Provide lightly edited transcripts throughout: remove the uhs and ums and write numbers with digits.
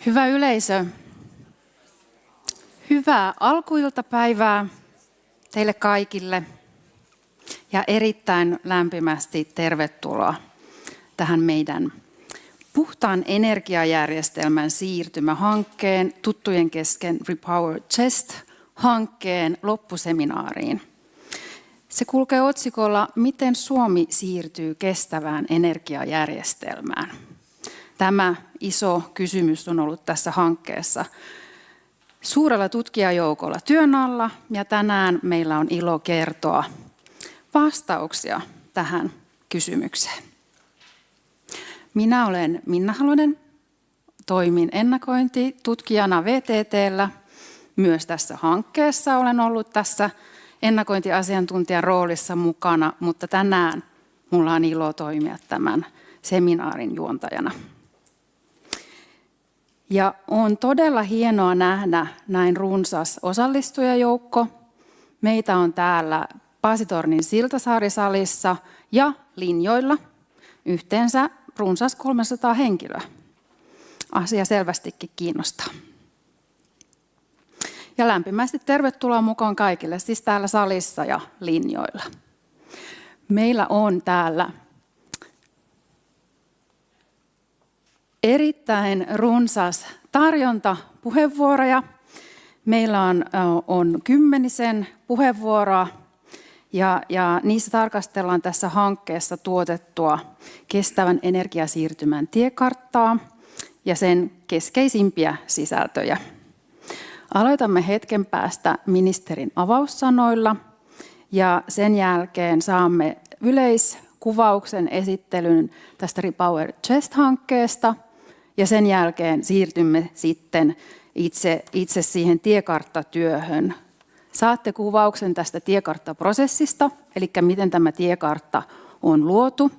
Hyvä yleisö, hyvää alkuiltapäivää teille kaikille ja erittäin lämpimästi tervetuloa tähän meidän puhtaan energiajärjestelmän siirtymähankkeen tuttujen kesken Repower Chest-hankkeen loppuseminaariin. Se kulkee otsikolla Miten Suomi siirtyy kestävään energiajärjestelmään. Tämä iso kysymys on ollut tässä hankkeessa suurella tutkijajoukolla työn alla ja tänään meillä on ilo kertoa vastauksia tähän kysymykseen. Minä olen Minna Halonen, toimin ennakointitutkijana VTT:llä. Myös tässä hankkeessa olen ollut tässä ennakointiasiantuntijan roolissa mukana, mutta tänään minulla on ilo toimia tämän seminaarin juontajana. Ja on todella hienoa nähdä näin runsas osallistujajoukko. Meitä on täällä Paasitornin Siltasaari-salissa ja linjoilla yhteensä runsas 300 henkilöä. Asia selvästikin kiinnostaa. Ja lämpimästi tervetuloa mukaan kaikille, siis täällä salissa ja linjoilla. Meillä on täällä erittäin runsas tarjonta puheenvuoroja. Meillä on 10 puheenvuoroa ja niissä tarkastellaan tässä hankkeessa tuotettua kestävän energiasiirtymän tiekarttaa ja sen keskeisimpiä sisältöjä. Aloitamme hetken päästä ministerin avaussanoilla ja sen jälkeen saamme yleiskuvauksen esittelyn tästä Repower Chest-hankkeesta ja sen jälkeen siirtymme sitten itse siihen tiekarttatyöhön. Saatte kuvauksen tästä tiekarttaprosessista, eli miten tämä tiekartta on luotu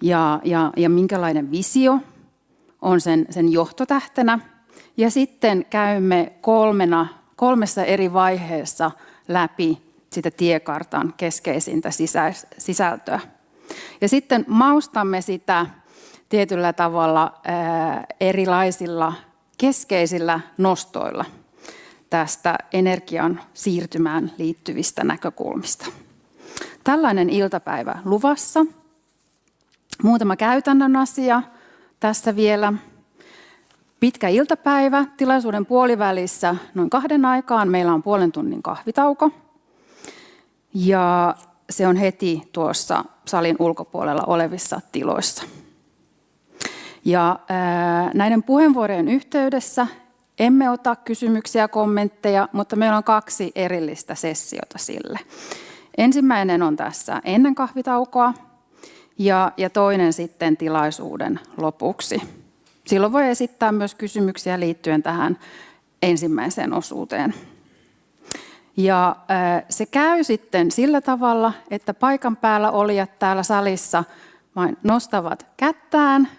ja minkälainen visio on sen johtotähtenä. Ja sitten käymme kolmessa eri vaiheessa läpi sitä tiekartan keskeisintä sisältöä. Ja sitten maustamme sitä tietyllä tavalla erilaisilla keskeisillä nostoilla tästä energian siirtymään liittyvistä näkökulmista. Tällainen iltapäivä luvassa. Muutama käytännön asia tässä vielä. Pitkä iltapäivä. Tilaisuuden puolivälissä noin 2 aikaan meillä on puolen tunnin kahvitauko. Ja se on heti tuossa salin ulkopuolella olevissa tiloissa. Ja näiden puheenvuorojen yhteydessä emme ota kysymyksiä ja kommentteja, mutta meillä on 2 erillistä sessiota sille. Ensimmäinen on tässä ennen kahvitaukoa ja toinen sitten tilaisuuden lopuksi. Silloin voi esittää myös kysymyksiä liittyen tähän ensimmäiseen osuuteen. Ja se käy sitten sillä tavalla, että paikan päällä olijat täällä salissa vain nostavat kättään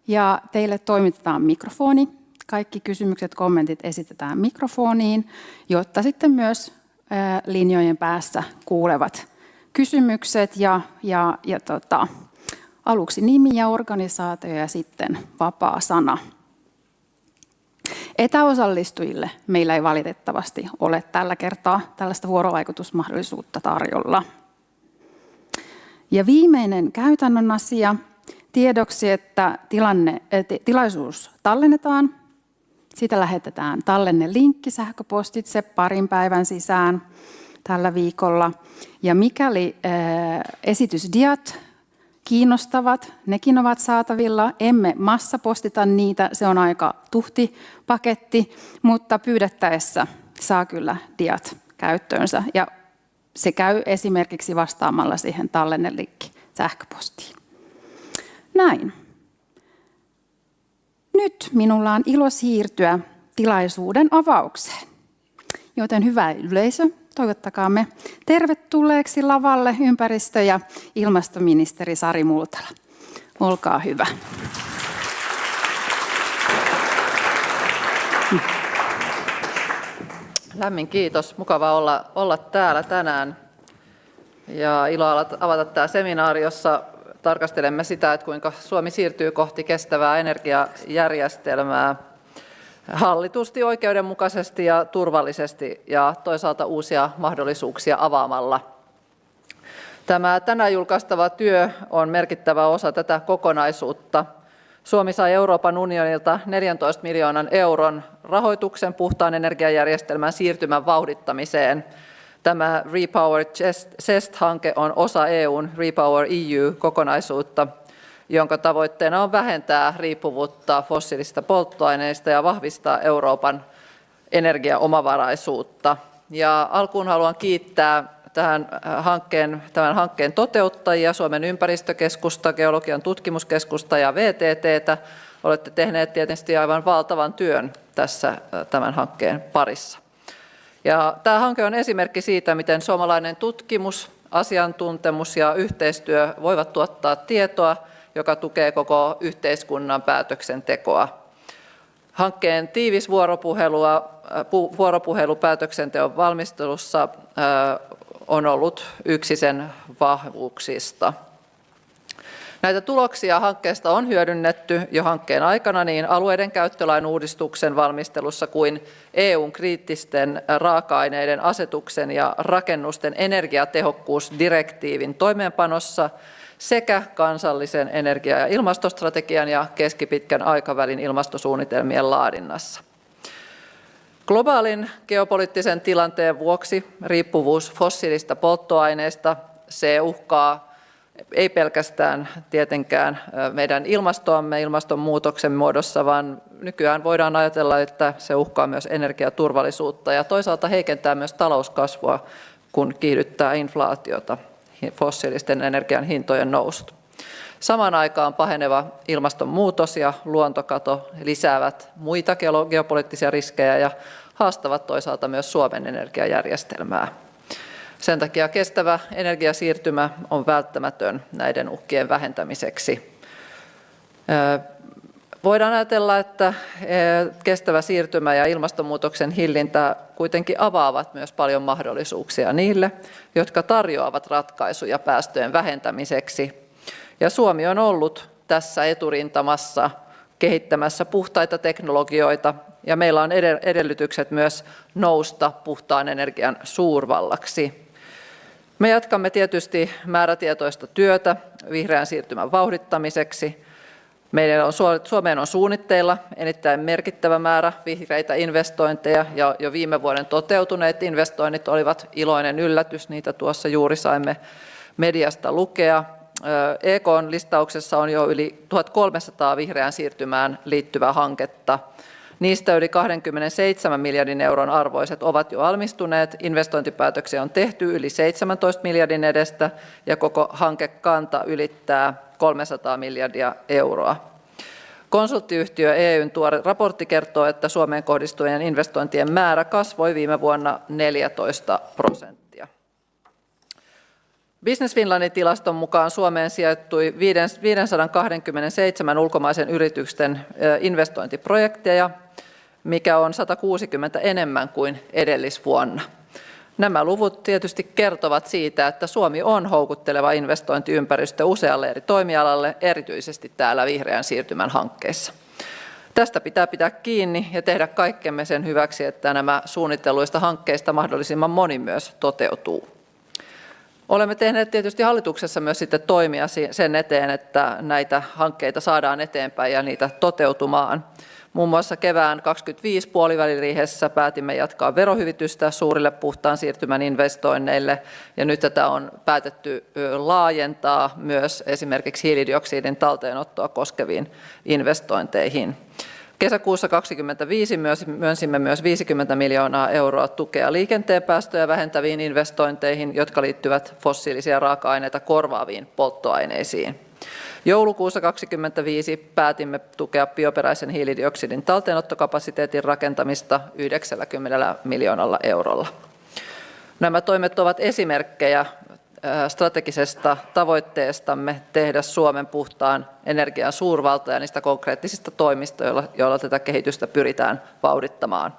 ja teille toimitetaan mikrofoni. Kaikki kysymykset, kommentit esitetään mikrofoniin, jotta sitten myös linjojen päässä kuulevat kysymykset ja aluksi nimi ja organisaatio ja sitten vapaa sana. Etäosallistujille meillä ei valitettavasti ole tällä kertaa tällaista vuorovaikutusmahdollisuutta tarjolla. Ja viimeinen käytännön asia tiedoksi, että tilaisuus tallennetaan. Siitä lähetetään tallennelinkki sähköpostitse 2 päivän sisään tällä viikolla. Ja mikäli esitysdiat kiinnostavat, nekin ovat saatavilla. Emme massapostita niitä, se on aika tuhti paketti, mutta pyydettäessä saa kyllä diat käyttöönsä. Ja se käy esimerkiksi vastaamalla siihen tallennelinkki sähköpostiin. Näin. Nyt minulla on ilo siirtyä tilaisuuden avaukseen. Joten hyvä yleisö, toivottakaamme tervetulleeksi lavalle ympäristö- ja ilmastoministeri Sari Multala. Olkaa hyvä. Lämmin kiitos. Mukava olla täällä tänään. Ja ilo avata tämä seminaari, jossa tarkastelemme sitä, että kuinka Suomi siirtyy kohti kestävää energiajärjestelmää. hallitusti, oikeudenmukaisesti ja turvallisesti ja toisaalta uusia mahdollisuuksia avaamalla. Tämä tänään julkaistava työ on merkittävä osa tätä kokonaisuutta. Suomi sai Euroopan unionilta 14 miljoonan euron rahoituksen puhtaan energiajärjestelmän siirtymän vauhdittamiseen. Tämä Repower CEST-hanke on osa EUn Repower EU-kokonaisuutta, jonka tavoitteena on vähentää riippuvuutta fossiilisista polttoaineista ja vahvistaa Euroopan energiaomavaraisuutta. Ja alkuun haluan kiittää tämän hankkeen toteuttajia, Suomen ympäristökeskusta, Geologian tutkimuskeskusta ja VTT:tä. Olette tehneet tietysti aivan valtavan työn tässä tämän hankkeen parissa. Ja tämä hanke on esimerkki siitä, miten suomalainen tutkimus, asiantuntemus ja yhteistyö voivat tuottaa tietoa, joka tukee koko yhteiskunnan päätöksentekoa. Hankkeen tiivis vuoropuhelu päätöksenteon valmistelussa on ollut yksi sen vahvuuksista. Näitä tuloksia hankkeesta on hyödynnetty jo hankkeen aikana niin alueiden käyttölain uudistuksen valmistelussa kuin EUn kriittisten raaka-aineiden asetuksen ja rakennusten energiatehokkuusdirektiivin toimeenpanossa sekä kansallisen energia- ja ilmastostrategian ja keskipitkän aikavälin ilmastosuunnitelmien laadinnassa. Globaalin geopoliittisen tilanteen vuoksi riippuvuus fossiilista polttoaineista, se uhkaa ei pelkästään tietenkään meidän ilmastoamme ilmastonmuutoksen muodossa, vaan nykyään voidaan ajatella, että se uhkaa myös energiaturvallisuutta ja toisaalta heikentää myös talouskasvua, kun kiihdyttää inflaatiota, fossiilisten energian hintojen nousta. Samaan aikaan paheneva ilmastonmuutos ja luontokato lisäävät muita geopoliittisia riskejä ja haastavat toisaalta myös Suomen energiajärjestelmää. Sen takia kestävä energiasiirtymä on välttämätön näiden uhkien vähentämiseksi. Voidaan ajatella, että kestävä siirtymä ja ilmastonmuutoksen hillintä kuitenkin avaavat myös paljon mahdollisuuksia niille, jotka tarjoavat ratkaisuja päästöjen vähentämiseksi. Ja Suomi on ollut tässä eturintamassa kehittämässä puhtaita teknologioita, ja meillä on edellytykset myös nousta puhtaan energian suurvallaksi. Me jatkamme tietysti määrätietoista työtä vihreän siirtymän vauhdittamiseksi. Suomeen on suunnitteilla erittäin merkittävä määrä vihreitä investointeja, ja jo viime vuoden toteutuneet investoinnit olivat iloinen yllätys, niitä tuossa juuri saimme mediasta lukea. EK:n listauksessa on jo yli 1300 vihreään siirtymään liittyvää hanketta. Niistä yli 27 miljardin euron arvoiset ovat jo valmistuneet, investointipäätöksiä on tehty yli 17 miljardin edestä ja koko hankekanta ylittää 300 miljardia euroa. Konsulttiyhtiö EY:n tuore raportti kertoo, että Suomeen kohdistuvien investointien määrä kasvoi viime vuonna 14%. Business Finlandin tilaston mukaan Suomeen sijoittui 527 ulkomaisen yritysten investointiprojekteja, mikä on 160 enemmän kuin edellisvuonna. Nämä luvut tietysti kertovat siitä, että Suomi on houkutteleva investointiympäristö usealle eri toimialalle, erityisesti täällä vihreän siirtymän hankkeissa. Tästä pitää pitää kiinni ja tehdä kaikkemme sen hyväksi, että nämä suunnitelluista hankkeista mahdollisimman moni myös toteutuu. Olemme tehneet tietysti hallituksessa myös sitten toimia sen eteen, että näitä hankkeita saadaan eteenpäin ja niitä toteutumaan. Muun muassa kevään 2025 puoliväliriihessä päätimme jatkaa verohyvitystä suurille puhtaan siirtymän investoinneille, ja nyt tätä on päätetty laajentaa myös esimerkiksi hiilidioksidin talteenottoa koskeviin investointeihin. Kesäkuussa 2025 myönsimme myös 50 miljoonaa euroa tukea liikenteen päästöjä vähentäviin investointeihin, jotka liittyvät fossiilisia raaka-aineita korvaaviin polttoaineisiin. Joulukuussa 2025 päätimme tukea bioperäisen hiilidioksidin talteenottokapasiteetin rakentamista 90 miljoonalla eurolla. Nämä toimet ovat esimerkkejä strategisesta tavoitteestamme tehdä Suomen puhtaan energian suurvalta ja niistä konkreettisista toimista, joilla tätä kehitystä pyritään vauhdittamaan.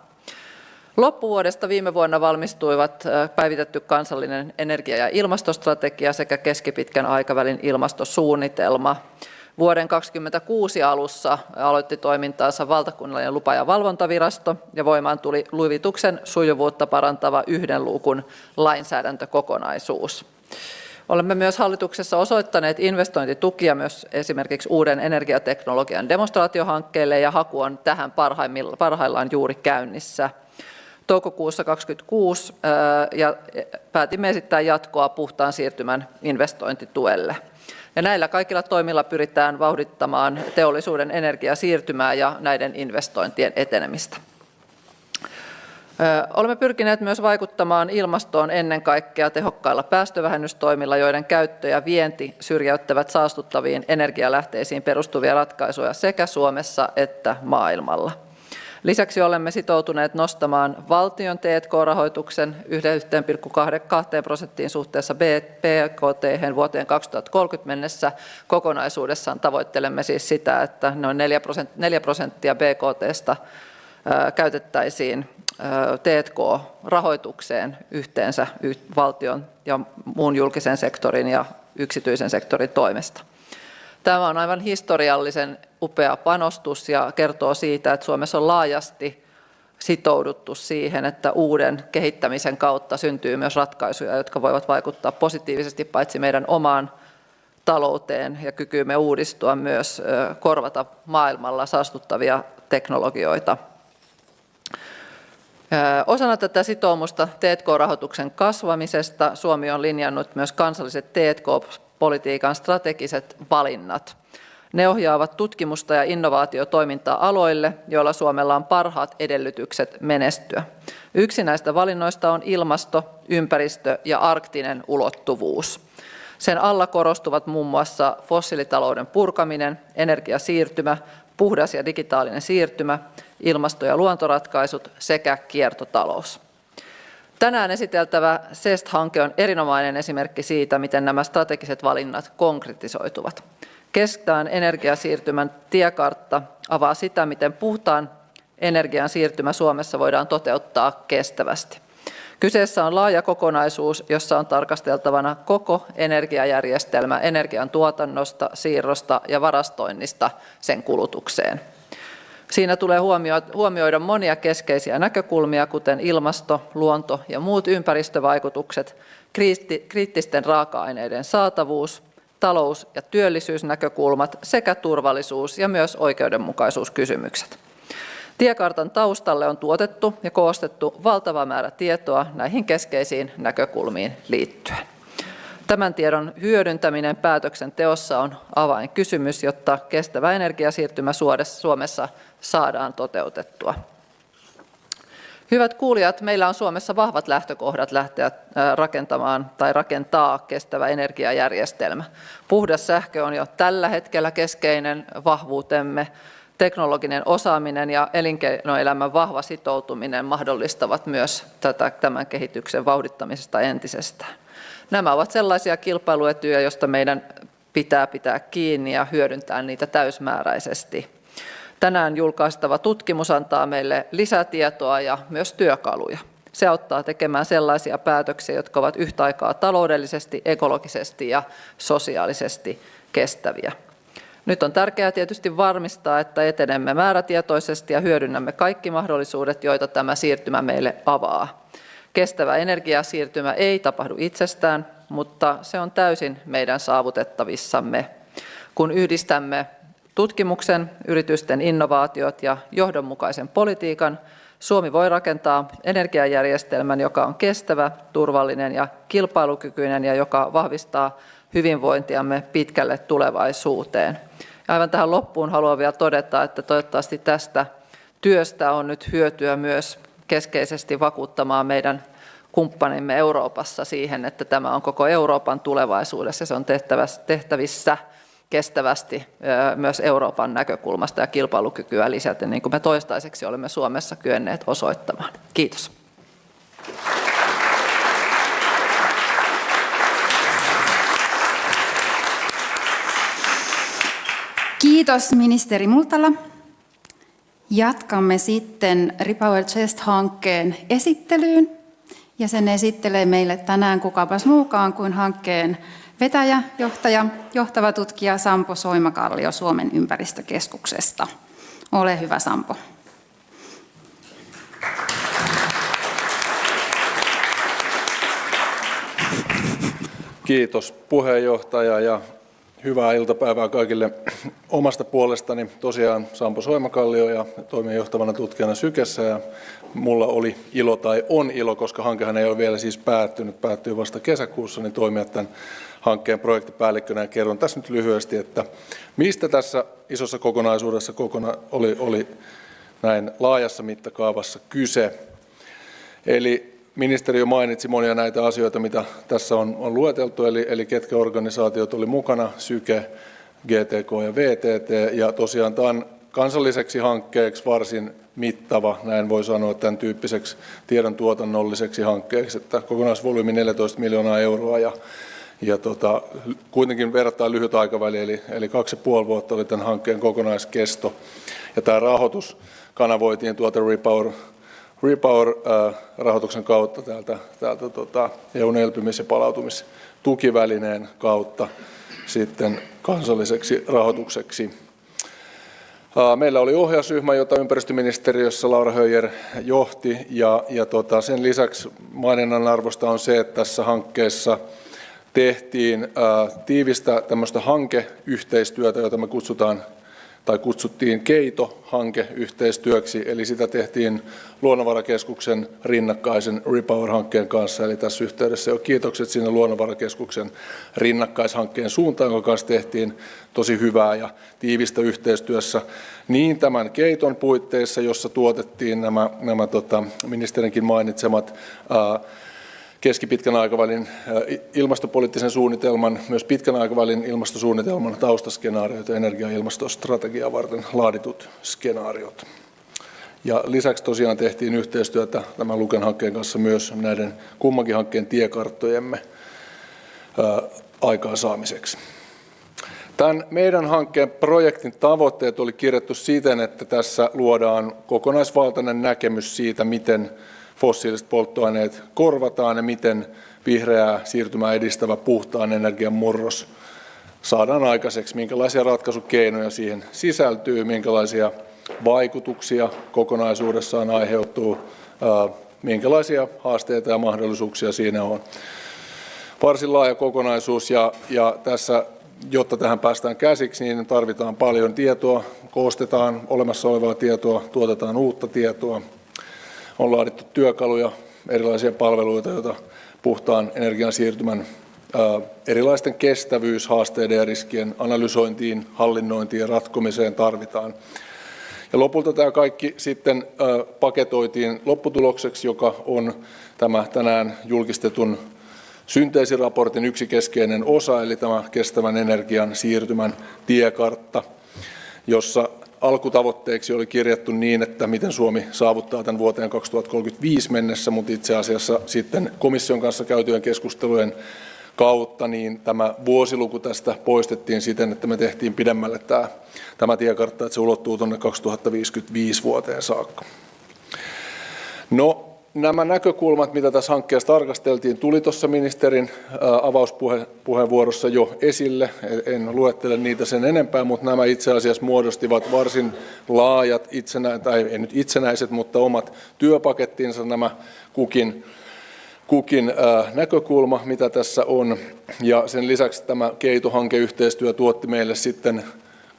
Loppuvuodesta viime vuonna valmistuivat päivitetty kansallinen energia- ja ilmastostrategia sekä keskipitkän aikavälin ilmastosuunnitelma. Vuoden 2026 alussa aloitti toimintaansa valtakunnallinen lupa- ja valvontavirasto ja voimaan tuli luvituksen sujuvuutta parantava yhden luukun lainsäädäntökokonaisuus. Olemme myös hallituksessa osoittaneet investointitukia myös esimerkiksi uuden energiateknologian demonstraatiohankkeelle ja haku on tähän parhaillaan juuri käynnissä. Toukokuussa 2026 päätimme esittää jatkoa puhtaan siirtymän investointituelle. Ja näillä kaikilla toimilla pyritään vauhdittamaan teollisuuden energiasiirtymää ja näiden investointien etenemistä. Olemme pyrkineet myös vaikuttamaan ilmastoon ennen kaikkea tehokkailla päästövähennystoimilla, joiden käyttö ja vienti syrjäyttävät saastuttaviin energialähteisiin perustuvia ratkaisuja sekä Suomessa että maailmalla. Lisäksi olemme sitoutuneet nostamaan valtion T&K-rahoituksen 1,2% suhteessa BKT vuoteen 2030 mennessä. Kokonaisuudessaan tavoittelemme siis sitä, että noin 4% BKT:sta käytettäisiin T&K-rahoitukseen yhteensä valtion ja muun julkisen sektorin ja yksityisen sektorin toimesta. Tämä on aivan historiallisen upea panostus ja kertoo siitä, että Suomessa on laajasti sitouduttu siihen, että uuden kehittämisen kautta syntyy myös ratkaisuja, jotka voivat vaikuttaa positiivisesti paitsi meidän omaan talouteen ja kykyymme uudistua, myös korvata maailmalla saastuttavia teknologioita. Osana tätä sitoumusta T&K-rahoituksen kasvamisesta Suomi on linjannut myös kansalliset T&K-politiikan strategiset valinnat. Ne ohjaavat tutkimusta ja innovaatiotoimintaa aloille, joilla Suomella on parhaat edellytykset menestyä. Yksi näistä valinnoista on ilmasto, ympäristö ja arktinen ulottuvuus. Sen alla korostuvat muun muassa fossiilitalouden purkaminen, energiasiirtymä, puhdas ja digitaalinen siirtymä, ilmasto- ja luontoratkaisut sekä kiertotalous. Tänään esiteltävä CEST-hanke on erinomainen esimerkki siitä, miten nämä strategiset valinnat konkretisoituvat. Kestävän energiasiirtymän tiekartta avaa sitä, miten puhtaan energian siirtymä Suomessa voidaan toteuttaa kestävästi. Kyseessä on laaja kokonaisuus, jossa on tarkasteltavana koko energiajärjestelmä energian tuotannosta, siirrosta ja varastoinnista sen kulutukseen. Siinä tulee huomioida monia keskeisiä näkökulmia, kuten ilmasto, luonto ja muut ympäristövaikutukset, kriittisten raaka-aineiden saatavuus, talous- ja työllisyysnäkökulmat sekä turvallisuus- ja myös oikeudenmukaisuuskysymykset. Tiekartan taustalle on tuotettu ja koostettu valtava määrä tietoa näihin keskeisiin näkökulmiin liittyen. Tämän tiedon hyödyntäminen päätöksenteossa on avainkysymys, jotta kestävä energiasiirtymä Suomessa saadaan toteutettua. Hyvät kuulijat, meillä on Suomessa vahvat lähtökohdat lähteä rakentamaan tai rakentaa kestävä energiajärjestelmä. Puhdas sähkö on jo tällä hetkellä keskeinen vahvuutemme. Teknologinen osaaminen ja elinkeinoelämän vahva sitoutuminen mahdollistavat myös tämän kehityksen vauhdittamisesta entisestään. Nämä ovat sellaisia kilpailuetuja, joista meidän pitää pitää kiinni ja hyödyntää niitä täysmääräisesti. Tänään julkaistava tutkimus antaa meille lisätietoa ja myös työkaluja. Se auttaa tekemään sellaisia päätöksiä, jotka ovat yhtä aikaa taloudellisesti, ekologisesti ja sosiaalisesti kestäviä. Nyt on tärkeää tietysti varmistaa, että etenemme määrätietoisesti ja hyödynnämme kaikki mahdollisuudet, joita tämä siirtymä meille avaa. Kestävä energiasiirtymä ei tapahdu itsestään, mutta se on täysin meidän saavutettavissamme. Kun yhdistämme tutkimuksen, yritysten innovaatiot ja johdonmukaisen politiikan, Suomi voi rakentaa energiajärjestelmän, joka on kestävä, turvallinen ja kilpailukykyinen ja joka vahvistaa hyvinvointiamme pitkälle tulevaisuuteen. Ja aivan tähän loppuun haluan vielä todeta, että toivottavasti tästä työstä on nyt hyötyä myös keskeisesti vakuuttamaan meidän kumppanimme Euroopassa siihen, että tämä on koko Euroopan tulevaisuudessa ja se on tehtävissä kestävästi myös Euroopan näkökulmasta ja kilpailukykyä lisäten, niin kuin me toistaiseksi olemme Suomessa kyenneet osoittamaan. Kiitos. Kiitos ministeri Multala. Jatkamme sitten Repower CEST-hankkeen esittelyyn. Ja sen esittelee meille tänään kukapas muukaan kuin hankkeen vetäjä, johtaja, johtava tutkija Sampo Soimakallio Suomen ympäristökeskuksesta. Ole hyvä, Sampo. Kiitos puheenjohtaja ja hyvää iltapäivää kaikille omasta puolestani. Tosiaan Sampo Soimakallio ja toimin johtavana tutkijana Sykessä ja mulla oli ilo tai on ilo, koska hankehan ei ole vielä siis päättyy vasta kesäkuussa, niin toimia tämän hankkeen projektipäällikkönä ja kerron tässä nyt lyhyesti, että mistä tässä isossa kokonaisuudessa oli näin laajassa mittakaavassa kyse. Eli ministeri jo mainitsi monia näitä asioita, mitä tässä on lueteltu, eli ketkä organisaatiot oli mukana, Syke, GTK ja VTT, ja tosiaan tämä on kansalliseksi hankkeeksi varsin mittava, näin voi sanoa, tämän tyyppiseksi tiedon tuotannolliseksi hankkeeksi, että kokonaisvolyymi 14 miljoonaa euroa ja kuitenkin verrattain lyhyt aikaväli, eli 2,5 vuotta oli tämän hankkeen kokonaiskesto, ja tämä rahoitus kanavoitiin tuolta Repower-rahoituksen kautta täältä EU:n elpymis- ja palautumistukivälineen kautta sitten kansalliseksi rahoitukseksi. Meillä oli ohjausryhmä, jota ympäristöministeriössä Laura Höijer johti, ja sen lisäksi maininnan arvosta on se, että tässä hankkeessa tehtiin tiivistä tämmöistä hankeyhteistyötä, jota me kutsuttiin Keito-hankeyhteistyöksi, eli sitä tehtiin Luonnonvarakeskuksen rinnakkaisen Repower-hankkeen kanssa, eli tässä yhteydessä jo kiitokset sinne Luonnonvarakeskuksen rinnakkaishankkeen suuntaan, jonka kanssa tehtiin tosi hyvää ja tiivistä yhteistyössä niin tämän Keiton puitteissa, jossa tuotettiin nämä ministerinkin mainitsemat keskipitkän aikavälin ilmastopoliittisen suunnitelman, myös pitkän aikavälin ilmastosuunnitelman taustaskenaarioita ja energia- ja ilmastostrategiaa varten laaditut skenaariot. Ja lisäksi tosiaan tehtiin yhteistyötä tämän Luken hankkeen kanssa myös näiden kummankin hankkeen tiekarttojemme aikaansaamiseksi. Tämän meidän hankkeen projektin tavoitteet oli kirjattu siten, että tässä luodaan kokonaisvaltainen näkemys siitä, miten fossiiliset polttoaineet korvataan ja miten vihreää siirtymää edistävä puhtaan energian murros saadaan aikaiseksi, minkälaisia ratkaisukeinoja siihen sisältyy, minkälaisia vaikutuksia kokonaisuudessaan aiheutuu, minkälaisia haasteita ja mahdollisuuksia siinä on. Varsin laaja kokonaisuus ja tässä, jotta tähän päästään käsiksi, niin tarvitaan paljon tietoa, koostetaan olemassa olevaa tietoa, tuotetaan uutta tietoa. On laadittu työkaluja, erilaisia palveluita, joita puhtaan energian siirtymän erilaisten kestävyyshaasteiden ja riskien analysointiin, hallinnointiin ja ratkomiseen tarvitaan. Ja lopulta tämä kaikki sitten paketoitiin lopputulokseksi, joka on tämä tänään julkistetun synteesiraportin yksi keskeinen osa, eli tämä kestävän energian siirtymän tiekartta, jossa alkutavoitteeksi oli kirjattu niin, että miten Suomi saavuttaa tämän vuoteen 2035 mennessä, mutta itse asiassa sitten komission kanssa käytyjen keskustelujen kautta niin tämä vuosiluku tästä poistettiin siten, että me tehtiin pidemmälle tämä tiekartta, että se ulottuu tuonne 2055 vuoteen saakka. No, nämä näkökulmat, mitä tässä hankkeessa tarkasteltiin, tuli tuossa ministerin avauspuheenvuorossa jo esille. En luettele niitä sen enempää, mutta nämä itse asiassa muodostivat varsin laajat, tai ei nyt itsenäiset, mutta omat työpakettinsa nämä kukin näkökulma, mitä tässä on. Ja sen lisäksi tämä Keito-hankeyhteistyö tuotti meille sitten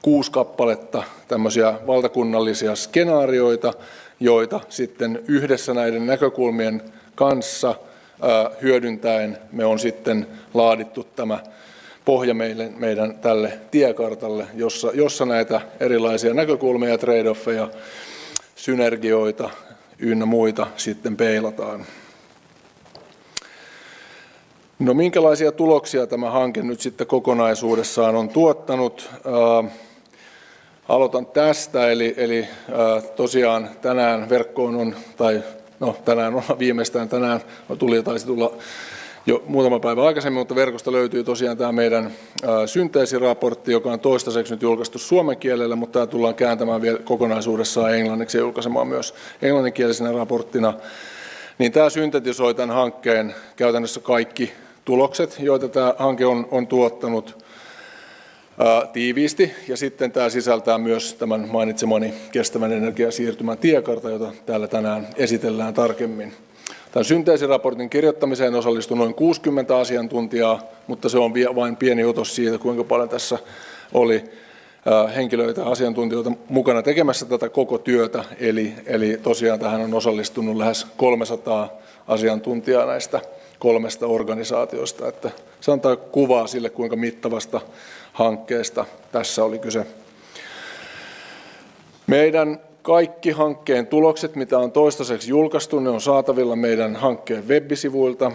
6 kappaletta tämmöisiä valtakunnallisia skenaarioita, joita sitten yhdessä näiden näkökulmien kanssa hyödyntäen me on sitten laadittu tämä pohja meidän tälle tiekartalle, jossa näitä erilaisia näkökulmia ja trade-offeja, synergioita ynnä muita sitten peilataan. No, minkälaisia tuloksia tämä hanke nyt sitten kokonaisuudessaan on tuottanut? Aloitan tästä, eli tosiaan tänään verkkoon on, tänään on viimeistään tänään, taisi tulla jo muutama päivä aikaisemmin, mutta verkosta löytyy tosiaan tämä meidän synteesiraportti, joka on toistaiseksi nyt julkaistu suomen kielellä, mutta tämä tullaan kääntämään vielä kokonaisuudessaan englanniksi ja julkaisemaan myös englanninkielisenä raporttina. Niin tämä syntetisoi tämän hankkeen käytännössä kaikki tulokset, joita tämä hanke on tuottanut tiiviisti, ja sitten tämä sisältää myös tämän mainitsemani kestävän energiasiirtymän tiekartan, jota täällä tänään esitellään tarkemmin. Tämän synteesiraportin kirjoittamiseen osallistui noin 60 asiantuntijaa, mutta se on vain pieni otos siitä, kuinka paljon tässä oli henkilöitä ja asiantuntijoita mukana tekemässä tätä koko työtä. Eli tosiaan tähän on osallistunut lähes 300 asiantuntijaa näistä 3 organisaatiosta. Että se antaa kuvaa sille, kuinka mittavasta hankkeesta tässä oli kyse. Meidän kaikki hankkeen tulokset, mitä on toistaiseksi julkaistu, ne on saatavilla meidän hankkeen web-sivuilta.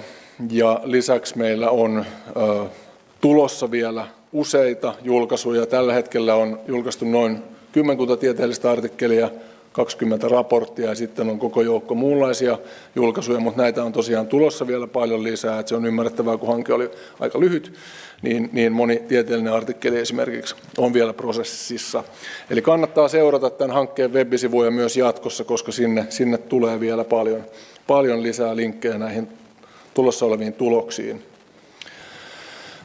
Ja lisäksi meillä on tulossa vielä useita julkaisuja. Tällä hetkellä on julkaistu noin 10 tieteellistä artikkelia, 20 raporttia ja sitten on koko joukko muunlaisia julkaisuja, mutta näitä on tosiaan tulossa vielä paljon lisää. Että se on ymmärrettävää, kun hanke oli aika lyhyt, niin moni tieteellinen artikkeli esimerkiksi on vielä prosessissa. Eli kannattaa seurata tämän hankkeen web-sivuja myös jatkossa, koska sinne tulee vielä paljon lisää linkkejä näihin tulossa oleviin tuloksiin.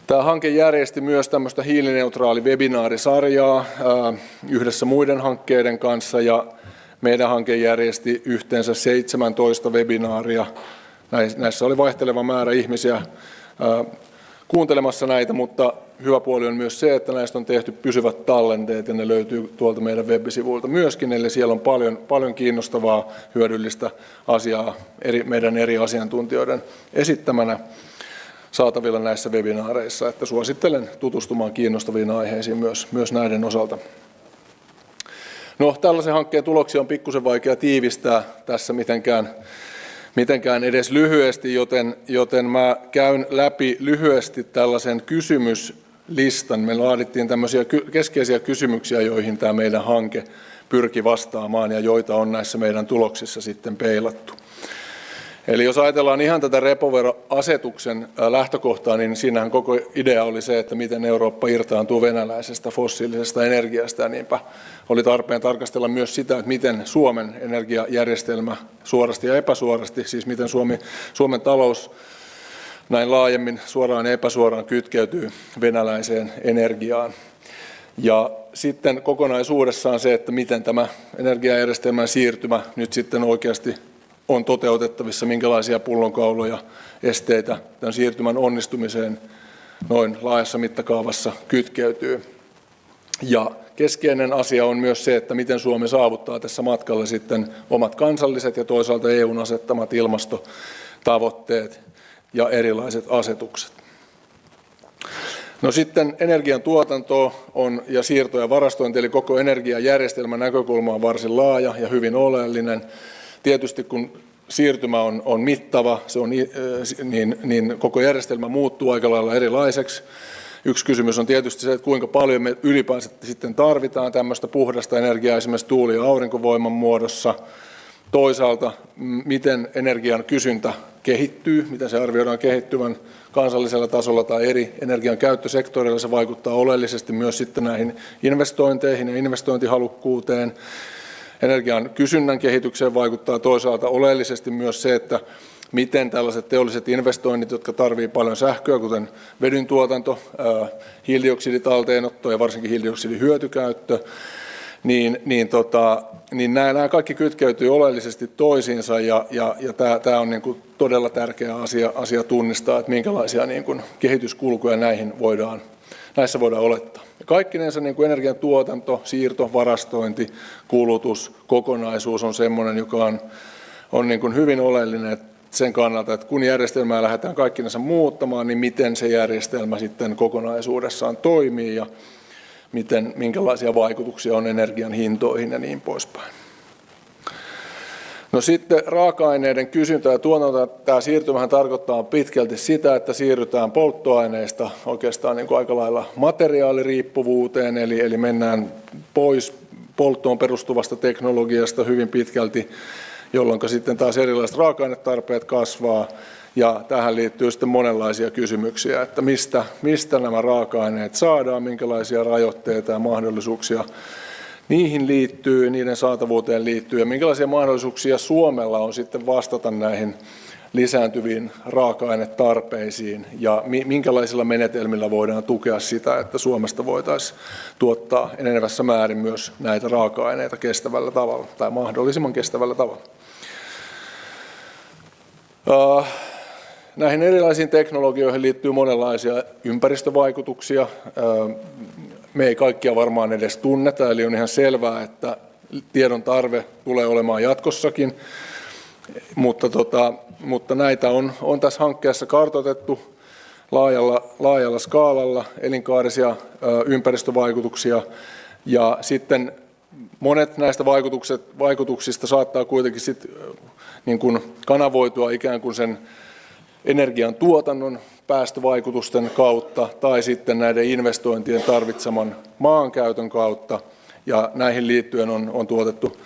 Tämä hanke järjesti myös tämmöistä hiilineutraali-webinaarisarjaa yhdessä muiden hankkeiden kanssa, ja meidän hanke järjesti yhteensä 17 webinaaria. Näissä oli vaihteleva määrä ihmisiä kuuntelemassa näitä, mutta hyvä puoli on myös se, että näistä on tehty pysyvät tallenteet ja ne löytyy tuolta meidän web-sivuilta myöskin, eli siellä on paljon kiinnostavaa, hyödyllistä asiaa meidän eri asiantuntijoiden esittämänä saatavilla näissä webinaareissa, että suosittelen tutustumaan kiinnostaviin aiheisiin myös näiden osalta. No, tällaisen hankkeen tuloksia on pikkusen vaikea tiivistää tässä mitenkään edes lyhyesti, joten mä käyn läpi lyhyesti tällaisen kysymyslistan. Me laadittiin tämmöisiä keskeisiä kysymyksiä, joihin tämä meidän hanke pyrki vastaamaan ja joita on näissä meidän tuloksissa sitten peilattu. Eli jos ajatellaan ihan tätä repoveroasetuksen lähtökohtaa, niin siinähän koko idea oli se, että miten Eurooppa irtaantuu venäläisestä fossiilisesta energiasta, ja niinpä oli tarpeen tarkastella myös sitä, että miten Suomen energiajärjestelmä suorasti ja epäsuorasti, siis miten Suomen talous näin laajemmin suoraan ja epäsuoraan kytkeytyy venäläiseen energiaan. Ja sitten kokonaisuudessaan se, että miten tämä energiajärjestelmän siirtymä nyt sitten oikeasti on toteutettavissa, minkälaisia pullonkauloja, esteitä tämän siirtymän onnistumiseen noin laajassa mittakaavassa kytkeytyy. Ja keskeinen asia on myös se, että miten Suomi saavuttaa tässä matkalla sitten omat kansalliset ja toisaalta EU:n asettamat ilmastotavoitteet ja erilaiset asetukset. No sitten energiantuotanto ja siirto ja varastointi, eli koko energiajärjestelmän näkökulma on varsin laaja ja hyvin oleellinen. Tietysti kun siirtymä on mittava, niin koko järjestelmä muuttuu aika lailla erilaiseksi. Yksi kysymys on tietysti se, että kuinka paljon me ylipäänsä sitten tarvitaan tämmöistä puhdasta energiaa esimerkiksi tuuli- ja aurinkovoiman muodossa. Toisaalta, miten energian kysyntä kehittyy, miten se arvioidaan kehittyvän kansallisella tasolla tai eri energian käyttösektoreilla. Se vaikuttaa oleellisesti myös sitten näihin investointeihin ja investointihalukkuuteen. Energian kysynnän kehitykseen vaikuttaa toisaalta oleellisesti myös se, että miten tällaiset teolliset investoinnit, jotka tarvitsevat paljon sähköä, kuten vedyn tuotanto, hiilidioksiditalteenotto ja varsinkin hiilidioksidin hyötykäyttö, niin nämä kaikki kytkeytyy oleellisesti toisiinsa, ja tämä on niin kuin todella tärkeä asia tunnistaa, että minkälaisia niin kuin kehityskulkuja näissä voidaan olettaa. Kaikkinensa niin kuin energian tuotanto, siirto, varastointi, kulutus, kokonaisuus on sellainen, joka on niin kuin hyvin oleellinen sen kannalta, että kun järjestelmää lähdetään kaikkinensa muuttamaan, niin miten se järjestelmä sitten kokonaisuudessaan toimii ja minkälaisia vaikutuksia on energian hintoihin ja niin poispäin. No sitten raaka-aineiden kysyntä ja tuotanto. Tämä siirtymähän tarkoittaa pitkälti sitä, että siirrytään polttoaineista oikeastaan niin kuin aika lailla materiaaliriippuvuuteen, eli mennään pois polttoon perustuvasta teknologiasta hyvin pitkälti, jolloin sitten taas erilaiset raaka-ainetarpeet kasvaa. Ja tähän liittyy sitten monenlaisia kysymyksiä, että mistä nämä raaka-aineet saadaan, minkälaisia rajoitteita ja mahdollisuuksia niihin liittyy, niiden saatavuuteen liittyy ja minkälaisia mahdollisuuksia Suomella on sitten vastata näihin lisääntyviin raaka-ainetarpeisiin ja minkälaisilla menetelmillä voidaan tukea sitä, että Suomesta voitaisiin tuottaa enenevässä määrin myös näitä raaka-aineita kestävällä tavalla tai mahdollisimman kestävällä tavalla. Näihin erilaisiin teknologioihin liittyy monenlaisia ympäristövaikutuksia. Me ei kaikkia varmaan edes tunneta, eli on ihan selvää, että tiedon tarve tulee olemaan jatkossakin, mutta näitä on tässä hankkeessa kartoitettu laajalla skaalalla, elinkaarisia ympäristövaikutuksia, ja sitten monet näistä vaikutuksista saattaa kuitenkin niin kuin kanavoitua ikään kuin sen energian tuotannon päästövaikutusten kautta tai sitten näiden investointien tarvitseman maankäytön kautta, ja näihin liittyen on tuotettu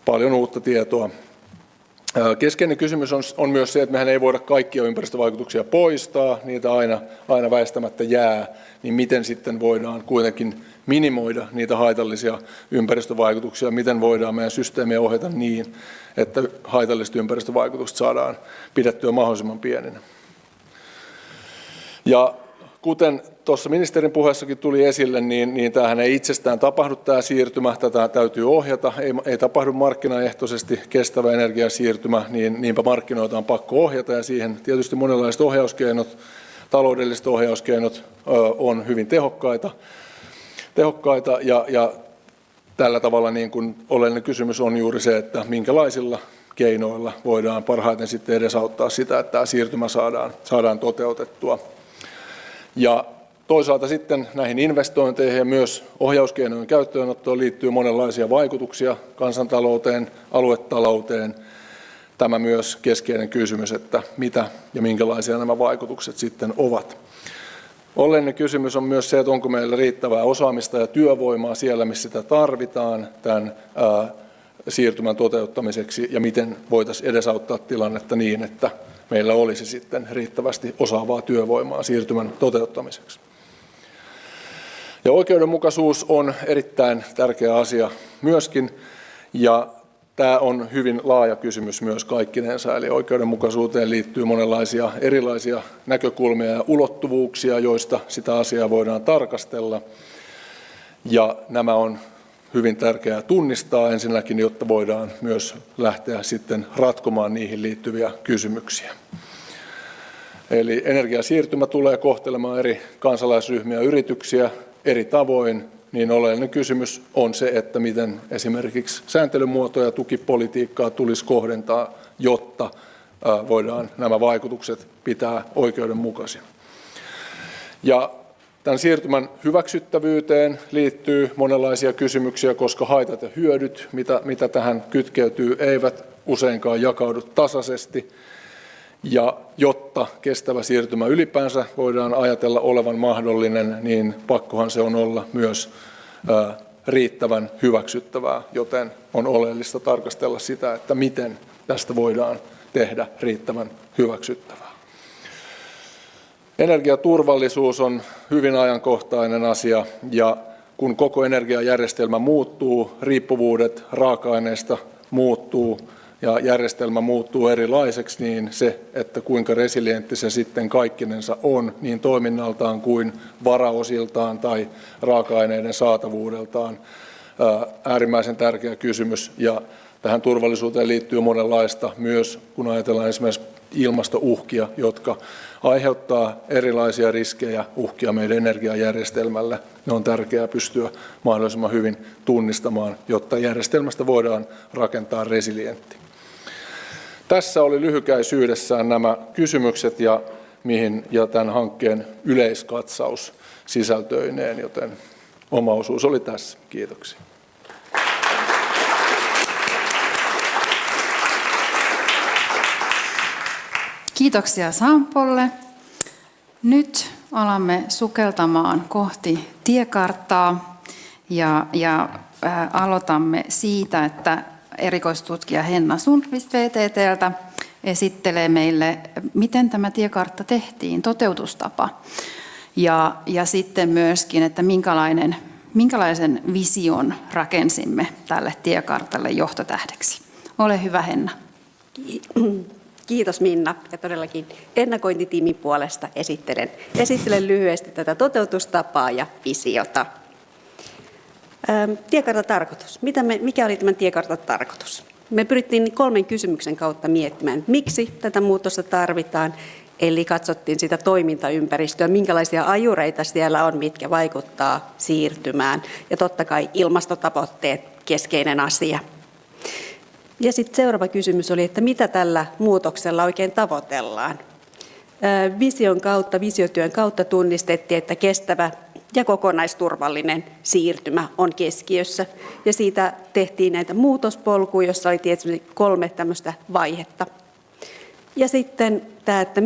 paljon uutta tietoa. Keskeinen kysymys on myös se, että mehän ei voida kaikkia ympäristövaikutuksia poistaa, niitä aina väistämättä jää, niin miten sitten voidaan kuitenkin minimoida niitä haitallisia ympäristövaikutuksia, miten voidaan meidän systeemiä ohjata niin, että haitalliset ympäristövaikutukset saadaan pidettyä mahdollisimman pieninä. Ja kuten tuossa ministerin puheessakin tuli esille, niin tämähän ei itsestään tapahdu tämä siirtymä, tätä täytyy ohjata, ei tapahdu markkinaehtoisesti kestävä energiasiirtymä, niinpä markkinoita on pakko ohjata ja siihen tietysti monenlaiset ohjauskeinot, taloudelliset ohjauskeinot on hyvin tehokkaita ja tällä tavalla niin kuin oleellinen kysymys on juuri se, että minkälaisilla keinoilla voidaan parhaiten sitten edesauttaa sitä, että tämä siirtymä saadaan toteutettua. Ja toisaalta sitten näihin investointeihin ja myös ohjauskeinojen käyttöönottoon liittyy monenlaisia vaikutuksia kansantalouteen, aluetalouteen. Tämä myös keskeinen kysymys, että mitä ja minkälaisia nämä vaikutukset sitten ovat. Oleellinen kysymys on myös se, että onko meillä riittävää osaamista ja työvoimaa siellä, missä sitä tarvitaan tämän siirtymän toteuttamiseksi ja miten voitaisiin edesauttaa tilannetta niin, että meillä olisi sitten riittävästi osaavaa työvoimaa siirtymän toteuttamiseksi. Ja oikeudenmukaisuus on erittäin tärkeä asia myöskin, ja tämä on hyvin laaja kysymys myös kaikkinensa, eli oikeudenmukaisuuteen liittyy monenlaisia erilaisia näkökulmia ja ulottuvuuksia, joista sitä asiaa voidaan tarkastella, ja nämä on hyvin tärkeää tunnistaa ensinnäkin, jotta voidaan myös lähteä sitten ratkomaan niihin liittyviä kysymyksiä. Eli energiasiirtymä tulee kohtelemaan eri kansalaisryhmiä ja yrityksiä eri tavoin, niin oleellinen kysymys on se, että miten esimerkiksi sääntelymuotoja ja tukipolitiikkaa tulisi kohdentaa, jotta voidaan nämä vaikutukset pitää oikeudenmukaisina. Ja tämän siirtymän hyväksyttävyyteen liittyy monenlaisia kysymyksiä, koska haitat ja hyödyt, mitä tähän kytkeytyy, eivät useinkaan jakaudu tasaisesti. Ja jotta kestävä siirtymä ylipäänsä voidaan ajatella olevan mahdollinen, niin pakkohan se on olla myös riittävän hyväksyttävää, joten on oleellista tarkastella sitä, että miten tästä voidaan tehdä riittävän hyväksyttävää. Energiaturvallisuus on hyvin ajankohtainen asia, ja kun koko energiajärjestelmä muuttuu, riippuvuudet raaka-aineista muuttuu ja järjestelmä muuttuu erilaiseksi, niin se, että kuinka resilientti se sitten kaikkinensa on, niin toiminnaltaan kuin varaosiltaan tai raaka-aineiden saatavuudeltaan, äärimmäisen tärkeä kysymys. Ja tähän turvallisuuteen liittyy monenlaista myös, kun ajatellaan esimerkiksi ilmastouhkia, jotka aiheuttaa erilaisia riskejä, uhkia meidän energiajärjestelmälle. Ne on tärkeää pystyä mahdollisimman hyvin tunnistamaan, jotta järjestelmästä voidaan rakentaa resilientti. Tässä oli lyhykäisyydessään nämä kysymykset ja tämän hankkeen yleiskatsaus sisältöineen, joten oma osuus oli tässä. Kiitoksia. Kiitoksia Sampolle. Nyt alamme sukeltamaan kohti tiekarttaa ja aloitamme siitä, että erikoistutkija Henna Sundqvist VTT:ltä esittelee meille, miten tämä tiekartta tehtiin, toteutustapa. Ja sitten myöskin, että minkälaisen vision rakensimme tälle tiekartalle johtotähdeksi. Ole hyvä, Henna. Kiitos Minna. Ja todellakin ennakointitiimin puolesta esittelen lyhyesti tätä toteutustapaa ja visiota. Tiekartan tarkoitus. Mikä oli tämän tiekartan tarkoitus? Me pyrittiin 3 kysymyksen kautta miettimään, miksi tätä muutosta tarvitaan. Eli katsottiin sitä toimintaympäristöä, minkälaisia ajureita siellä on, mitkä vaikuttaa siirtymään. Ja totta kai ilmastotavoitteet, keskeinen asia. Ja sitten seuraava kysymys oli, että mitä tällä muutoksella oikein tavoitellaan. Visiotyön kautta tunnistettiin, että kestävä ja kokonaisturvallinen siirtymä on keskiössä. Ja siitä tehtiin näitä muutospolkuja, joissa oli tietysti 3 tämmöistä vaihetta. Ja sitten tämä, että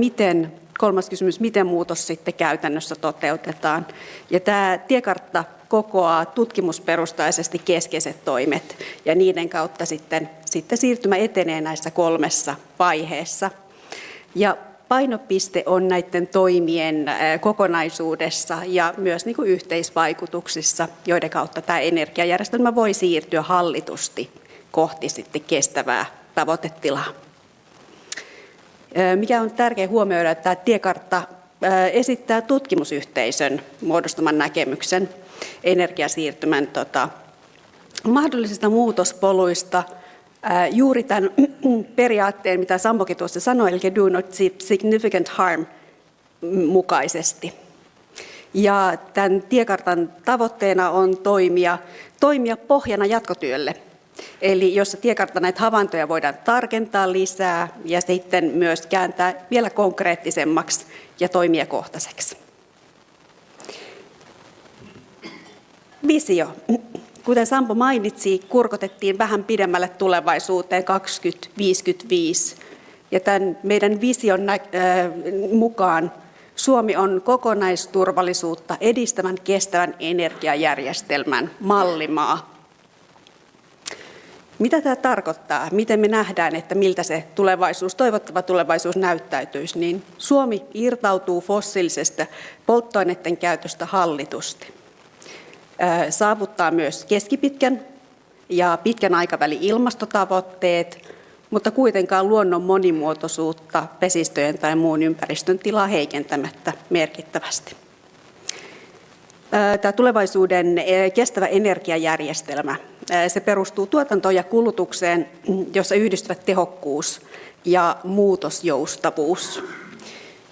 kolmas kysymys, miten muutos sitten käytännössä toteutetaan. Ja tämä tiekartta kokoaa tutkimusperustaisesti keskeiset toimet ja niiden kautta sitten siirtymä etenee näissä 3 vaiheessa. Ja painopiste on näiden toimien kokonaisuudessa ja myös niin kuin yhteisvaikutuksissa, joiden kautta tämä energiajärjestelmä voi siirtyä hallitusti kohti sitten kestävää tavoitetilaa. Mikä on tärkeää huomioida, että tämä tiekartta esittää tutkimusyhteisön muodostaman näkemyksen energiasiirtymän mahdollisista muutospoluista juuri tämän periaatteen, mitä Sampokin tuossa sanoi, eli do not significant harm mukaisesti. Ja tämän tiekartan tavoitteena on toimia pohjana jatkotyölle. Eli jossa tiekartta näitä havaintoja voidaan tarkentaa lisää ja sitten myös kääntää vielä konkreettisemmaksi ja toimijakohtaiseksi. Visio. Kuten Sampo mainitsi, kurkotettiin vähän pidemmälle tulevaisuuteen 2055. Ja tämän meidän vision mukaan Suomi on kokonaisturvallisuutta edistävän kestävän energiajärjestelmän mallimaa. Mitä tämä tarkoittaa? Miten me nähdään, että miltä se toivottava tulevaisuus näyttäytyisi? Niin Suomi irtautuu fossiilisesta polttoaineiden käytöstä hallitusti. Saavuttaa myös keskipitkän ja pitkän aikavälin ilmastotavoitteet, mutta kuitenkaan luonnon monimuotoisuutta, vesistöjen tai muun ympäristön tilaa heikentämättä merkittävästi. Tämä tulevaisuuden kestävä energiajärjestelmä, se perustuu tuotantoon ja kulutukseen, jossa yhdistyvät tehokkuus ja muutosjoustavuus.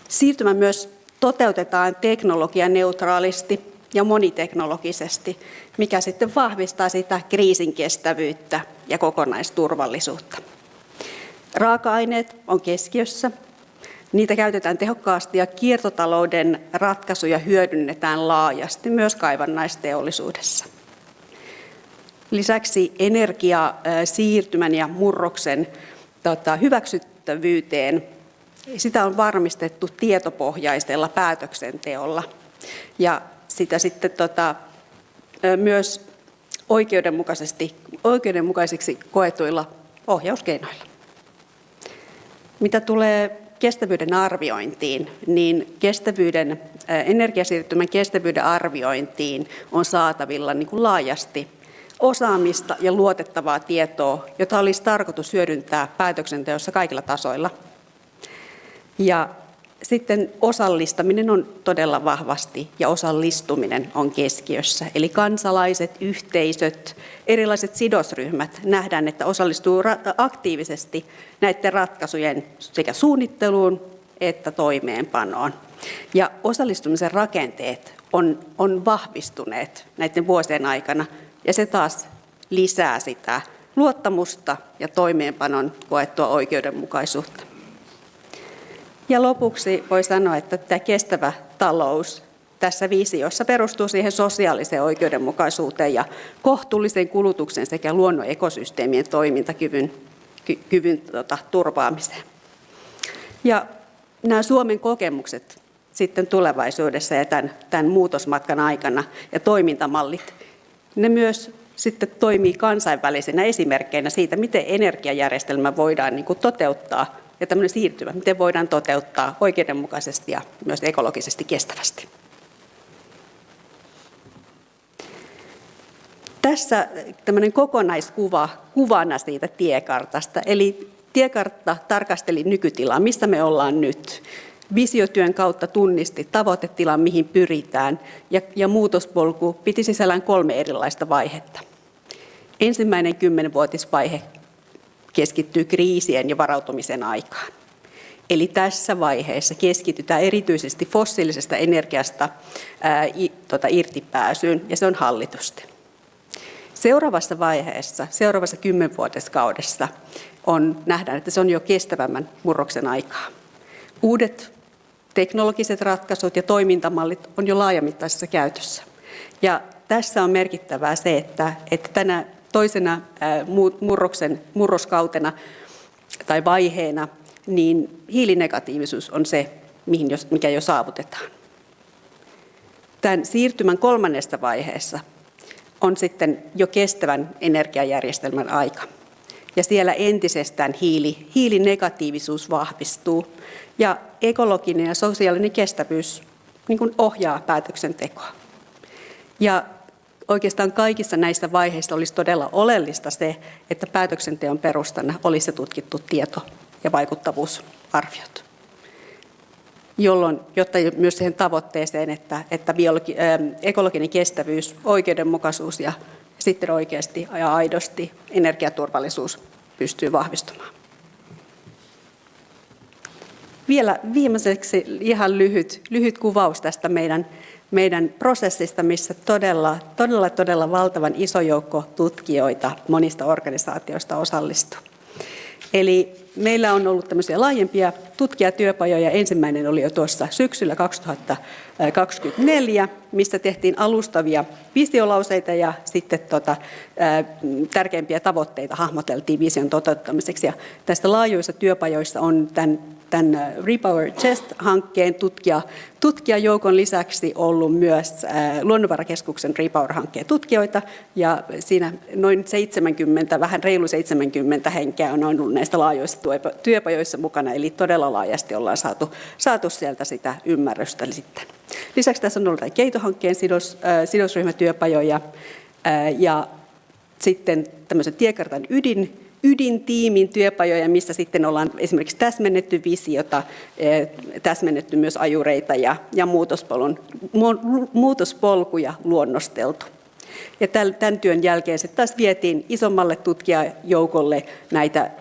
Siirtymä myös toteutetaan teknologianeutraalisti ja moniteknologisesti, mikä sitten vahvistaa sitä kriisinkestävyyttä ja kokonaisturvallisuutta. Raaka-aineet on keskiössä. Niitä käytetään tehokkaasti ja kiertotalouden ratkaisuja hyödynnetään laajasti myös kaivannaisteollisuudessa. Lisäksi energiasiirtymän ja murroksen hyväksyttävyyteen sitä on varmistettu tietopohjaisella päätöksenteolla ja sitä sitten myös oikeudenmukaisiksi koetuilla ohjauskeinoilla. Mitä tulee kestävyyden arviointiin, niin energiasiirtymän kestävyyden arviointiin on saatavilla niin kuin laajasti osaamista ja luotettavaa tietoa, jota olisi tarkoitus hyödyntää päätöksenteossa kaikilla tasoilla. Ja sitten osallistaminen on todella vahvasti ja osallistuminen on keskiössä. Eli kansalaiset, yhteisöt, erilaiset sidosryhmät nähdään, että osallistuu aktiivisesti näiden ratkaisujen sekä suunnitteluun että toimeenpanoon. Ja osallistumisen rakenteet on vahvistuneet näiden vuosien aikana ja se taas lisää sitä luottamusta ja toimeenpanon koettua oikeudenmukaisuutta. Ja lopuksi voi sanoa, että tämä kestävä talous tässä visiossa perustuu siihen sosiaaliseen oikeudenmukaisuuteen ja kohtuullisen kulutuksen sekä luonnon ekosysteemien toimintakyvyn turvaamiseen. Ja nämä Suomen kokemukset sitten tulevaisuudessa ja tämän muutosmatkan aikana ja toimintamallit, ne myös sitten toimii kansainvälisenä esimerkkeinä siitä, miten energiajärjestelmä voidaan niin kuin toteuttaa ja tämmöinen siirtymä, miten voidaan toteuttaa oikeudenmukaisesti ja myös ekologisesti kestävästi. Tässä tämmöinen kokonaiskuva kuvana siitä tiekartasta. Eli Tiekartta tarkasteli nykytilaa, missä me ollaan nyt. Visiotyön kautta tunnisti tavoitetilan, mihin pyritään, ja muutospolku piti sisällään 3 erilaista vaihetta. Ensimmäinen 10-vuotisvaihe keskittyy kriisien ja varautumisen aikaan. Eli tässä vaiheessa keskitytään erityisesti fossiilisesta energiasta irtipääsyyn, ja se on hallitusti. Seuraavassa vaiheessa, seuraavassa 10-vuotiskaudessa nähdään, että se on jo kestävämmän murroksen aikaa. Uudet teknologiset ratkaisut ja toimintamallit on jo laajamittaisessa käytössä. Ja tässä on merkittävää se, että tänä toisena murroskautena tai vaiheena niin hiilinegatiivisuus on se, mikä jo saavutetaan. Tämän siirtymän 3. vaiheessa on sitten jo kestävän energiajärjestelmän aika. Ja siellä entisestään hiilinegatiivisuus vahvistuu ja ekologinen ja sosiaalinen kestävyys niin kuin ohjaa päätöksentekoa. Ja oikeastaan kaikissa näissä vaiheissa olisi todella oleellista se, että päätöksenteon perustana olisi tutkittu tieto ja vaikuttavuusarviot, jotta myös siihen tavoitteeseen, että ekologinen kestävyys, oikeudenmukaisuus ja sitten oikeasti ja aidosti energiaturvallisuus pystyy vahvistumaan. Vielä viimeiseksi ihan lyhyt kuvaus tästä meidän prosessista, missä todella valtavan iso joukko tutkijoita monista organisaatioista osallistuu. Eli meillä on ollut tämmöisiä laajempia tutkijatyöpajoja. Ensimmäinen oli jo tuossa syksyllä 2024, missä tehtiin alustavia visiolauseita ja sitten tärkeimpiä tavoitteita hahmoteltiin vision toteuttamiseksi. Ja tästä laajoissa työpajoissa on tämän Repower Chest-hankkeen tutkijajoukon lisäksi ollut myös Luonnonvarakeskuksen Repower-hankkeen tutkijoita, ja siinä noin 70, vähän reilu 70 henkeä on ollut näistä laajoissa työpajoissa mukana, eli todella laajasti ollaan saatu sieltä sitä ymmärrystä sitten. Lisäksi tässä on ollut Keito-hankkeen sidosryhmätyöpajoja ja sitten tämmöisen tiekartan ydintiimin työpajoja, missä sitten ollaan esimerkiksi täsmennetty visiota, täsmennetty myös ajureita ja muutospolkuja luonnosteltu. Ja tämän työn jälkeen se taas vietiin isommalle tutkijajoukolle näitä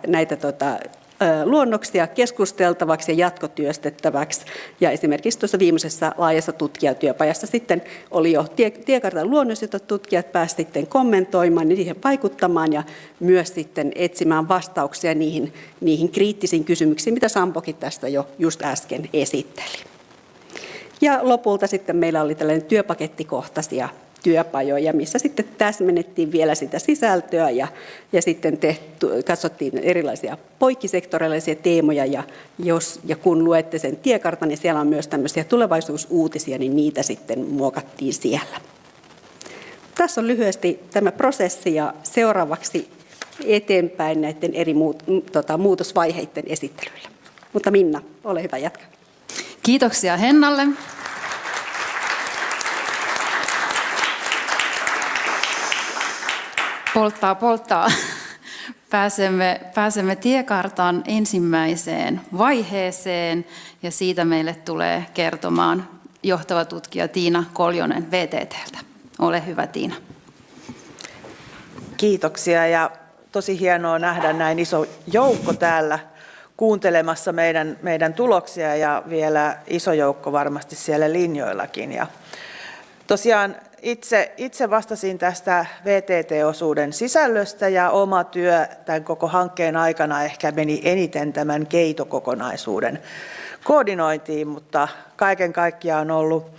luonnoksia keskusteltavaksi ja jatkotyöstettäväksi. Ja esimerkiksi tuossa viimeisessä laajassa tutkijatyöpajassa sitten oli jo tiekartan luonnos, jota tutkijat pääsivät sitten kommentoimaan ja siihen vaikuttamaan ja myös sitten etsimään vastauksia niihin kriittisiin kysymyksiin, mitä Sampokin tästä jo just äsken esitteli. Ja lopulta sitten meillä oli tällainen työpakettikohtaisia työpajoja, missä sitten täsmennettiin vielä sitä sisältöä ja sitten katsottiin erilaisia poikkisektoraalisia teemoja ja kun luette sen tiekartan, niin siellä on myös tämmöisiä tulevaisuusuutisia, niin niitä sitten muokattiin siellä. Tässä on lyhyesti tämä prosessi ja seuraavaksi eteenpäin näiden eri muutosvaiheiden esittelyllä. Mutta Minna, ole hyvä, jatka. Kiitoksia Hennalle. Polttaa. Pääsemme tiekartan ensimmäiseen vaiheeseen ja siitä meille tulee kertomaan johtava tutkija Tiina Koljonen VTT:ltä. Ole hyvä, Tiina. Kiitoksia ja tosi hienoa nähdä näin iso joukko täällä kuuntelemassa meidän tuloksia ja vielä iso joukko varmasti siellä linjoillakin. Ja tosiaan itse vastasin tästä VTT-osuuden sisällöstä ja oma työ tämän koko hankkeen aikana ehkä meni eniten tämän Keito-kokonaisuuden koordinointiin, mutta kaiken kaikkiaan on ollut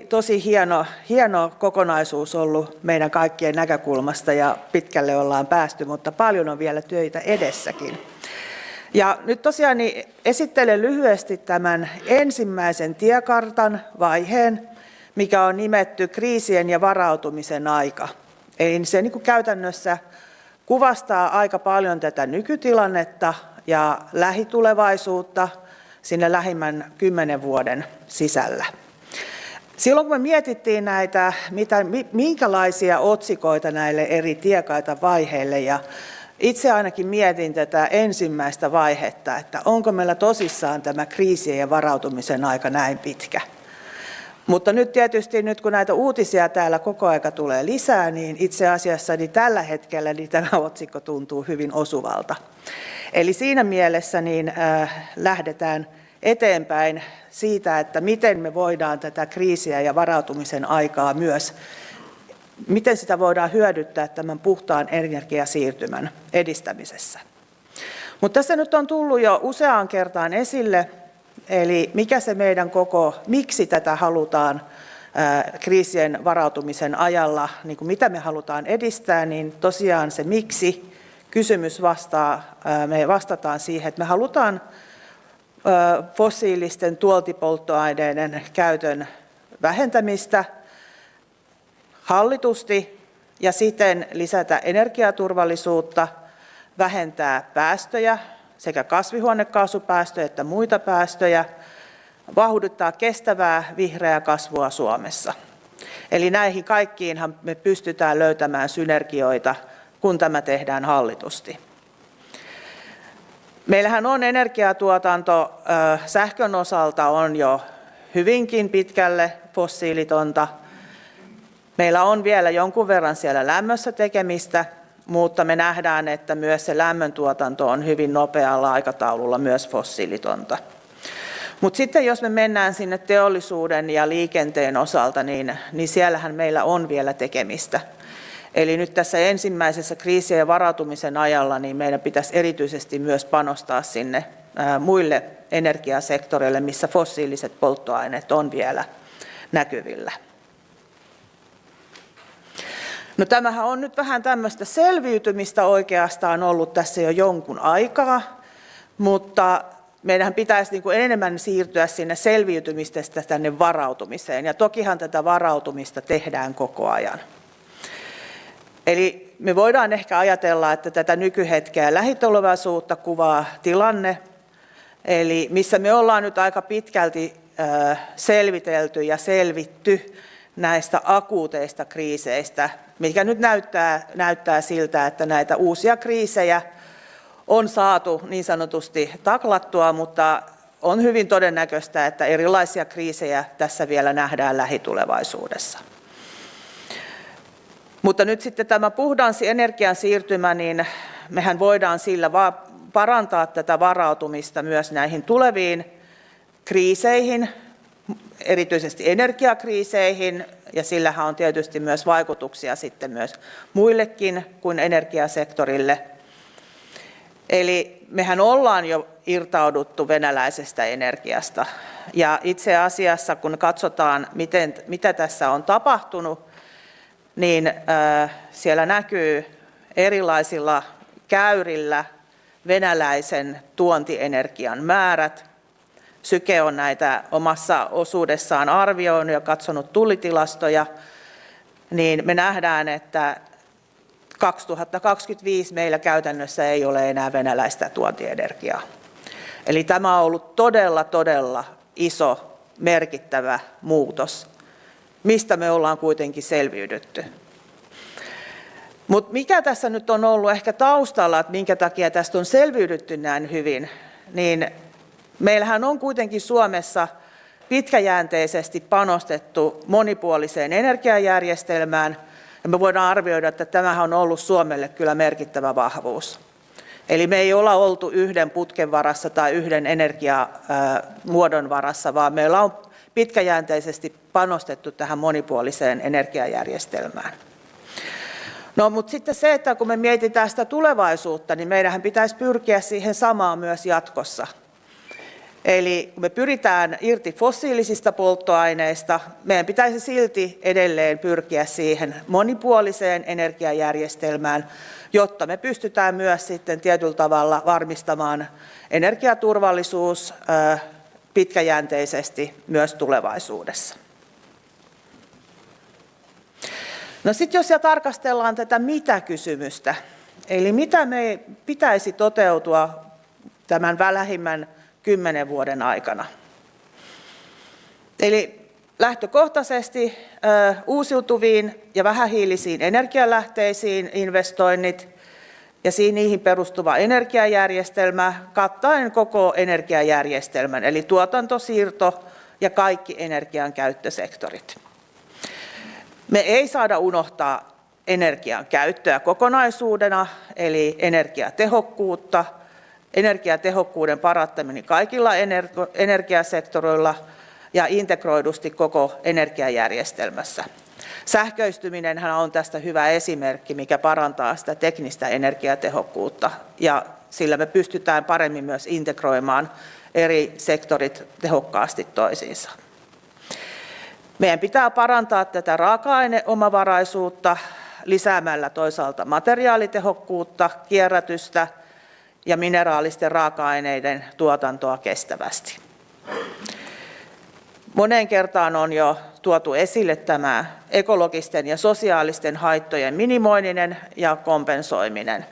tosi hieno kokonaisuus ollut meidän kaikkien näkökulmasta ja pitkälle ollaan päästy, mutta paljon on vielä töitä edessäkin. Ja nyt tosiaan niin esittelen lyhyesti tämän ensimmäisen tiekartan vaiheen, mikä on nimetty kriisien ja varautumisen aika. Eli se niin kuin käytännössä kuvastaa aika paljon tätä nykytilannetta ja lähitulevaisuutta sinne lähimmän 10 vuoden sisällä. Silloin kun me mietittiin näitä, minkälaisia otsikoita näille eri tiekartan vaiheille ja itse ainakin mietin tätä ensimmäistä vaihetta, että onko meillä tosissaan tämä kriisien ja varautumisen aika näin pitkä. Mutta nyt tietysti, kun näitä uutisia täällä koko aika tulee lisää, niin itse asiassa niin tällä hetkellä niin tämä otsikko tuntuu hyvin osuvalta. Eli siinä mielessä niin lähdetään eteenpäin siitä, että miten me voidaan tätä kriisiä ja varautumisen aikaa myös, miten sitä voidaan hyödyttää tämän puhtaan energiasiirtymän edistämisessä. Mutta tässä nyt on tullut jo useaan kertaan esille, eli mikä se meidän miksi tätä halutaan kriisien varautumisen ajalla, niin kuin mitä me halutaan edistää, niin tosiaan se miksi kysymys me vastataan siihen, että me halutaan fossiilisten tuontipolttoaineiden käytön vähentämistä hallitusti ja siten lisätä energiaturvallisuutta, vähentää päästöjä, sekä kasvihuonekaasupäästöjä että muita päästöjä, vauhdittaa kestävää vihreää kasvua Suomessa. Eli näihin kaikkiinhan me pystytään löytämään synergioita, kun tämä tehdään hallitusti. Meillähän on energiatuotanto sähkön osalta on jo hyvinkin pitkälle fossiilitonta. Meillä on vielä jonkun verran siellä lämmössä tekemistä, mutta me nähdään, että myös se lämmöntuotanto on hyvin nopealla aikataululla myös fossiilitonta. Mutta sitten jos me mennään sinne teollisuuden ja liikenteen osalta, niin siellähän meillä on vielä tekemistä. Eli nyt tässä ensimmäisessä kriisien ja varautumisen ajalla niin meidän pitäisi erityisesti myös panostaa sinne muille energiasektoreille, missä fossiiliset polttoaineet on vielä näkyvillä. No tämähän on nyt vähän tämmöistä selviytymistä oikeastaan ollut tässä jo jonkun aikaa, mutta meidän pitäisi enemmän siirtyä sinne selviytymisestä tänne varautumiseen, ja tokihan tätä varautumista tehdään koko ajan. Eli me voidaan ehkä ajatella, että tätä nykyhetkeä ja lähitulevaisuutta kuvaa tilanne, eli missä me ollaan nyt aika pitkälti selvitelty ja selvitty näistä akuuteista kriiseistä, mikä nyt näyttää siltä, että näitä uusia kriisejä on saatu niin sanotusti taklattua, mutta on hyvin todennäköistä, että erilaisia kriisejä tässä vielä nähdään lähitulevaisuudessa. Mutta nyt sitten tämä puhdaan energian siirtymä, niin mehän voidaan sillä parantaa tätä varautumista myös näihin tuleviin kriiseihin, erityisesti energiakriiseihin, ja sillähän on tietysti myös vaikutuksia sitten myös muillekin kuin energiasektorille. Eli mehän ollaan jo irtauduttu venäläisestä energiasta, ja itse asiassa kun katsotaan, mitä tässä on tapahtunut, niin siellä näkyy erilaisilla käyrillä venäläisen tuontienergian määrät. Syke on näitä omassa osuudessaan arvioinut ja katsonut tullitilastoja, niin me nähdään, että 2025 meillä käytännössä ei ole enää venäläistä tuontienergiaa. Eli tämä on ollut todella iso, merkittävä muutos, mistä me ollaan kuitenkin selviydytty. Mutta mikä tässä nyt on ollut ehkä taustalla, että minkä takia tästä on selviydytty näin hyvin, niin meillähän on kuitenkin Suomessa pitkäjänteisesti panostettu monipuoliseen energiajärjestelmään, ja me voidaan arvioida, että tämähän on ollut Suomelle kyllä merkittävä vahvuus. Eli me ei olla oltu yhden putken varassa tai yhden energiamuodon varassa, vaan meillä on pitkäjänteisesti panostettu tähän monipuoliseen energiajärjestelmään. No, mutta sitten se, että kun me mietitään sitä tulevaisuutta, niin meidänhän pitäisi pyrkiä siihen samaan myös jatkossa. Eli kun me pyritään irti fossiilisista polttoaineista, meidän pitäisi silti edelleen pyrkiä siihen monipuoliseen energiajärjestelmään, jotta me pystytään myös sitten tietyllä tavalla varmistamaan energiaturvallisuus pitkäjänteisesti myös tulevaisuudessa. No sitten jos tarkastellaan tätä mitä-kysymystä, eli mitä me pitäisi toteutua tämän lähimmän 10 vuoden aikana. Eli lähtökohtaisesti uusiutuviin ja vähähiilisiin energialähteisiin investoinnit, ja niihin perustuva energiajärjestelmä kattaen koko energiajärjestelmän, eli tuotanto, siirto ja kaikki energian käyttösektorit. Me ei saada unohtaa energian käyttöä kokonaisuudena, eli energiatehokkuutta, energiatehokkuuden parantaminen kaikilla energiasektoreilla ja integroidusti koko energiajärjestelmässä. Sähköistyminenhän on tästä hyvä esimerkki, mikä parantaa sitä teknistä energiatehokkuutta, ja sillä me pystytään paremmin myös integroimaan eri sektorit tehokkaasti toisiinsa. Meidän pitää parantaa tätä raaka-aineomavaraisuutta lisäämällä toisaalta materiaalitehokkuutta, kierrätystä ja mineraalisten raaka-aineiden tuotantoa kestävästi. Moneen kertaan on jo tuotu esille tämä ekologisten ja sosiaalisten haittojen minimoiminen ja kompensoiminen.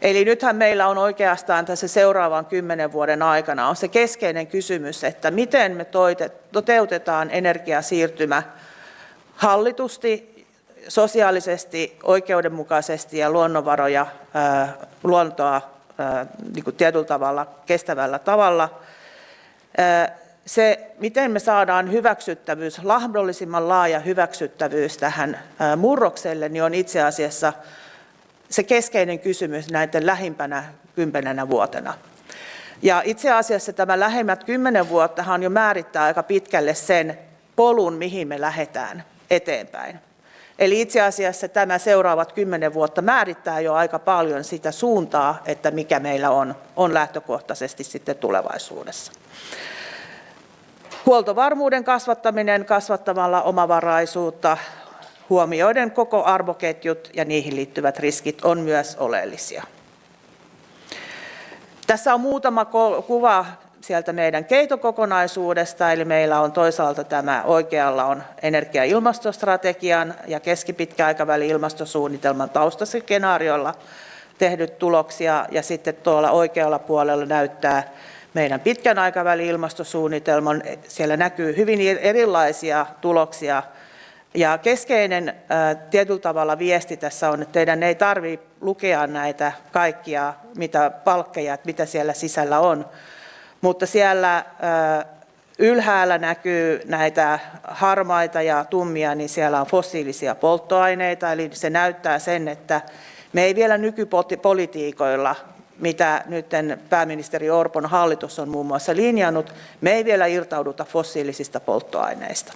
Eli nythän meillä on oikeastaan tässä seuraavan 10 vuoden aikana on se keskeinen kysymys, että miten me toteutetaan energiasiirtymä hallitusti, sosiaalisesti, oikeudenmukaisesti ja luontoa niin kuin tietyllä tavalla kestävällä tavalla. Se, miten me saadaan hyväksyttävyys, mahdollisimman laaja hyväksyttävyys tähän murrokselle, niin on itse asiassa se keskeinen kysymys näiden lähimpänä 10 vuotena. Ja itse asiassa tämä lähimmät 10 vuottahan jo määrittää aika pitkälle sen polun, mihin me lähdetään eteenpäin. Eli itse asiassa tämä seuraavat 10 vuotta määrittää jo aika paljon sitä suuntaa, että mikä meillä on lähtökohtaisesti sitten tulevaisuudessa. Huoltovarmuuden kasvattaminen kasvattamalla omavaraisuutta, huomioiden koko arvoketjut ja niihin liittyvät riskit on myös oleellisia. Tässä on muutama kuva sieltä meidän keitokokonaisuudesta, eli meillä on toisaalta tämä oikealla on energia- ja ilmastostrategian ja keskipitkän aikavälin ilmastosuunnitelman taustaskenaarioilla tehdyt tuloksia, ja sitten tuolla oikealla puolella näyttää meidän pitkän aikavälin ilmastosuunnitelman. Siellä näkyy hyvin erilaisia tuloksia. Ja keskeinen tietyllä tavalla viesti tässä on, että teidän ei tarvitse lukea näitä kaikkia palkkeja, että mitä siellä sisällä on. Mutta siellä ylhäällä näkyy näitä harmaita ja tummia, niin siellä on fossiilisia polttoaineita. Eli se näyttää sen, että me ei vielä nykypolitiikoilla, mitä nyt pääministeri Orpon hallitus on muun muassa linjannut, me ei vielä irtauduta fossiilisista polttoaineista.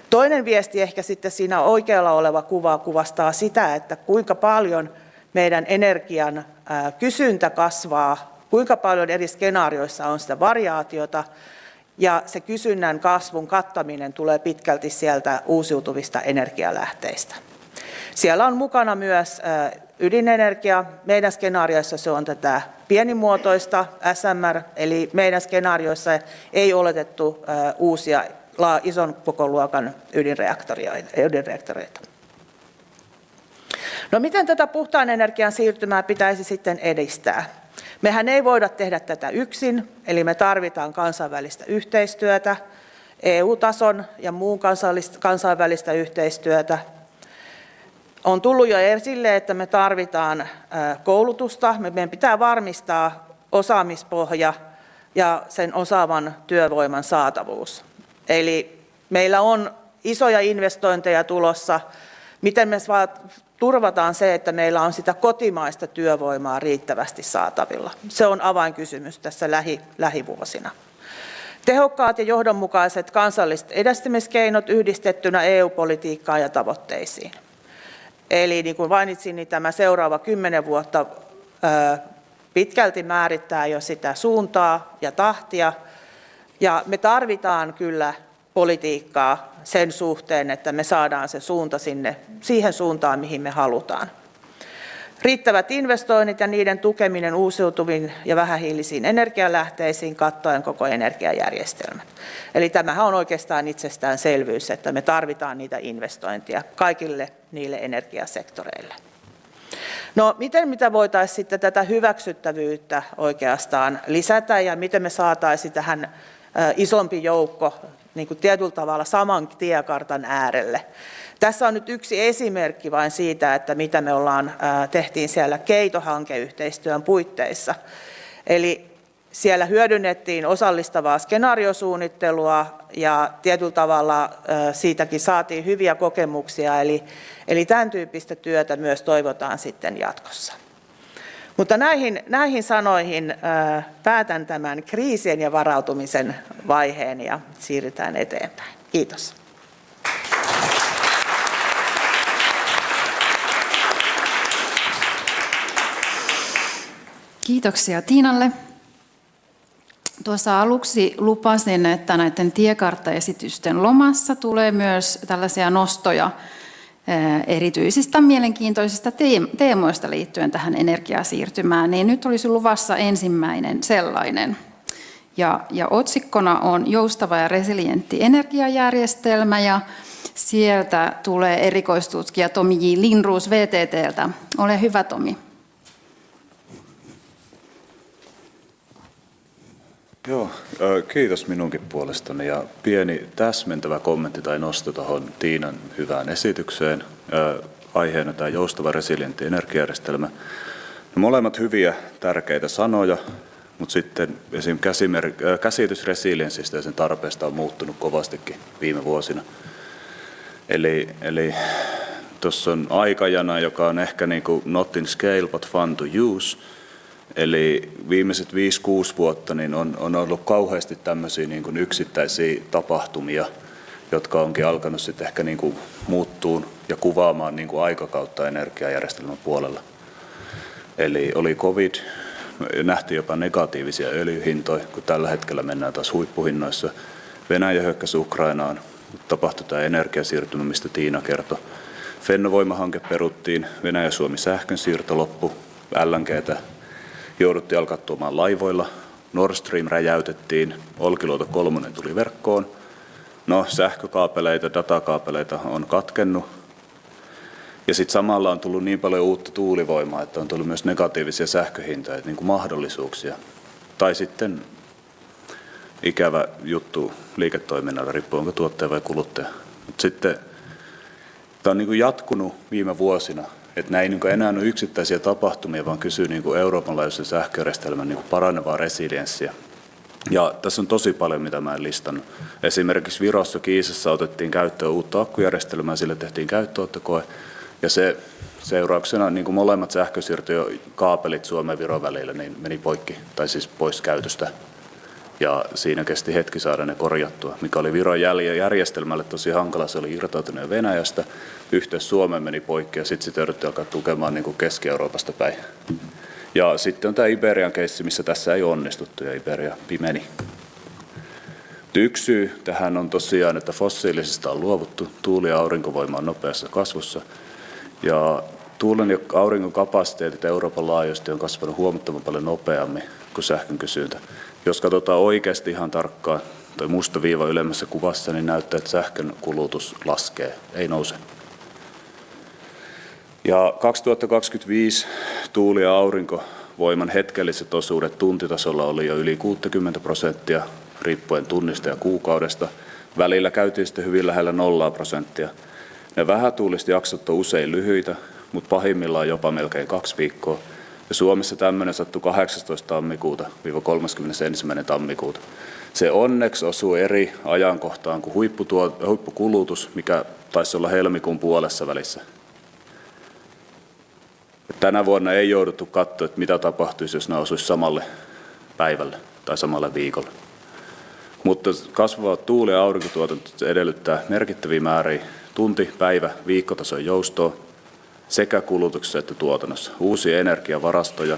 Toinen viesti ehkä sitten siinä oikealla oleva kuva kuvastaa sitä, että kuinka paljon meidän energian kysyntä kasvaa, kuinka paljon eri skenaarioissa on sitä variaatiota, ja se kysynnän kasvun kattaminen tulee pitkälti sieltä uusiutuvista energialähteistä. Siellä on mukana myös ydinenergia. Meidän skenaarioissa se on tätä pienimuotoista SMR, eli meidän skenaarioissa ei oletettu uusia ison kokoluokan ydinreaktoreita. No miten tätä puhtaan energian siirtymää pitäisi sitten edistää? Mehän ei voida tehdä tätä yksin, eli me tarvitaan kansainvälistä yhteistyötä, EU-tason ja muun kansainvälistä yhteistyötä. On tullut jo esille, että me tarvitaan koulutusta, meidän pitää varmistaa osaamispohja ja sen osaavan työvoiman saatavuus. Eli meillä on isoja investointeja tulossa, miten me turvataan se, että meillä on sitä kotimaista työvoimaa riittävästi saatavilla. Se on avainkysymys tässä lähivuosina. Tehokkaat ja johdonmukaiset kansalliset edistämiskeinot yhdistettynä EU-politiikkaan ja tavoitteisiin. Eli niin kuin mainitsin, niin tämä seuraava 10 vuotta pitkälti määrittää jo sitä suuntaa ja tahtia. Ja me tarvitaan kyllä politiikkaa sen suhteen, että me saadaan se suunta siihen suuntaan, mihin me halutaan. Riittävät investoinnit ja niiden tukeminen uusiutuviin ja vähähiilisiin energialähteisiin kattaen koko energiajärjestelmät. Eli tämähän on oikeastaan itsestäänselvyys, että me tarvitaan niitä investointeja kaikille niille energiasektoreille. No mitä voitaisiin sitten tätä hyväksyttävyyttä oikeastaan lisätä ja miten me saataisiin tähän isompi joukko niin kuin tietyllä tavalla saman tiekartan äärelle. Tässä on nyt yksi esimerkki vain siitä, että mitä me tehtiin siellä Keito-hankeyhteistyön puitteissa. Eli siellä hyödynnettiin osallistavaa skenaariosuunnittelua ja tietyllä tavalla siitäkin saatiin hyviä kokemuksia, eli tämän tyyppistä työtä myös toivotaan sitten jatkossa. Mutta näihin sanoihin päätän tämän kriisien ja varautumisen vaiheen ja siirrytään eteenpäin. Kiitos. Kiitoksia Tiinalle. Tuossa aluksi lupasin, että näiden tiekarttaesitysten lomassa tulee myös tällaisia nostoja erityisistä mielenkiintoisista teemoista liittyen tähän energiasiirtymään, niin nyt olisi luvassa ensimmäinen sellainen. Ja otsikkona on joustava ja resilientti energiajärjestelmä, ja sieltä tulee erikoistutkija Tomi J. Lindroos VTT:ltä. Ole hyvä, Tomi. Joo, kiitos minunkin puolestani ja pieni täsmentävä kommentti tai nosto tuohon Tiinan hyvään esitykseen. Aiheena tämä joustava resilientti energiajärjestelmä. No, molemmat hyviä, tärkeitä sanoja, mutta sitten esim. Käsitys resilienssistä ja sen tarpeesta on muuttunut kovastikin viime vuosina. Eli tuossa on aikajana, joka on ehkä niin kuin not in scale but fun to use. Eli viimeiset 5-6 vuotta niin on ollut kauheasti tämmöisiä niin kuin yksittäisiä tapahtumia, jotka onkin alkanut sitten ehkä niin kuin muuttua ja kuvaamaan niin kuin aikakautta energiajärjestelmän puolella. Eli oli COVID, nähtiin jopa negatiivisia öljyhintoja, kun tällä hetkellä mennään taas huippuhinnoissa. Venäjä hyökkäsi Ukrainaan, tapahtui tämä energiasiirtymä, mistä Tiina kertoi. Fennovoima-hanke peruttiin, Venäjä-Suomi sähkön siirto loppu, LNG:tä jouduttiin alkaa tuomaan laivoilla, Nord Stream räjäytettiin, Olkiluoto 3 tuli verkkoon. No, sähkökaapeleita, datakaapeleita on katkennut. Ja sitten samalla on tullut niin paljon uutta tuulivoimaa, että on tullut myös negatiivisia sähköhintoja, niin kuin mahdollisuuksia. Tai sitten ikävä juttu liiketoiminnalla, riippuu onko tuottaja vai kuluttaja. Mutta sitten tämä on niin kuin jatkunut viime vuosina. Että nämä ei niin enää ole yksittäisiä tapahtumia, vaan kysyy niin Euroopan laajuisen sähköjärjestelmän niin paranevaa resilienssiä. Ja tässä on tosi paljon, mitä mä en listannut. Esimerkiksi Virossa Kiisassa otettiin käyttöön uutta akkujärjestelmää, sille tehtiin käyttöönottokoe. Ja se seurauksena niin molemmat sähkösiirtokaapelit Suomen ja Viron välillä niin meni poikki, tai siis pois käytöstä. Ja siinä kesti hetki saada ne korjattua, mikä oli Viron järjestelmälle tosi hankala. Se oli irtautunut Venäjästä, yhteys Suomeen meni poikki ja sitten sitä jouduttiin alkaa tukemaan niin kuin Keski-Euroopasta päin. Ja sitten on tämä Iberian keissi, missä tässä ei onnistuttu ja Iberia pimeni. Yksi syy tähän on tosiaan, että fossiilisista on luovuttu. Tuuli- ja aurinkovoima on nopeassa kasvussa. Ja tuulen ja auringon kapasiteetit Euroopan laajuisesti on kasvanut huomattavan paljon nopeammin kuin sähkön kysyntä. Jos katsotaan oikeasti ihan tarkkaan, tuo musta viiva ylemmässä kuvassa, niin näyttää, että sähkön kulutus laskee, ei nouse. Ja 2025 tuuli- ja aurinkovoiman hetkelliset osuudet tuntitasolla oli jo yli 60%, riippuen tunnista ja kuukaudesta. Välillä käytiin sitten hyvin lähellä 0%. Ne vähätuuliset jaksot on usein lyhyitä, mutta pahimmillaan jopa melkein 2 viikkoa. Ja Suomessa tämmöinen sattui 18. tammikuuta - 31. tammikuuta. Se onneksi osuu eri ajankohtaan kuin huippukulutus, mikä taisi olla helmikuun puolessa välissä. Tänä vuonna ei jouduttu katsoa, että mitä tapahtuisi, jos ne osuisi samalle päivälle tai samalle viikolle. Mutta kasvava tuuli- ja aurinkotuotanto edellyttää merkittäviä määriä tunti-, päivä-, viikkotason joustoa sekä kulutuksessa että tuotannossa. Uusia energiavarastoja,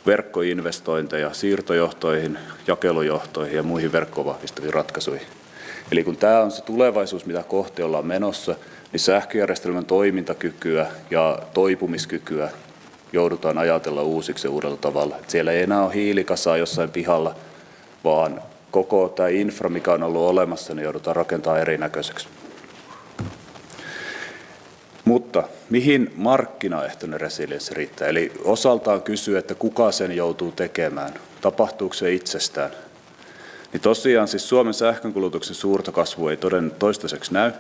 verkkoinvestointeja siirtojohtoihin, jakelujohtoihin ja muihin verkkoon vahvistaviin ratkaisuihin. Eli kun tämä on se tulevaisuus, mitä kohti ollaan menossa, niin sähköjärjestelmän toimintakykyä ja toipumiskykyä joudutaan ajatella uusiksi ja uudella tavalla. Et siellä ei enää ole hiilikasaa jossain pihalla, vaan koko tämä infra, mikä on ollut olemassa, niin joudutaan rakentamaan erinäköiseksi. Mutta mihin markkinaehtoinen resilienssi riittää? Eli osaltaan kysyy, että kuka sen joutuu tekemään. Tapahtuuko se itsestään? Niin tosiaan siis Suomen sähkönkulutuksen suurta kasvua ei toistaiseksi näy.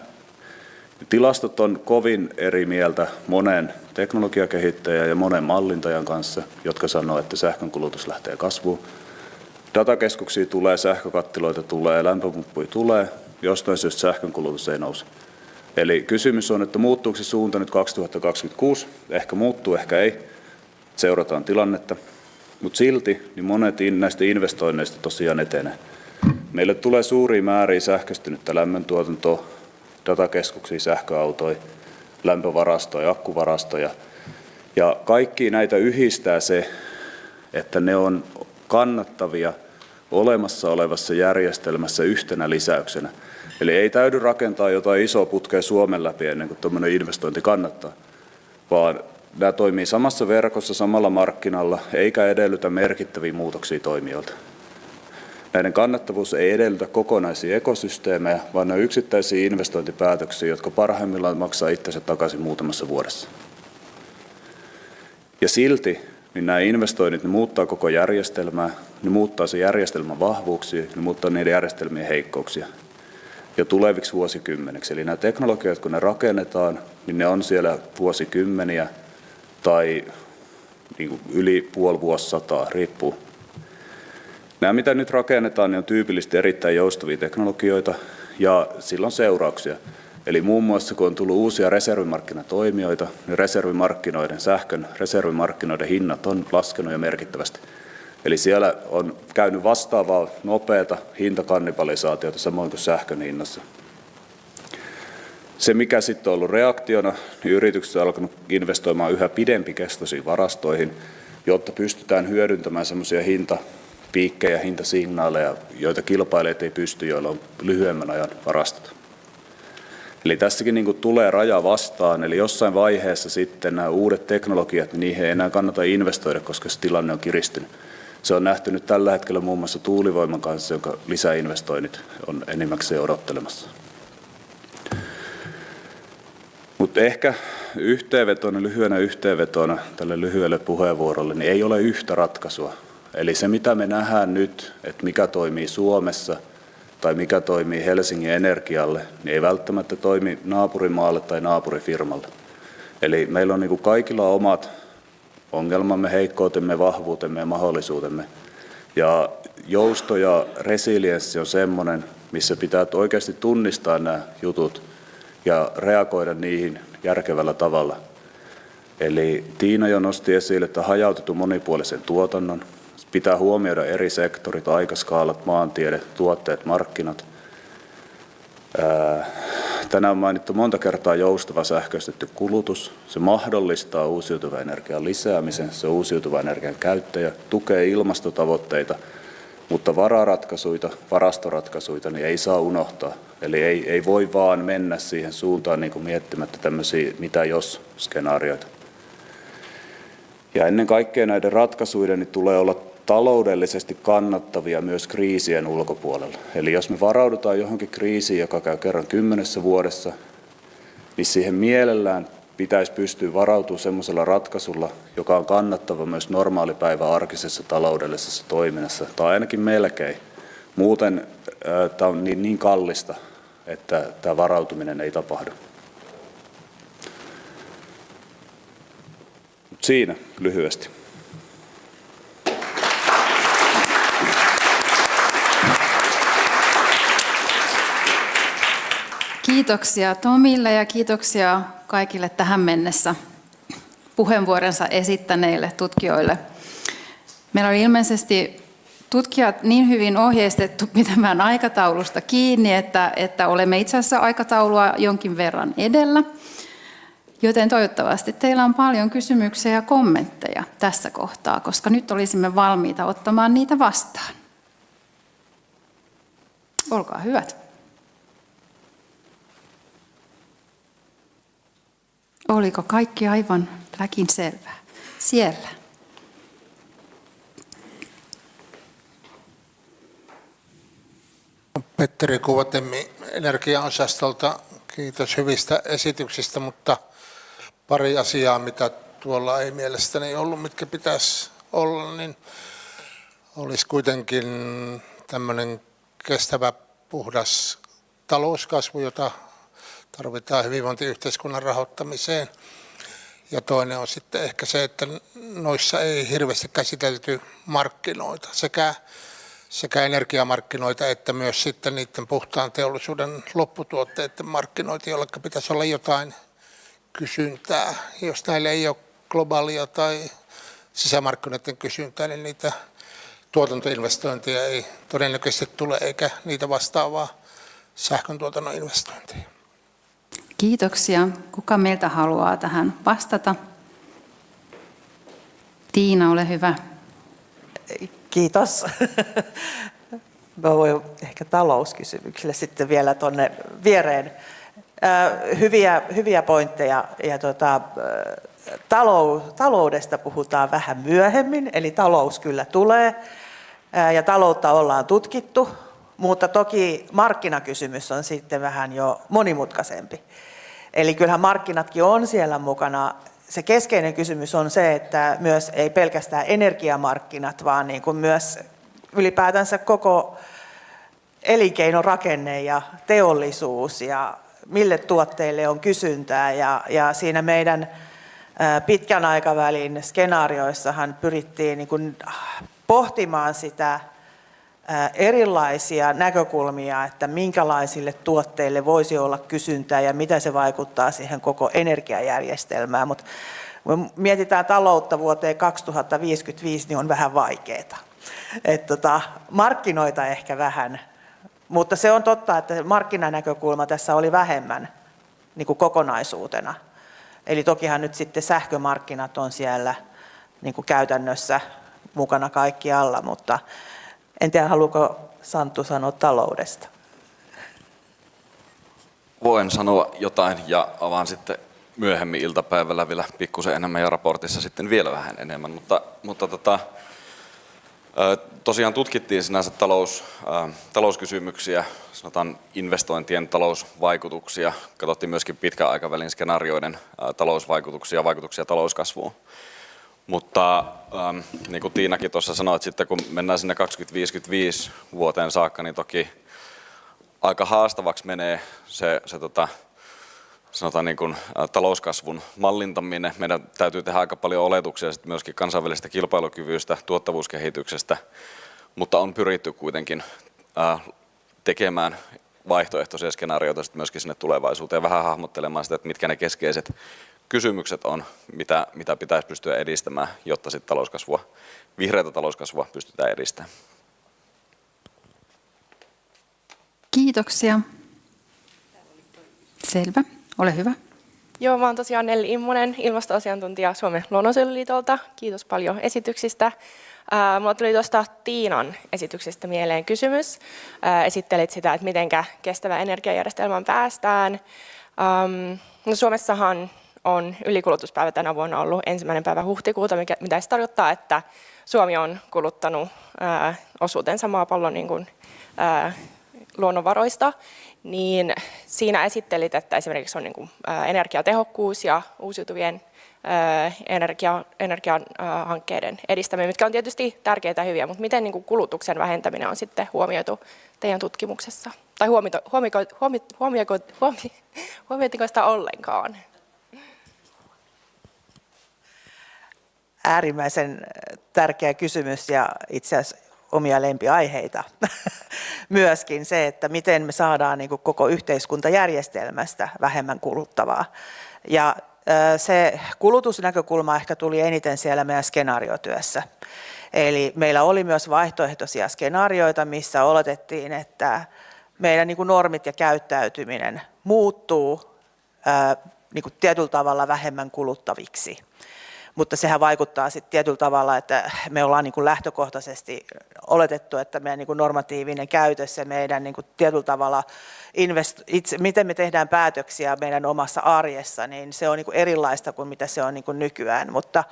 Tilastot on kovin eri mieltä monen teknologiakehittäjän ja monen mallintajan kanssa, jotka sanoo, että sähkönkulutus lähtee kasvuun. Datakeskuksia tulee, sähkökattiloita tulee, lämpöpumppuja tulee, jostain syystä sähkönkulutus ei nouse. Eli kysymys on, että muuttuuko se suunta nyt 2026? Ehkä muuttuu, ehkä ei. Seurataan tilannetta. Mutta silti niin monet näistä investoinneista tosiaan etenee. Meille tulee suuria määriä sähköistynyttä lämmöntuotantoa, datakeskuksia, sähköautoja, lämpövarastoja, akkuvarastoja. Ja kaikki näitä yhdistää se, että ne on kannattavia olemassa olevassa järjestelmässä yhtenä lisäyksenä. Eli ei täydy rakentaa jotain isoa putkea Suomen läpi ennen kuin tuommoinen investointi kannattaa, vaan nämä toimii samassa verkossa, samalla markkinalla, eikä edellytä merkittäviä muutoksia toimijoilta. Näiden kannattavuus ei edellytä kokonaisia ekosysteemejä, vaan ne on yksittäisiä investointipäätöksiä, jotka parhaimmillaan maksaa itsensä takaisin muutamassa vuodessa. Ja silti niin nämä investoinnit ne muuttaa koko järjestelmää, ne muuttaa se järjestelmän vahvuuksia, ne muuttaa niiden järjestelmien heikkouksia jo tuleviksi vuosikymmeniksi. Eli nämä teknologiat, kun ne rakennetaan, niin ne on siellä vuosikymmeniä tai niin kuin yli puoli vuosisataa, riippuu. Nämä, mitä nyt rakennetaan, niin on tyypillisesti erittäin joustavia teknologioita ja sillä on seurauksia. Eli muun muassa kun on tullut uusia reservimarkkinatoimijoita, niin sähkön reservimarkkinoiden hinnat on laskenut jo merkittävästi. Eli siellä on käynyt vastaavaa nopeata hintakannibalisaatiota samoin kuin sähkön hinnassa. Se, mikä sitten on ollut reaktiona, niin yritykset ovat alkanut investoimaan yhä pidempikestoisiin varastoihin, jotta pystytään hyödyntämään semmoisia hintapiikkejä, hintasignaaleja, joita kilpailijat ei pysty, joilla on lyhyemmän ajan varastot. Eli tässäkin niin kuin tulee raja vastaan, eli jossain vaiheessa sitten nämä uudet teknologiat, niin niihin ei enää kannata investoida, koska se tilanne on kiristynyt. Se on nähty nyt tällä hetkellä muun muassa tuulivoiman kanssa, jonka lisäinvestoinnit on enimmäkseen odottelemassa. Mutta ehkä lyhyenä yhteenvetona tälle lyhyelle puheenvuorolle, niin ei ole yhtä ratkaisua. Eli se, mitä me nähdään nyt, että mikä toimii Suomessa tai mikä toimii Helsingin Energialle, niin ei välttämättä toimi naapurimaalle tai naapurifirmalle. Eli meillä on niin kuin kaikilla omat ongelmamme, heikkoutemme, vahvuutemme ja mahdollisuutemme. Ja jousto ja resilienssi on semmoinen, missä pitää oikeasti tunnistaa nämä jutut ja reagoida niihin järkevällä tavalla. Eli Tiina jo nosti esille, että hajautetun monipuolisen tuotannon. Pitää huomioida eri sektorit, aikaskaalat, maantiede, tuotteet, markkinat. Tänään on mainittu monta kertaa joustava sähköistetty kulutus. Se mahdollistaa uusiutuvan energian lisäämisen, se on uusiutuvan energian käyttäjä, tukee ilmastotavoitteita, mutta varastoratkaisuja niin ei saa unohtaa. Eli ei voi vaan mennä siihen suuntaan niin kuin miettimättä tämmöisiä mitä jos-skenaarioita. Ja ennen kaikkea näiden ratkaisuiden niin tulee olla taloudellisesti kannattavia myös kriisien ulkopuolella. Eli jos me varaudutaan johonkin kriisiin, joka käy kerran 10 vuodessa, niin siihen mielellään pitäisi pystyä varautumaan semmoisella ratkaisulla, joka on kannattava myös normaalipäivän arkisessa taloudellisessa toiminnassa, tai ainakin melkein. Muuten tämä on niin kallista, että tämä varautuminen ei tapahdu. Siinä lyhyesti. Kiitoksia Tomille ja kiitoksia kaikille tähän mennessä puheenvuoronsa esittäneille tutkijoille. Meillä oli ilmeisesti tutkijat niin hyvin ohjeistettu pitämään aikataulusta kiinni, että olemme itse asiassa aikataulua jonkin verran edellä. Joten toivottavasti teillä on paljon kysymyksiä ja kommentteja tässä kohtaa, koska nyt olisimme valmiita ottamaan niitä vastaan. Olkaa hyvät. Oliko kaikki aivan räkin selvää? Siellä. Petteri Kuvatemmi energiaosastolta. Kiitos hyvistä esityksistä, mutta pari asiaa, mitä tuolla ei mielestäni ollut, mitkä pitäisi olla, niin olisi kuitenkin tämmöinen kestävä puhdas talouskasvu, jota tarvitaan hyvinvointiyhteiskunnan rahoittamiseen. Ja toinen on sitten ehkä se, että noissa ei hirveästi käsitelty markkinoita, sekä energiamarkkinoita että myös sitten niiden puhtaan teollisuuden lopputuotteiden markkinoita, joilla pitäisi olla jotain kysyntää. Jos näillä ei ole globaalia tai sisämarkkinoiden kysyntää, niin niitä tuotantoinvestointeja ei todennäköisesti tule eikä niitä vastaavaa sähköntuotannon investointeja. Kiitoksia. Kuka meiltä haluaa tähän vastata? Tiina, ole hyvä. Kiitos. Mä voin ehkä talouskysymyksille sitten vielä tuonne viereen. Hyviä pointteja. Ja taloudesta puhutaan vähän myöhemmin, eli talous kyllä tulee ja taloutta ollaan tutkittu, mutta toki markkinakysymys on sitten vähän jo monimutkaisempi. Eli kyllähän markkinatkin on siellä mukana. Se keskeinen kysymys on se, että myös ei pelkästään energiamarkkinat, vaan niin kuin myös ylipäätänsä koko elinkeinorakenne ja teollisuus ja mille tuotteille on kysyntää. Ja siinä meidän pitkän aikavälin skenaarioissahan pyrittiin niin kuin pohtimaan sitä erilaisia näkökulmia, että minkälaisille tuotteille voisi olla kysyntää ja mitä se vaikuttaa siihen koko energiajärjestelmään. Mutta kun mietitään taloutta vuoteen 2055, niin on vähän vaikeaa. Markkinoita ehkä vähän, mutta se on totta, että markkinanäkökulma tässä oli vähemmän niin kuin kokonaisuutena. Eli tokihan nyt sitten sähkömarkkinat on siellä niin kuin käytännössä mukana kaikkialla, mutta en tiedä, haluuko Santtu sanoa taloudesta? Voin sanoa jotain ja avaan sitten myöhemmin iltapäivällä vielä pikkusen enemmän ja raportissa sitten vielä vähän enemmän, mutta tosiaan tutkittiin sinänsä talouskysymyksiä, sanotaan investointien talousvaikutuksia, katsottiin myöskin pitkän aikavälin skenaarioiden talousvaikutuksia ja vaikutuksia talouskasvuun. Mutta niin kuin Tiinakin tuossa sanoi, että sitten kun mennään sinne 2055 vuoteen saakka, niin toki aika haastavaksi menee se sanotaan niin kuin talouskasvun mallintaminen. Meidän täytyy tehdä aika paljon oletuksia sitten myöskin kansainvälisestä kilpailukyvystä, tuottavuuskehityksestä, mutta on pyritty kuitenkin tekemään vaihtoehtoisia skenaarioita sitten myöskin sinne tulevaisuuteen ja vähän hahmottelemaan sitä, että mitkä ne keskeiset kysymykset on, mitä pitäisi pystyä edistämään, jotta sitten vihreätä talouskasvua pystytään edistämään. Kiitoksia. Selvä. Ole hyvä. Joo, mä oon tosiaan Nelli Immonen, ilmastoasiantuntija Suomen luonnonsuojeluliitolta. Kiitos paljon esityksistä. Mulla tuli tuosta Tiinan esityksestä mieleen kysymys. Esittelit sitä, että miten kestävään energiajärjestelmään päästään. No Suomessahan on ylikulutuspäivä tänä vuonna ollut 1. päivä huhtikuuta, mitä se tarkoittaa, että Suomi on kuluttanut osuutensa maapallon niin kuin, luonnonvaroista. Niin siinä esittelit, että esimerkiksi on niin kuin, energiatehokkuus ja uusiutuvien energiahankkeiden edistäminen, mitkä on tietysti tärkeitä ja hyviä, mutta miten niin kuin kulutuksen vähentäminen on sitten huomioitu teidän tutkimuksessa? Tai huomioitiko sitä ollenkaan? Äärimmäisen tärkeä kysymys ja itse asiassa omia lempiaiheita. Myöskin se, että miten me saadaan niin kuin koko yhteiskuntajärjestelmästä vähemmän kuluttavaa. Ja se kulutusnäkökulma ehkä tuli eniten siellä meidän skenaariotyössä. Eli meillä oli myös vaihtoehtoisia skenaarioita, missä oletettiin, että meidän niin kuin normit ja käyttäytyminen muuttuu niin kuin tietyllä tavalla vähemmän kuluttaviksi. Mutta sehän vaikuttaa sitten tietyllä tavalla, että me ollaan niin kuin lähtökohtaisesti oletettu, että meidän niin kuin normatiivinen käytös ja meidän niin kuin tietyllä tavalla miten me tehdään päätöksiä meidän omassa arjessa, niin se on niin kuin erilaista kuin mitä se on niin kuin nykyään. Mutta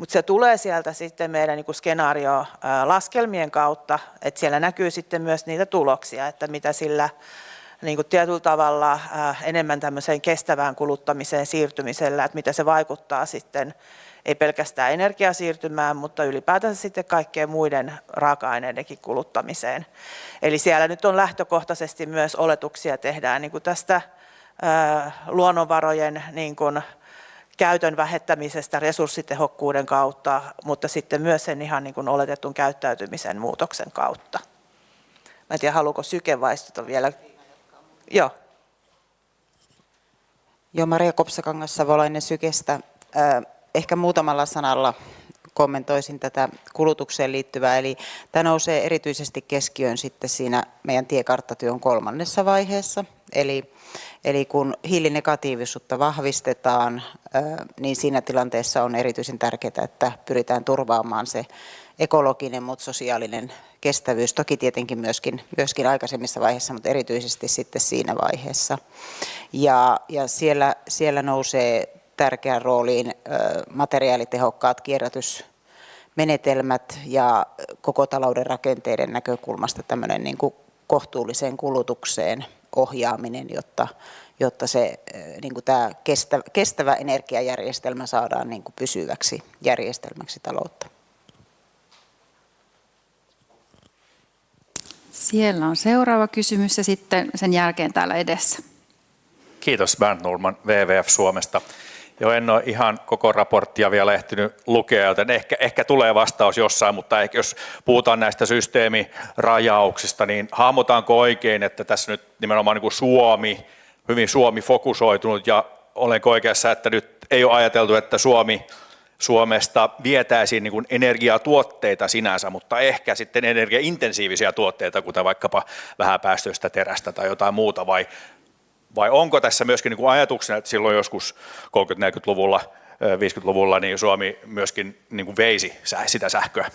se tulee sieltä sitten meidän niin kuin skenaariolaskelmien kautta, että siellä näkyy sitten myös niitä tuloksia, että mitä sillä niin kuin tietyllä tavalla enemmän tämmöiseen kestävään kuluttamiseen siirtymisellä, että mitä se vaikuttaa sitten ei pelkästään energiasiirtymään, mutta ylipäätänsä sitten kaikkeen muiden raaka-aineidenkin kuluttamiseen. Eli siellä nyt on lähtökohtaisesti myös oletuksia tehdään niin kuin tästä luonnonvarojen niin kuin käytön vähentämisestä resurssitehokkuuden kautta, mutta sitten myös sen ihan niin kuin oletetun käyttäytymisen muutoksen kautta. Mä en tiedä, haluuko Syke vastata vielä? Joo. Joo, Maria Kopsakangas-Savolainen Sykestä. Ehkä muutamalla sanalla kommentoisin tätä kulutukseen liittyvää. Eli tämä nousee erityisesti keskiöön sitten siinä meidän tiekarttatyön 3. vaiheessa. Eli kun hiilinegatiivisuutta vahvistetaan, niin siinä tilanteessa on erityisen tärkeää, että pyritään turvaamaan se ekologinen, mutta sosiaalinen kestävyys. Toki tietenkin myöskin aikaisemmissa vaiheissa, mutta erityisesti sitten siinä vaiheessa. Ja siellä nousee tärkeään rooliin materiaalitehokkaat kierrätysmenetelmät ja koko talouden rakenteiden näkökulmasta tämmöinen niin kuin kohtuulliseen kulutukseen ohjaaminen, jotta se, niin kuin tämä kestävä energiajärjestelmä saadaan niin kuin pysyväksi järjestelmäksi taloutta. Siellä on seuraava kysymys ja sitten sen jälkeen täällä edessä. Kiitos, Bernd Norman WWF Suomesta. Jo en ole ihan koko raporttia vielä ehtinyt lukea, joten ehkä tulee vastaus jossain, mutta ehkä jos puhutaan näistä systeemirajauksista, niin hahmotaanko oikein, että tässä nyt nimenomaan niin kuin hyvin Suomi fokusoitunut, ja olenko oikeassa, että nyt ei ole ajateltu, että Suomesta vietäisiin niin kuin energiatuotteita sinänsä, mutta ehkä sitten energiaintensiivisiä tuotteita, kuten vaikkapa vähäpäästöistä terästä tai jotain muuta, vai onko tässä myöskin niin kuin ajatuksena, että silloin joskus 30-40-luvulla, 50-luvulla niin Suomi myöskin niin kuin veisi sitä sähköä?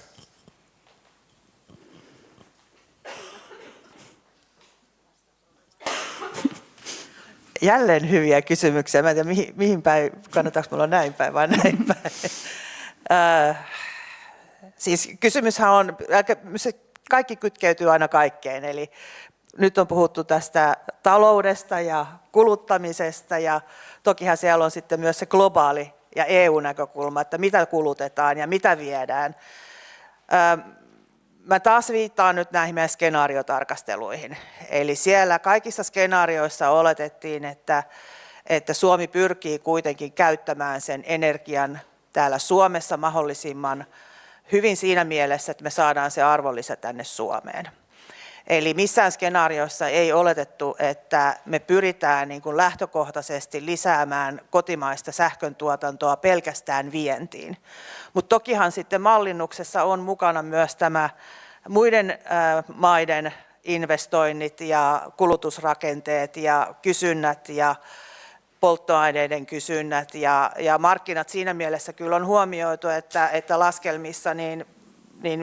Jälleen hyviä kysymyksiä. Mä en tiedä, mihin päin, kannattaako mulla näin päin vai näin päin. Siis kysymyshän on, se kaikki kytkeytyy aina kaikkeen, eli nyt on puhuttu tästä taloudesta ja kuluttamisesta, ja tokihan siellä on sitten myös se globaali ja EU-näkökulma, että mitä kulutetaan ja mitä viedään. Mä taas viittaan nyt näihin meidän skenaariotarkasteluihin. Eli siellä kaikissa skenaarioissa oletettiin, että Suomi pyrkii kuitenkin käyttämään sen energian täällä Suomessa mahdollisimman hyvin siinä mielessä, että me saadaan se arvonlisä tänne Suomeen. Eli missään skenaarioissa ei oletettu, että me pyritään niin kuin lähtökohtaisesti lisäämään kotimaista sähköntuotantoa pelkästään vientiin. Mutta tokihan sitten mallinnuksessa on mukana myös tämä muiden maiden investoinnit ja kulutusrakenteet ja kysynnät ja polttoaineiden kysynnät ja markkinat siinä mielessä kyllä on huomioitu, että laskelmissa niin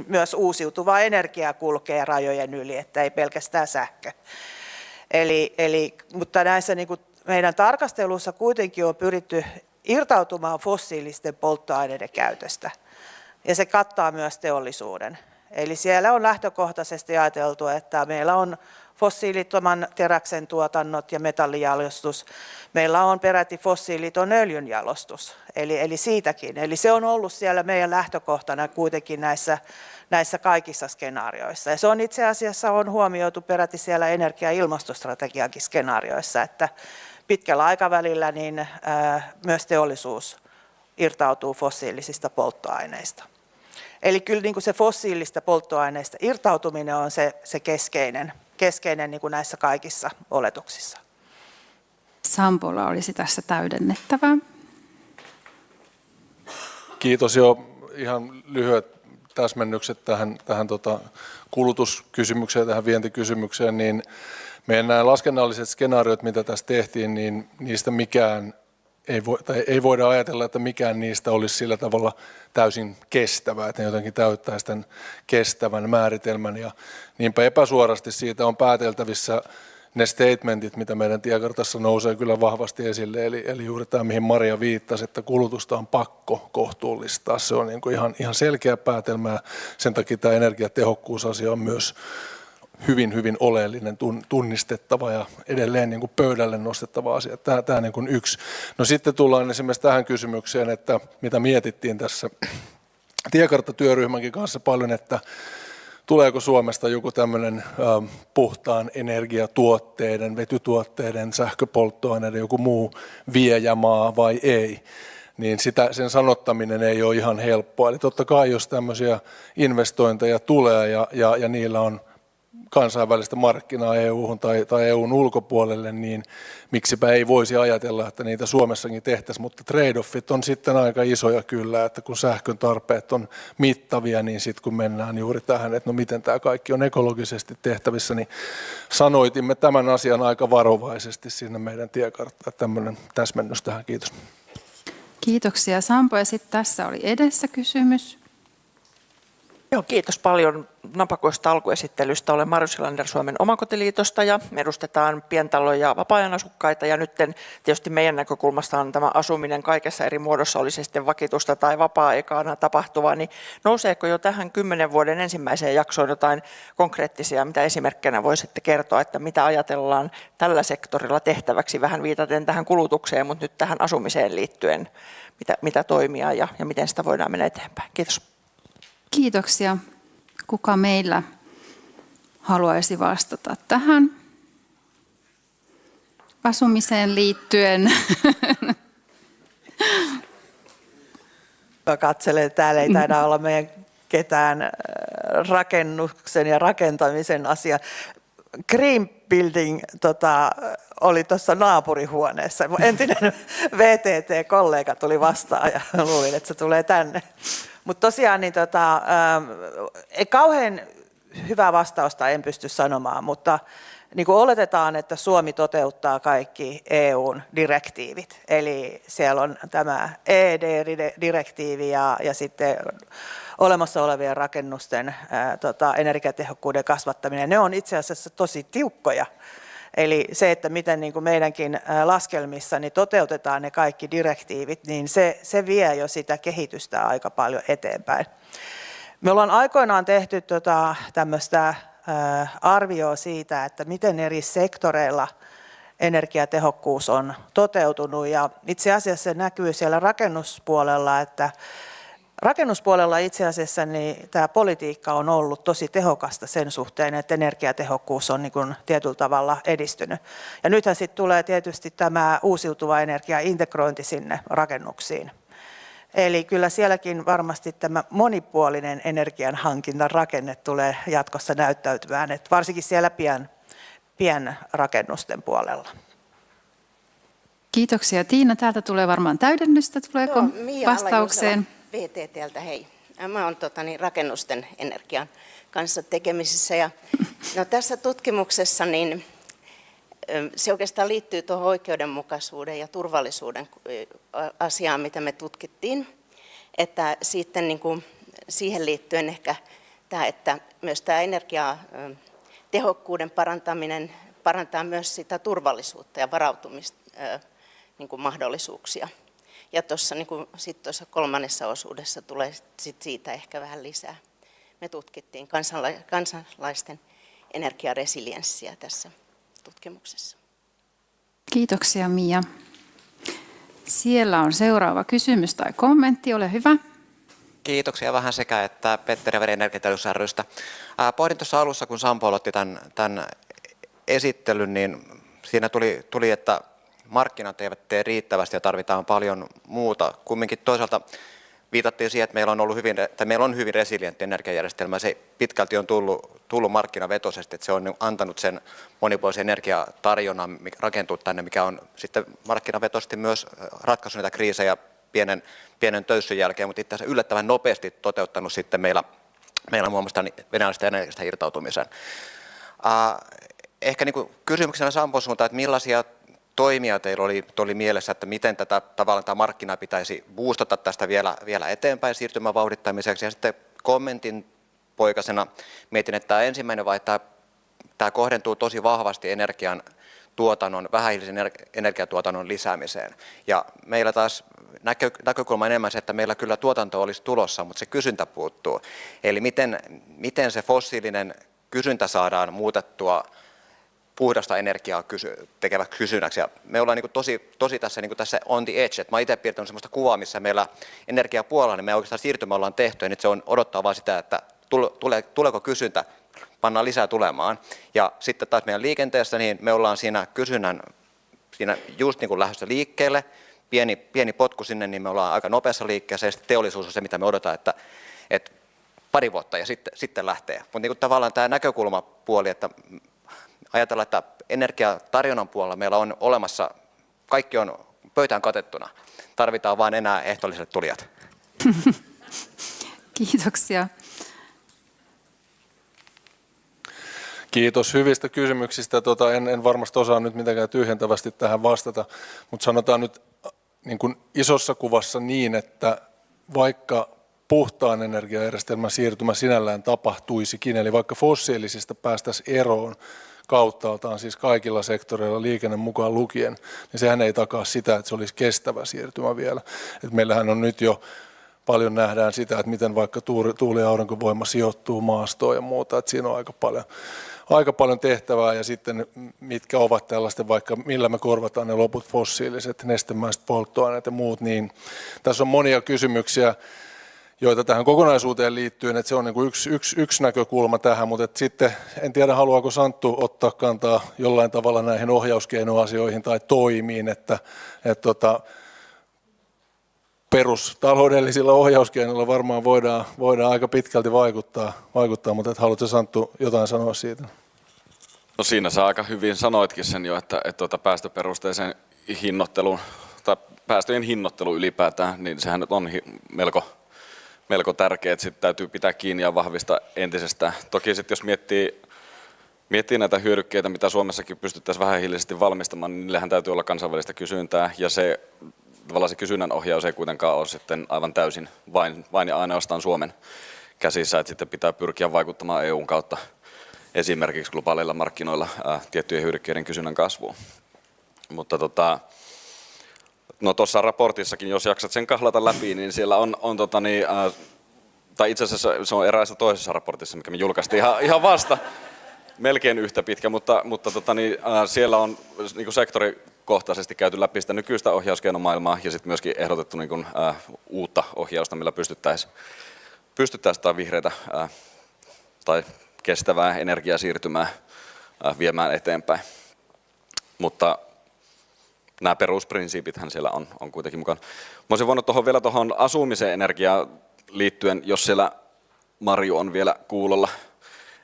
myös uusiutuva energia kulkee rajojen yli, että ei pelkästään sähkö. Mutta näissä niin kuin meidän tarkastelussa kuitenkin on pyritty irtautumaan fossiilisten polttoaineiden käytöstä, ja se kattaa myös teollisuuden. Eli siellä on lähtökohtaisesti ajateltu, että meillä on fossiilittoman teräksen tuotannot ja metallijalostus. Meillä on peräti fossiiliton öljynjalostus, eli siitäkin. Eli se on ollut siellä meidän lähtökohtana kuitenkin näissä kaikissa skenaarioissa. Ja se on itse asiassa on huomioitu peräti siellä energia- ja ilmastostrategiankin skenaarioissa, että pitkällä aikavälillä niin myös teollisuus irtautuu fossiilisista polttoaineista. Eli kyllä niin kuin se fossiilista polttoaineista irtautuminen on se keskeinen niin kuin näissä kaikissa oletuksissa. Sampola olisi tässä täydennettävää. Kiitos jo. Ihan lyhyet täsmennykset tähän kulutuskysymykseen, tähän vientikysymykseen. Niin meidän nämä laskennalliset skenaariot, mitä tässä tehtiin, niin niistä ei voida ajatella, että mikään niistä olisi sillä tavalla täysin kestävää, että ne jotenkin täyttäisi tämän kestävän määritelmän. Ja niinpä epäsuorasti siitä on pääteltävissä ne statementit, mitä meidän tiekartassa nousee kyllä vahvasti esille. Eli juuri tämä, mihin Maria viittasi, että kulutusta on pakko kohtuullistaa. Se on niin kuin ihan selkeä päätelmä, ja sen takia tämä energiatehokkuusasia on myös hyvin, hyvin oleellinen, tunnistettava ja edelleen niin kuin pöydälle nostettava asia. Tämä niin kuin yksi. No sitten tullaan esimerkiksi tähän kysymykseen, että mitä mietittiin tässä tiekarttatyöryhmänkin kanssa paljon, että tuleeko Suomesta joku tämmöinen puhtaan energiatuotteiden, vetytuotteiden, sähköpolttoaineiden, joku muu viejämaa vai ei, niin sen sanottaminen ei ole ihan helppoa. Eli totta kai, jos tämmöisiä investointeja tulee ja niillä on kansainvälistä markkinaa EU-hun tai EUn ulkopuolelle, niin miksipä ei voisi ajatella, että niitä Suomessakin tehtäisiin, mutta trade-offit on sitten aika isoja kyllä, että kun sähkön tarpeet on mittavia, niin sitten kun mennään juuri tähän, että no miten tämä kaikki on ekologisesti tehtävissä, niin sanoitimme tämän asian aika varovaisesti sinne meidän tiekarttaan. Tämmöinen täsmennys tähän, kiitos. Kiitoksia Sampo, ja sitten tässä oli edessä kysymys. Joo, kiitos paljon napakoista alkuesittelystä. Olen Marju Silander Suomen Omakotiliitosta ja me edustetaan pientalo- ja vapaa-ajan asukkaita. Ja nyt tietysti meidän näkökulmasta on tämä asuminen kaikessa eri muodossa, oli se sitten vakitusta tai vapaa-aikana tapahtuvaa, niin nouseeko jo tähän 10 vuoden ensimmäiseen jaksoon jotain konkreettisia, mitä esimerkkinä voisitte kertoa, että mitä ajatellaan tällä sektorilla tehtäväksi, vähän viitaten tähän kulutukseen, mutta nyt tähän asumiseen liittyen, mitä toimia ja miten sitä voidaan mennä eteenpäin. Kiitos. Kiitoksia. Kuka meillä haluaisi vastata tähän asumiseen liittyen? Katselen, täällä ei taida olla meidän ketään rakennuksen ja rakentamisen asia. Green Building oli tuossa naapurihuoneessa. Entinen VTT-kollega tuli vastaan ja luulin, että se tulee tänne. Mutta tosiaan niin kauhean hyvää vastausta en pysty sanomaan, mutta niin kuin oletetaan, että Suomi toteuttaa kaikki EUn direktiivit. Eli siellä on tämä EED-direktiivi ja sitten olemassa olevien rakennusten energiatehokkuuden kasvattaminen. Ne on itse asiassa tosi tiukkoja. Eli se, että miten niin kuin meidänkin laskelmissa niin toteutetaan ne kaikki direktiivit, niin se vie jo sitä kehitystä aika paljon eteenpäin. Me ollaan aikoinaan tehty tämmöistä arvioa siitä, että miten eri sektoreilla energiatehokkuus on toteutunut. Ja itse asiassa se näkyy siellä rakennuspuolella, että rakennuspuolella itse asiassa niin tämä politiikka on ollut tosi tehokasta sen suhteen, että energiatehokkuus on niin kuin tietyllä tavalla edistynyt. Ja nythän sitten tulee tietysti tämä uusiutuva energia integrointi sinne rakennuksiin. Eli kyllä sielläkin varmasti tämä monipuolinen energianhankintarakenne tulee jatkossa näyttäytymään, että varsinkin siellä pienrakennusten puolella. Kiitoksia Tiina. Täältä tulee varmaan täydennystä. Tuleeko Mia vastaukseen? VTT:ltä, hei. Mä oon rakennusten energian kanssa tekemisissä. Ja, tässä tutkimuksessa niin, se oikeastaan liittyy tuohon oikeudenmukaisuuden ja turvallisuuden asiaan, mitä me tutkittiin. Että sitten niin kuin, siihen liittyen ehkä tämä, että myös tämä energiatehokkuuden parantaminen parantaa myös sitä turvallisuutta ja varautumista niin kuin mahdollisuuksia. Ja tuossa niin kolmannessa osuudessa tulee sit siitä ehkä vähän lisää. Me tutkittiin kansalaisten energiaresilienssiä tässä tutkimuksessa. Kiitoksia Mia. Siellä on seuraava kysymys tai kommentti, ole hyvä. Kiitoksia vähän sekä että Petteri ja Veri Energiateollisuus ry:stä. Pohdin tuossa alussa, kun Sampo aloitti tämän esittelyn, niin siinä tuli, että markkinat eivät tee riittävästi ja tarvitaan paljon muuta. Kumminkin toisaalta viitattiin siihen, että meillä on hyvin resilientti energiajärjestelmä. Se pitkälti on tullut markkinavetoisesti, että se on antanut sen monipuolisen energiatarjonnan, mikä rakentuu tänne, mikä on sitten markkinavetoisesti myös ratkaissut näitä kriisejä pienen töyssyn jälkeen, mutta itse asiassa yllättävän nopeasti toteuttanut sitten meillä muun muassa venäläisestä energiasta irtautumisen. Ehkä niin kuin kysymyksenä Sampon suuntaan, että millaisia toimia teillä oli mielessä, että miten tavallaan tämä markkina pitäisi boostata tästä vielä eteenpäin siirtymän vauhdittamiseksi. Ja sitten kommentin poikasena mietin, että tämä ensimmäinen vaihe, tämä kohdentuu tosi vahvasti vähähiilisen energiatuotannon lisäämiseen. Ja meillä taas näkökulma enemmän se, että meillä kyllä tuotanto olisi tulossa, mutta se kysyntä puuttuu. Eli miten se fossiilinen kysyntä saadaan muutettua puhdasta energiaa tekeväksi kysynnäksi. Ja me ollaan tosi tässä, tässä on the edge. Mä oon itse piirtänyt sellaista kuvaa, missä meillä energiapuolella, niin me oikeastaan siirtymä ollaan tehty, ja nyt se on odottaa vaan sitä, että tuleeko kysyntä, pannaan lisää tulemaan. Ja sitten taas meidän liikenteessä, niin me ollaan siinä kysynnän, siinä just niin kuin lähdössä liikkeelle, pieni potku sinne, niin me ollaan aika nopeassa liikkeessä, ja sitten teollisuus on se, mitä me odotaan, että pari vuotta ja sitten lähtee. Mutta niin tavallaan tämä näkökulmapuoli, että ajatellaan, että energiatarjonnan puolella meillä on olemassa, kaikki on pöytään katettuna. Tarvitaan vain enää ehtoolliset tulijat. Kiitoksia. Kiitos hyvistä kysymyksistä. En varmasti osaa nyt mitenkään tyhjentävästi tähän vastata, mutta sanotaan nyt niin kuin isossa kuvassa niin, että vaikka puhtaan energiajärjestelmän siirtymä sinällään tapahtuisikin, eli vaikka fossiilisista päästäisiin eroon kauttaaltaan, siis kaikilla sektoreilla liikenne mukaan lukien, niin sehän ei takaa sitä, että se olisi kestävä siirtymä vielä. Et meillähän on nyt jo paljon nähdään sitä, että miten vaikka tuuli- ja aurinkovoima sijoittuu maastoon ja muuta, että siinä on aika paljon tehtävää, ja sitten mitkä ovat tällaisten, vaikka millä me korvataan ne loput fossiiliset, nestemäiset polttoaineet ja muut, niin tässä on monia kysymyksiä, joita tähän kokonaisuuteen liittyy, että se on niin kuin yksi näkökulma tähän, mutta sitten en tiedä, haluaako Santtu ottaa kantaa jollain tavalla näihin ohjauskeinoasioihin tai toimiin, että perustaloudellisilla ohjauskeinoilla varmaan voidaan aika pitkälti vaikuttaa, mutta haluatko Santtu jotain sanoa siitä? No siinä sä aika hyvin sanoitkin sen jo, että päästöperusteisen hinnoittelun tai päästöjen hinnoittelu ylipäätään, niin sehän nyt on melko tärkeää, että sitten täytyy pitää kiinni ja vahvistaa entisestään. Toki sitten jos miettii näitä hyödykkeitä, mitä Suomessakin pystyttäisiin vähähiilisesti valmistamaan, niin niillähän täytyy olla kansainvälistä kysyntää, ja tavallaan se kysynnän ohjaus ei kuitenkaan ole sitten aivan täysin vain ja ainoastaan Suomen käsissä, että sitten pitää pyrkiä vaikuttamaan EUn kautta esimerkiksi globaaleilla markkinoilla tiettyjen hyödykkeiden kysynnän kasvuun. Mutta no tuossa raportissakin, jos jaksat sen kahlata läpi, niin siellä on tai itse asiassa se on eräässä toisessa raportissa, mikä me julkaistiin ihan vasta, melkein yhtä pitkä, mutta siellä on niin sektorikohtaisesti käyty läpi sitä nykyistä ohjauskeinomaailmaa ja sitten myöskin ehdotettu niin uutta ohjausta, millä pystyttäisiin tai vihreitä tai kestävää energiasiirtymää viemään eteenpäin. Mutta nämä perusprinsiipithän siellä on kuitenkin mukana. Mä olisin voinut vielä tuohon asumisen energiaan liittyen, jos siellä Marju on vielä kuulolla,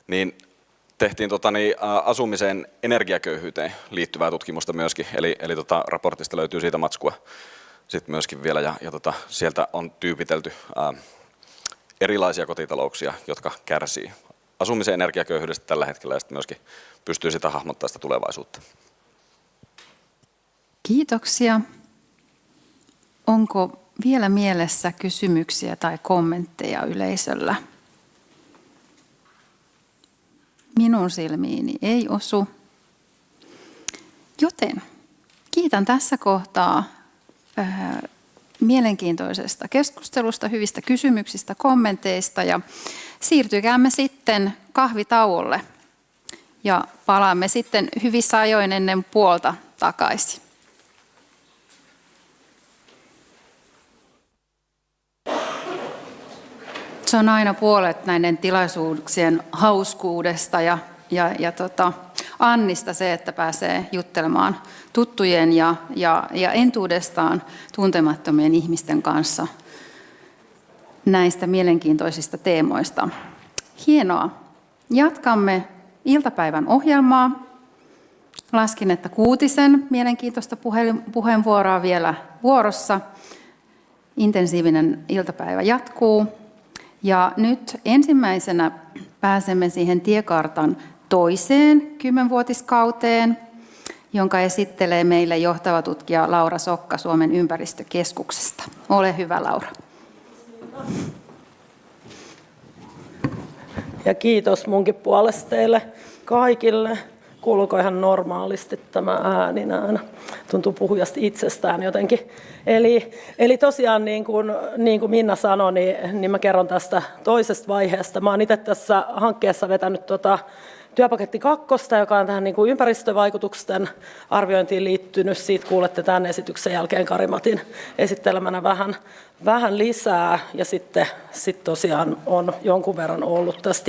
niin tehtiin asumisen energiaköyhyyteen liittyvää tutkimusta myöskin, eli raportista löytyy siitä matskua sitten myöskin vielä, ja sieltä on tyypitelty erilaisia kotitalouksia, jotka kärsii asumisen energiaköyhyydestä tällä hetkellä, ja sitten myöskin pystyy sitä hahmottamaan sitä tulevaisuutta. Kiitoksia. Onko vielä mielessä kysymyksiä tai kommentteja yleisöllä? Minun silmiini ei osu. Joten kiitän tässä kohtaa mielenkiintoisesta keskustelusta, hyvistä kysymyksistä, kommenteista, ja siirtykäämme sitten kahvitauolle ja palaamme sitten hyvissä ajoin ennen puolta takaisin. Se on aina puolet näiden tilaisuuksien hauskuudesta ja Annista se, että pääsee juttelemaan tuttujen ja entuudestaan tuntemattomien ihmisten kanssa näistä mielenkiintoisista teemoista. Hienoa. Jatkamme iltapäivän ohjelmaa. Laskin, että Kuutisen mielenkiintoista puheenvuoroa vielä vuorossa. Intensiivinen iltapäivä jatkuu. Ja nyt ensimmäisenä pääsemme siihen tiekartan toiseen 10-vuotiskauteen, jonka esittelee meille johtava tutkija Laura Sokka Suomen ympäristökeskuksesta. Ole hyvä, Laura. Ja kiitos munkin puolesta teille kaikille. Kuuluuko ihan normaalisti tämä ääni näin? tuntuu puhujasta itsestään jotenkin. Eli tosiaan niin kuin Minna sanoi, niin mä kerron tästä toisesta vaiheesta. Mä oon itse tässä hankkeessa vetänyt työpaketti 2, joka on tähän niin kuin ympäristövaikutusten arviointiin liittynyt. Siitä kuulette tämän esityksen jälkeen Kari-Matin esittelemänä vähän lisää. Ja sitten tosiaan on jonkun verran ollut tässä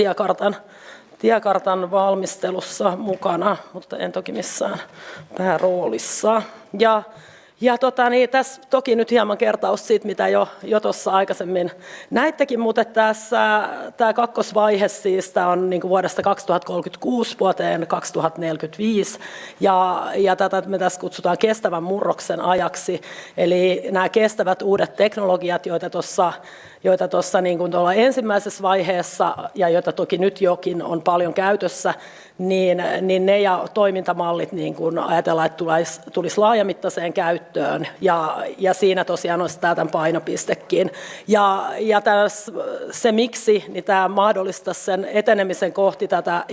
tiekartan valmistelussa mukana, mutta en toki missään pääroolissa. Tässä toki nyt hieman kertaus siitä, mitä jo tuossa aikaisemmin näittekin, mutta tämä kakkosvaihe siis tämä on niin kuin vuodesta 2036 vuoteen 2045, ja tätä me tässä kutsutaan kestävän murroksen ajaksi, eli nämä kestävät uudet teknologiat, joita tuossa niin kuin tuolla ensimmäisessä vaiheessa, ja joita toki nyt jokin on paljon käytössä, niin ne ja toimintamallit niin kuin ajatellaan, että tulisi laajamittaiseen käyttöön, ja siinä tosiaan on tämän painopistekin. Ja se miksi, niin tämä mahdollistaisi sen etenemisen kohti tätä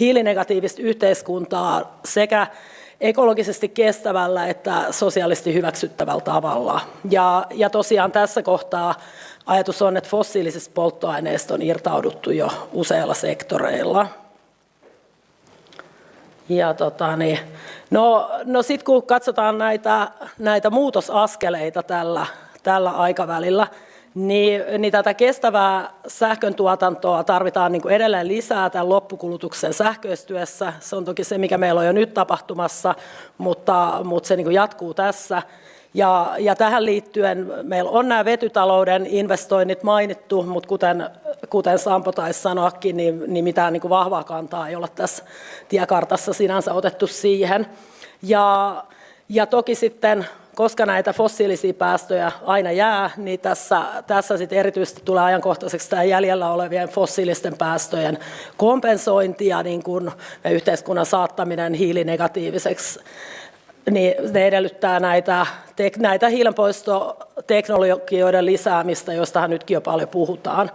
hiilinegatiivista yhteiskuntaa sekä ekologisesti kestävällä että sosiaalisesti hyväksyttävällä tavalla. Ja tosiaan tässä kohtaa ajatus on, että fossiilisista polttoaineista on irtauduttu jo useilla sektoreilla. Ja no sitten kun katsotaan näitä muutosaskeleita tällä aikavälillä, niin tätä kestävää sähköntuotantoa tarvitaan niin kuin edelleen lisää tämän loppukulutuksen sähköistyessä. Se on toki se, mikä meillä on jo nyt tapahtumassa, mutta se niin kuin jatkuu tässä. Ja tähän liittyen meillä on nämä vetytalouden investoinnit mainittu, mutta kuten Sampo taisi sanoakin, niin mitään niin kuin vahvaa kantaa ei olla tässä tiekartassa sinänsä otettu siihen. Ja toki sitten, koska näitä fossiilisia päästöjä aina jää, niin tässä sitten erityisesti tulee ajankohtaiseksi tämä jäljellä olevien fossiilisten päästöjen kompensointi ja niin kuin yhteiskunnan saattaminen hiilinegatiiviseksi. Niin ne edellyttää näitä hiilenpoistoteknologioiden lisäämistä, joistahan nytkin jo paljon puhutaan.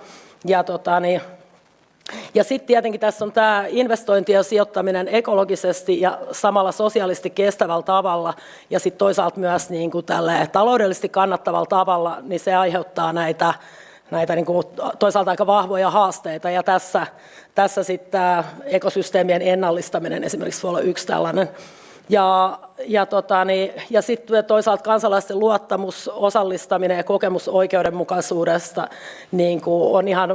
Ja sitten tietenkin tässä on tämä investointien sijoittaminen ekologisesti ja samalla sosiaalisesti kestävällä tavalla ja sitten toisaalta myös niin kuin taloudellisesti kannattavalla tavalla, niin se aiheuttaa näitä niin kuin toisaalta aika vahvoja haasteita. Ja tässä sitten tämä ekosysteemien ennallistaminen esimerkiksi voi olla yksi tällainen. Ja sitten toisaalta kansalaisten luottamus, osallistaminen ja kokemus oikeudenmukaisuudesta niin kuin on ihan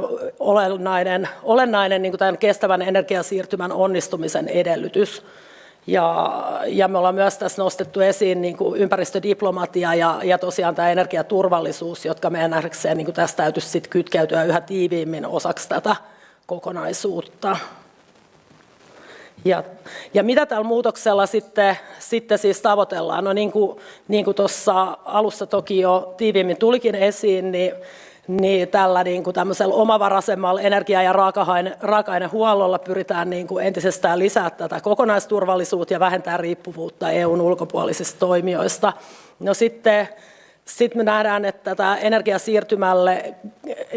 olennainen niin kuin tämän kestävän energiasiirtymän onnistumisen edellytys. Ja me ollaan myös tässä nostettu esiin niin kuin ympäristödiplomatia ja tosiaan tämä energiaturvallisuus, jotka meidän nähdäkseen niin kuin tässä täytyisi sit kytkeytyä yhä tiiviimmin osaksi tätä kokonaisuutta. Ja mitä tällä muutoksella sitten siis tavoitellaan? No niin kuin tuossa alussa toki jo tiiviimmin tulikin esiin, niin tällä niin kuin tämmöisellä omavaraisemmalla energia- ja raaka-ainehuollolla pyritään niin kuin entisestään lisäämään tätä kokonaisturvallisuutta ja vähentää riippuvuutta EUn ulkopuolisista toimijoista. No sitten me nähdään, että tämä energiasiirtymälle,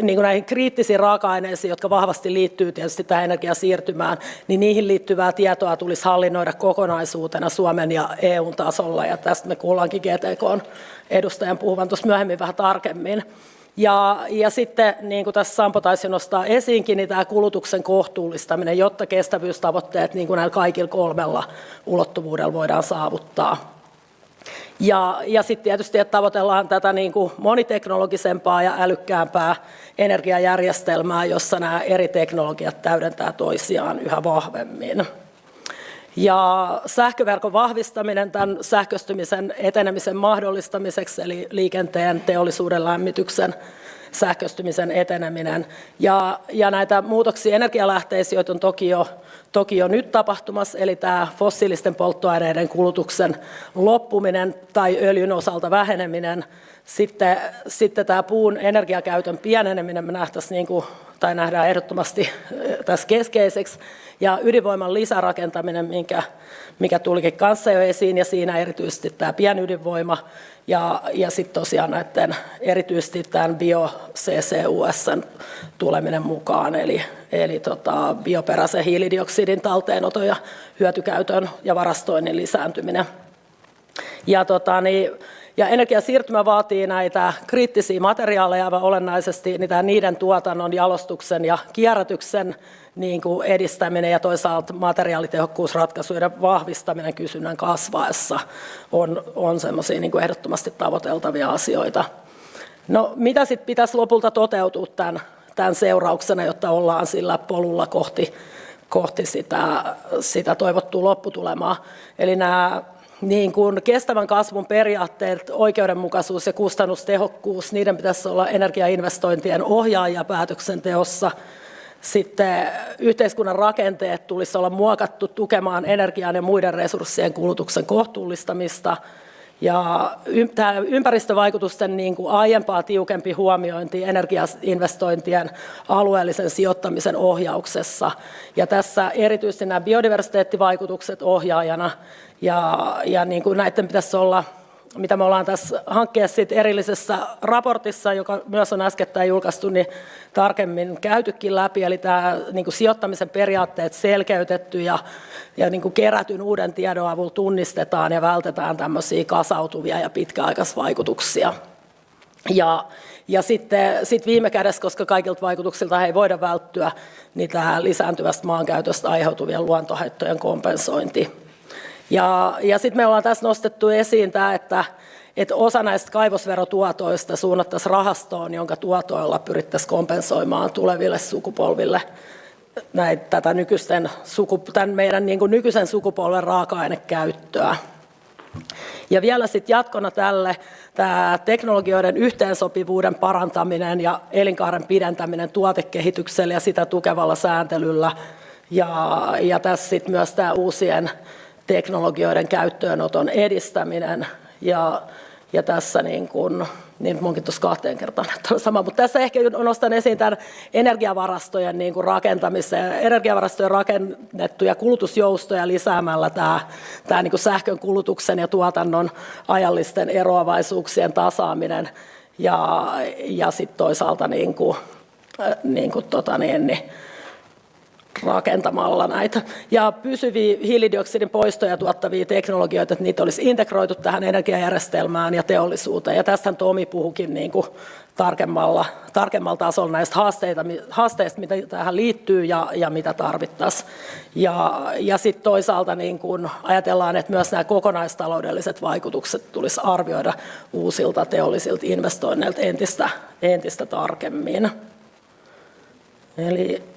niin kuin näihin kriittisiin raaka-aineisiin, jotka vahvasti liittyy tietysti tähän energiasiirtymään, niin niihin liittyvää tietoa tulisi hallinnoida kokonaisuutena Suomen ja EUn tasolla. Ja tästä me kuullaankin GTK:n edustajan puhuvan tuossa myöhemmin vähän tarkemmin. Ja sitten, niin kuin tässä Sampo taisi nostaa esiinkin, niin tämä kulutuksen kohtuullistaminen, jotta kestävyystavoitteet niin kuin näillä kaikilla 3 ulottuvuudella voidaan saavuttaa. Ja sitten tietysti, että tavoitellaan tätä niin kuin moniteknologisempaa ja älykkäämpää energiajärjestelmää, jossa nämä eri teknologiat täydentää toisiaan yhä vahvemmin. Ja sähköverkon vahvistaminen tämän sähköistymisen etenemisen mahdollistamiseksi, eli liikenteen, teollisuuden lämmityksen sähköistymisen eteneminen. Ja näitä muutoksia energialähteisiin, joita on toki jo nyt tapahtumassa, eli tämä fossiilisten polttoaineiden kulutuksen loppuminen tai öljyn osalta väheneminen, sitten tämä puun energiakäytön pieneneminen me nähdään ehdottomasti tässä keskeiseksi, ja ydinvoiman lisärakentaminen, mikä tulikin kanssa jo esiin, ja siinä erityisesti tämä pienydinvoima, ja sitten tosiaan näiden erityisesti tämän bio-CCUS:n tuleminen mukaan, eli bioperäisen hiilidioksidin talteenoton ja hyötykäytön ja varastoinnin lisääntyminen. Ja energiasiirtymä vaatii näitä kriittisiä materiaaleja aivan olennaisesti, niiden tuotannon, jalostuksen ja kierrätyksen niin kuin edistäminen ja toisaalta materiaalitehokkuusratkaisujen vahvistaminen kysynnän kasvaessa on semmoisia niin kuin ehdottomasti tavoiteltavia asioita. No mitä sitten pitäisi lopulta toteutua tämän seurauksena, jotta ollaan sillä polulla kohti sitä toivottua lopputulemaa. Eli nämä niin kuin kestävän kasvun periaatteet, oikeudenmukaisuus ja kustannustehokkuus, niiden pitäisi olla energiainvestointien ohjaajia päätöksenteossa. Sitten yhteiskunnan rakenteet tulisi olla muokattu tukemaan energian ja muiden resurssien kulutuksen kohtuullistamista. Ja tämä ympäristövaikutusten niin kuin aiempaa tiukempi huomiointi energiainvestointien alueellisen sijoittamisen ohjauksessa. Ja tässä erityisesti nämä biodiversiteettivaikutukset ohjaajana ja niin kuin näiden pitäisi olla, mitä me ollaan tässä hankkeessa erillisessä raportissa, joka myös on äskettäin julkaistu, niin tarkemmin käytykin läpi. Eli tämä niin kuin sijoittamisen periaatteet selkeytetty ja niin kuin kerätyn uuden tiedon avulla tunnistetaan ja vältetään tämmöisiä kasautuvia ja pitkäaikaisvaikutuksia. Ja sitten viime kädessä, koska kaikilta vaikutuksilta ei voida välttyä, niin tämä lisääntyvästä maankäytöstä aiheutuvien luontohaittojen kompensointi. Ja sitten me ollaan tässä nostettu esiin tämä, että osa näistä kaivosverotuotoista suunnattaisiin rahastoon, jonka tuotoilla pyrittäisiin kompensoimaan tuleville sukupolville tämän meidän niin kuin nykyisen sukupolven raaka-ainekäyttöä. Ja vielä sitten jatkona tälle tämä teknologioiden yhteensopivuuden parantaminen ja elinkaaren pidentäminen tuotekehityksellä ja sitä tukevalla sääntelyllä. Ja tässä sitten myös tämä uusien teknologioiden käyttöönoton edistäminen ja tässä niin munkin tuossa 2 kertaan sama, mutta tässä ehkä nostan esiin tämän energiavarastojen niin kuin rakentamisen ja energiavarastojen rakennettuja kulutusjoustoja lisäämällä tämä niin kuin sähkön kulutuksen ja tuotannon ajallisten eroavaisuuksien tasaaminen ja sitten toisaalta rakentamalla näitä. Ja pysyviä hiilidioksidin poistoja tuottavia teknologioita, että niitä olisi integroitu tähän energiajärjestelmään ja teollisuuteen. Ja tästähän Tomi puhuikin niin kuin tarkemmalla tasolla näistä haasteista, mitä tähän liittyy ja mitä tarvittaisiin. Ja sitten toisaalta niin kuin ajatellaan, että myös nämä kokonaistaloudelliset vaikutukset tulisi arvioida uusilta teollisilta investoinneilta entistä tarkemmin.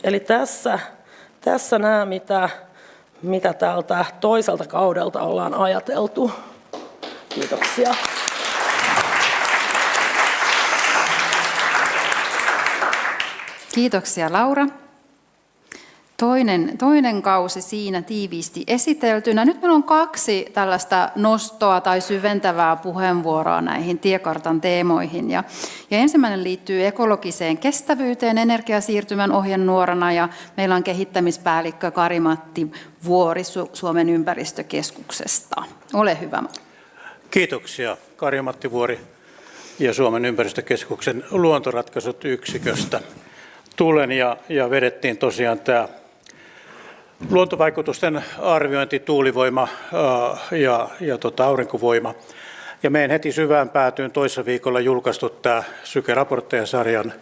Eli tässä nämä, mitä tältä toiselta kaudelta ollaan ajateltu. Kiitoksia. Kiitoksia Laura. Toinen kausi siinä tiiviisti esiteltynä. Nyt meillä on 2 tällaista nostoa tai syventävää puheenvuoroa näihin tiekartan teemoihin. Ja ensimmäinen liittyy ekologiseen kestävyyteen energiasiirtymän ohjenuorana ja meillä on kehittämispäällikkö Kari-Matti Vuori Suomen ympäristökeskuksesta. Ole hyvä. Kiitoksia Kari-Matti Vuori ja Suomen ympäristökeskuksen luontoratkaisut yksiköstä. Tulen ja vedettiin tosiaan tämä luontovaikutusten arviointi, tuulivoima ja aurinkovoima. Ja menen heti syvään päätyyn toissa viikolla julkaistu tämä Syke-raportteja-sarjan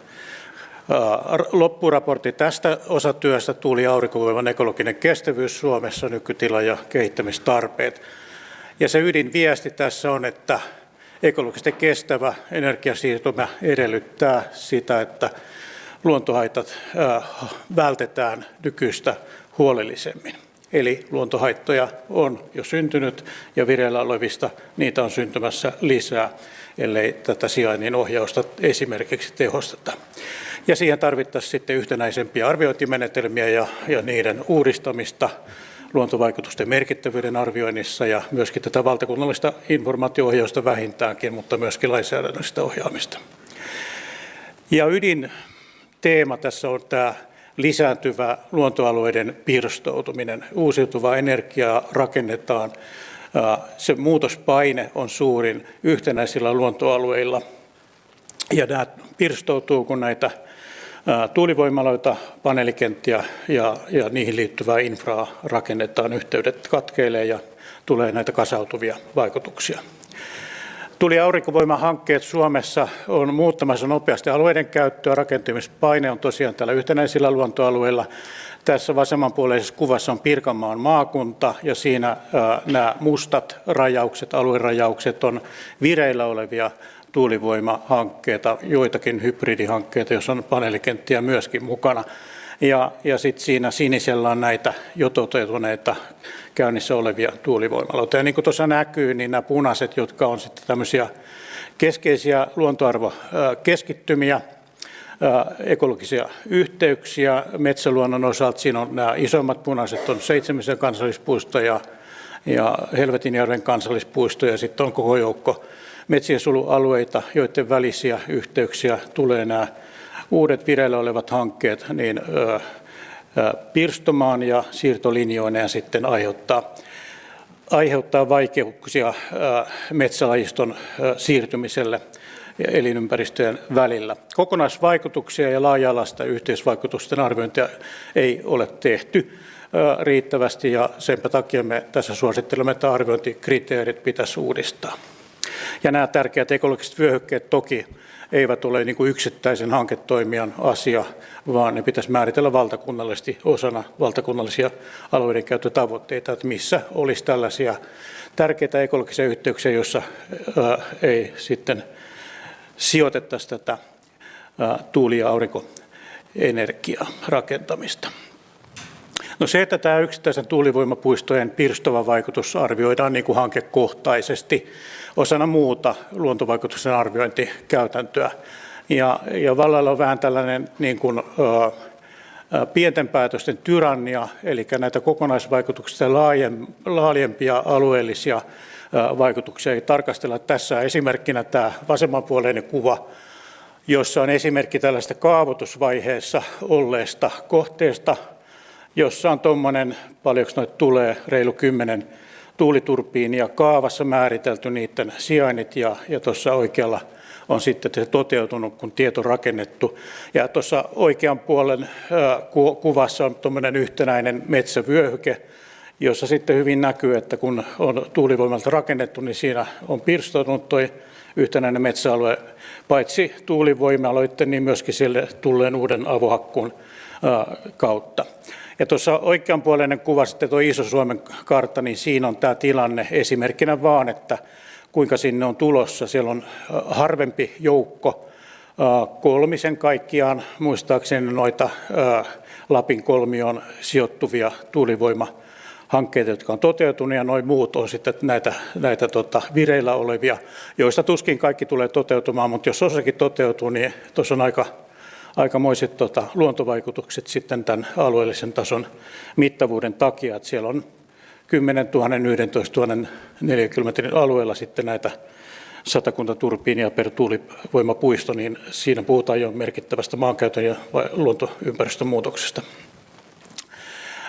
loppuraportti tästä osatyöstä, tuuli- ja aurinkovoiman ekologinen kestävyys Suomessa, nykytila ja kehittämistarpeet. Ja se ydinviesti tässä on, että ekologisesti kestävä energiasiirtymä edellyttää sitä, että luontohaitat vältetään nykyistä huolellisemmin. Eli luontohaittoja on jo syntynyt ja vireillä olevista niitä on syntymässä lisää, ellei tätä sijainnin ohjausta esimerkiksi tehosteta. Ja siihen tarvittaisiin sitten yhtenäisempiä arviointimenetelmiä ja niiden uudistamista luontovaikutusten merkittävyyden arvioinnissa ja myöskin tätä valtakunnallista informaatio-ohjausta vähintäänkin, mutta myöskin lainsäädännöllistä ohjaamista. Ja ydinteema tässä on tämä lisääntyvä luontoalueiden pirstoutuminen. Uusiutuvaa energiaa rakennetaan. Se muutospaine on suurin yhtenäisillä luontoalueilla. Ja nämä pirstoutuu, kun näitä tuulivoimaloita, paneelikenttiä ja niihin liittyvää infraa rakennetaan, yhteydet katkeilee ja tulee näitä kasautuvia vaikutuksia. Tuuli- ja aurinkovoimahankkeet Suomessa on muuttamassa nopeasti alueiden käyttöä. Rakentamispaine on tosiaan täällä yhtenäisillä luontoalueilla. Tässä vasemmanpuoleisessa kuvassa on Pirkanmaan maakunta ja siinä nämä mustat rajaukset, aluerajaukset on vireillä olevia tuulivoimahankkeita, joitakin hybridihankkeita, joissa on paneelikenttiä myöskin mukana. Ja sitten siinä sinisellä on näitä jo toteutuneita käynnissä olevia tuulivoimaloita. Ja niin kuin tuossa näkyy, niin nämä punaiset, jotka on sitten tämmöisiä keskeisiä luontoarvokeskittymiä, ekologisia yhteyksiä metsäluonnon osalta. Siinä on nämä isommat punaiset, on Seitsemisen kansallispuisto ja Helvetinjärven kansallispuisto, ja sitten on koko joukko metsiensulualueita, joiden välisiä yhteyksiä tulee nämä uudet vireillä olevat hankkeet niin pirstomaan ja siirtolinjoineen sitten aiheuttaa vaikeuksia metsälajiston siirtymiselle ja elinympäristöjen välillä. Kokonaisvaikutuksia ja laaja-alaista yhteisvaikutusten arviointia ei ole tehty riittävästi, ja sen takia me tässä suosittelemme, että arviointikriteerit pitäisi uudistaa. Ja nämä tärkeät ekologiset vyöhykkeet toki eivät ole niin kuin yksittäisen hanketoimijan asia, vaan ne pitäisi määritellä valtakunnallisesti osana valtakunnallisia alueidenkäyttötavoitteita, että missä olisi tällaisia tärkeitä ekologisia yhteyksiä, joissa ei sitten sijoitettaisiin tätä tuuli- ja aurinkoenergiaa rakentamista. No se, että tämä yksittäisen tuulivoimapuistojen pirstova vaikutus arvioidaan niin kuin hankekohtaisesti osana muuta luontovaikutusten arviointikäytäntöä. Ja vallalla on vähän tällainen niin kuin, pienten päätösten tyrannia, eli näitä kokonaisvaikutuksia laajempia alueellisia vaikutuksia ei tarkastella. Tässä esimerkkinä tämä vasemmanpuoleinen kuva, jossa on esimerkki tällaista kaavoitusvaiheessa olleesta kohteesta, jossa on tuommoinen, paljonko noita tulee, reilu 10 tuuliturbiinia kaavassa määritelty niiden sijainnit, ja tuossa oikealla on sitten se toteutunut, kun tieto on rakennettu. Ja tuossa oikean puolen kuvassa on tuommoinen yhtenäinen metsävyöhyke, jossa sitten hyvin näkyy, että kun on tuulivoimalta rakennettu, niin siinä on pirstonut tuo yhtenäinen metsäalue, paitsi tuulivoimaloiden, niin myöskin sille tulleen uuden avohakkuun kautta. Ja tuossa oikeanpuoleinen kuva sitten tuo iso Suomen kartta, niin siinä on tämä tilanne esimerkkinä vaan, että kuinka sinne on tulossa. Siellä on harvempi joukko, 3 kaikkiaan, muistaakseni noita Lapin kolmioon sijoittuvia tuulivoimahankkeita, jotka on toteutunut, ja noin muut on sitten näitä vireillä olevia, joista tuskin kaikki tulee toteutumaan, mutta jos osakin toteutuu, niin tuossa on aikamoiset luontovaikutukset sitten tämän alueellisen tason mittavuuden takia, että siellä on 10 000, 11 000 neliökilometrin alueella sitten näitä 100 turbiinia per tuulivoimapuisto, niin siinä puhutaan jo merkittävästä maankäytön ja luontoympäristön muutoksesta.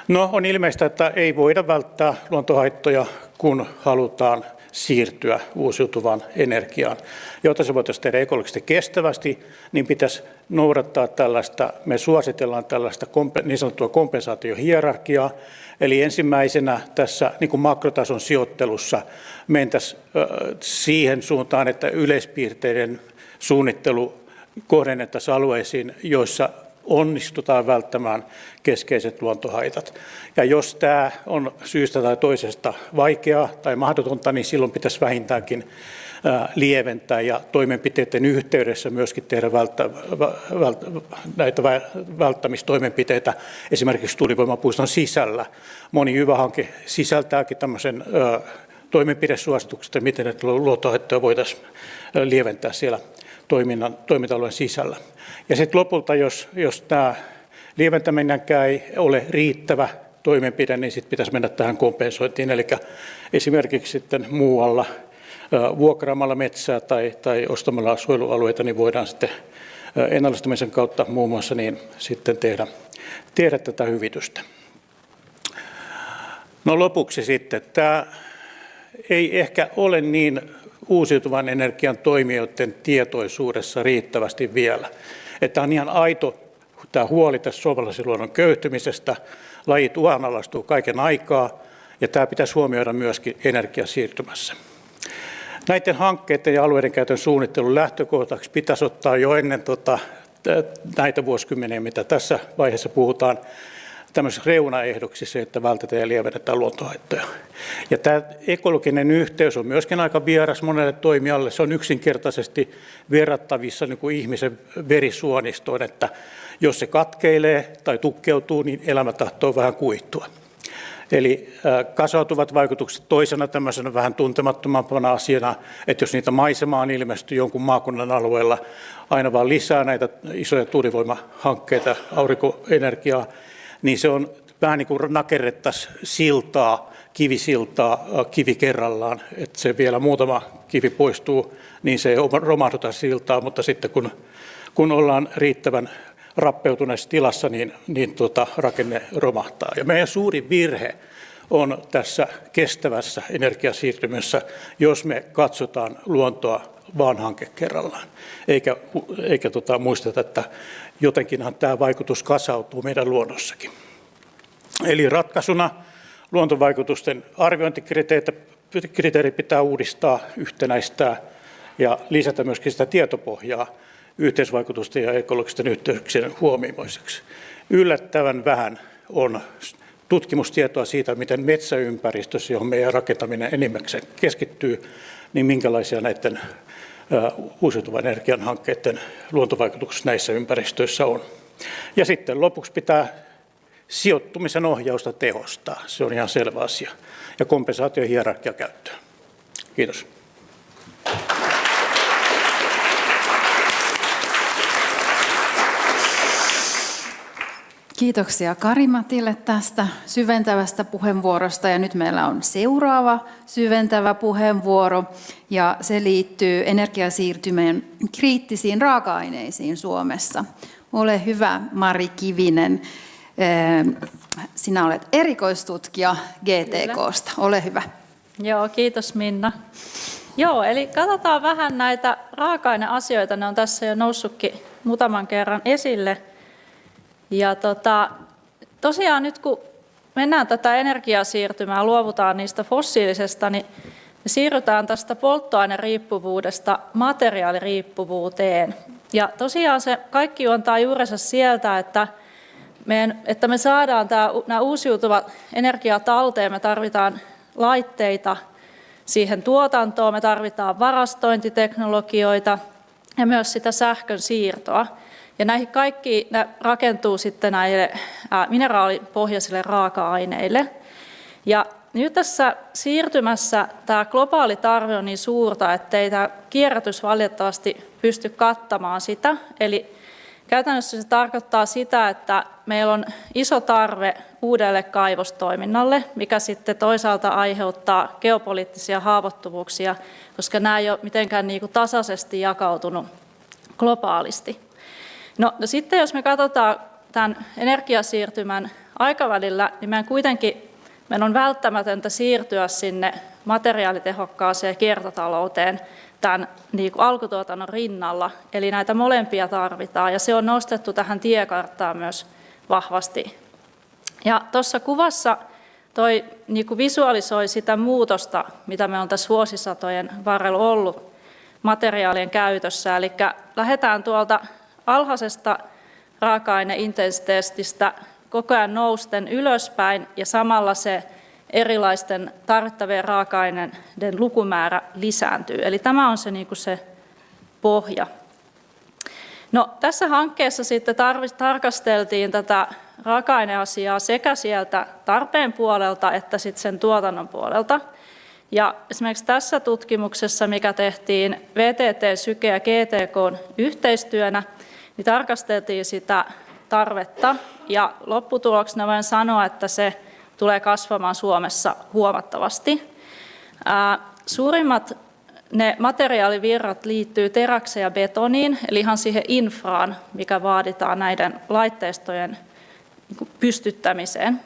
No, on ilmeistä, että ei voida välttää luontohaittoja, kun halutaan siirtyä uusiutuvaan energiaan. Jotta se voitaisiin tehdä ekologisesti kestävästi, niin pitäisi noudattaa tällaista, me suositellaan tällaista niin sanottua kompensaatiohierarkiaa, eli ensimmäisenä tässä niin kuin makrotason sijoittelussa mentäisiin siihen suuntaan, että yleispiirteiden suunnittelu kohdennettaisiin alueisiin, joissa onnistutaan välttämään keskeiset luontohaitat. Ja jos tämä on syystä tai toisesta vaikeaa tai mahdotonta, niin silloin pitäisi vähintäänkin lieventää ja toimenpiteiden yhteydessä myöskin tehdä näitä välttämistoimenpiteitä esimerkiksi tuulivoimapuiston sisällä. Moni hyvä-hanke sisältääkin tämmöisen toimenpidesuositukset, miten näitä luontohaittoja voitaisiin lieventää siellä toiminta-alueen sisällä. Ja sitten lopulta, jos tämä lieventäminenkään ei ole riittävä toimenpide, niin sitten pitäisi mennä tähän kompensointiin, eli esimerkiksi sitten muualla vuokraamalla metsää tai ostamalla suojelualueita, niin voidaan sitten ennallistamisen kautta muun muassa niin sitten tehdä tätä hyvitystä. No lopuksi sitten, tämä ei ehkä ole niin uusiutuvan energian toimijoiden tietoisuudessa riittävästi vielä. Että on ihan aito tämä huoli tästä suomalaisen luonnon köyhtymisestä, lajit uhanalaistuu kaiken aikaa, ja tämä pitäisi huomioida myöskin energiasiirtymässä. Näiden hankkeiden ja alueiden käytön suunnittelun lähtökohtaksi pitäisi ottaa jo ennen näitä vuosikymmeniä, mitä tässä vaiheessa puhutaan, tämmöisessä reunaehdoksi että vältetään ja lievennetään luontohaittoja. Ja tämä ekologinen yhteys on myöskin aika vieras monelle toimijalle. Se on yksinkertaisesti verrattavissa niin kuin ihmisen verisuonistoon, että jos se katkeilee tai tukkeutuu, niin elämä tahtoo vähän kuihtua. Eli kasautuvat vaikutukset toisena tämmöisenä vähän tuntemattomampana asiana, että jos niitä maisemaan ilmestyy jonkun maakunnan alueella aina vaan lisää näitä isoja tuulivoimahankkeita, aurinkoenergiaa, niin se on vähän niin kuin nakerrettaisiin siltaa, kivisiltaa kivi kerrallaan, että se vielä muutama kivi poistuu, niin se ei romahduta siltaa, mutta sitten kun ollaan riittävän rappeutuneessa tilassa, niin rakenne romahtaa. Ja meidän suurin virhe on tässä kestävässä energiasiirtymässä, jos me katsotaan luontoa vaan hanke kerrallaan, eikä muisteta, että jotenkinhan tämä vaikutus kasautuu meidän luonnossakin. Eli ratkaisuna luontovaikutusten arviointikriteeri pitää uudistaa, yhtenäistää ja lisätä myöskin sitä tietopohjaa yhteisvaikutusten ja ekologisten yhteyksien huomioimiseksi. Yllättävän vähän on tutkimustietoa siitä, miten metsäympäristössä, johon meidän rakentaminen enimmäkseen keskittyy, niin minkälaisia näiden uusiutuvan energian hankkeiden luontovaikutukset näissä ympäristöissä on. Ja sitten lopuksi pitää sijoittumisen ohjausta tehostaa. Se on ihan selvä asia. Ja kompensaatiohierarkia käyttöön. Kiitos. Kiitoksia Kari-Matille tästä syventävästä puheenvuorosta ja nyt meillä on seuraava syventävä puheenvuoro ja se liittyy energiasiirtymän kriittisiin raaka-aineisiin Suomessa. Ole hyvä Mari Kivinen, sinä olet erikoistutkija GTK:sta, ole hyvä. Joo, kiitos Minna. Joo, eli katsotaan vähän näitä raaka-aineasioita, ne on tässä jo noussutkin muutaman kerran esille. Ja tosiaan nyt kun mennään tätä energiasiirtymää, luovutaan niistä fossiilisesta, niin me siirrytään tästä polttoaineriippuvuudesta materiaaliriippuvuuteen. Ja tosiaan se kaikki juontaa juurensa sieltä, että me saadaan nämä uusiutuvat energiat talteen, me tarvitaan laitteita siihen tuotantoon, me tarvitaan varastointiteknologioita ja myös sitä sähkön siirtoa. Ja näihin kaikki ne rakentuu sitten näille mineraalipohjaisille raaka-aineille. Ja nyt tässä siirtymässä tämä globaali tarve on niin suurta, ettei tämä kierrätys valitettavasti pysty kattamaan sitä. Eli käytännössä se tarkoittaa sitä, että meillä on iso tarve uudelle kaivostoiminnalle, mikä sitten toisaalta aiheuttaa geopoliittisia haavoittuvuuksia, koska nämä ei ole mitenkään niin kuin tasaisesti jakautunut globaalisti. No sitten jos me katsotaan tämän energiasiirtymän aikavälillä, niin meidän on välttämätöntä siirtyä sinne materiaalitehokkaaseen kiertotalouteen tämän niin kuin alkutuotannon rinnalla. Eli näitä molempia tarvitaan ja se on nostettu tähän tiekarttaan myös vahvasti. Ja tuossa kuvassa toi niin kuin visualisoi sitä muutosta, mitä me on tässä vuosisatojen varrella ollut materiaalien käytössä. Eli lähdetään tuolta alhaisesta raaka-aineintensiteetistä koko ajan nousten ylöspäin ja samalla se erilaisten tarvittavien raaka-aineiden lukumäärä lisääntyy. Eli tämä on se, niin kuin se pohja. No, tässä hankkeessa sitten tarkasteltiin tätä raaka-aineasiaa sekä sieltä tarpeen puolelta että sitten sen tuotannon puolelta. Ja esimerkiksi tässä tutkimuksessa, mikä tehtiin VTT, Syke ja GTK:n yhteistyönä, niin tarkasteltiin sitä tarvetta ja lopputuloksena voin sanoa, että se tulee kasvamaan Suomessa huomattavasti. Suurimmat ne materiaalivirrat liittyy teräkseen ja betoniin, eli ihan siihen infraan, mikä vaaditaan näiden laitteistojen pystyttämiseen.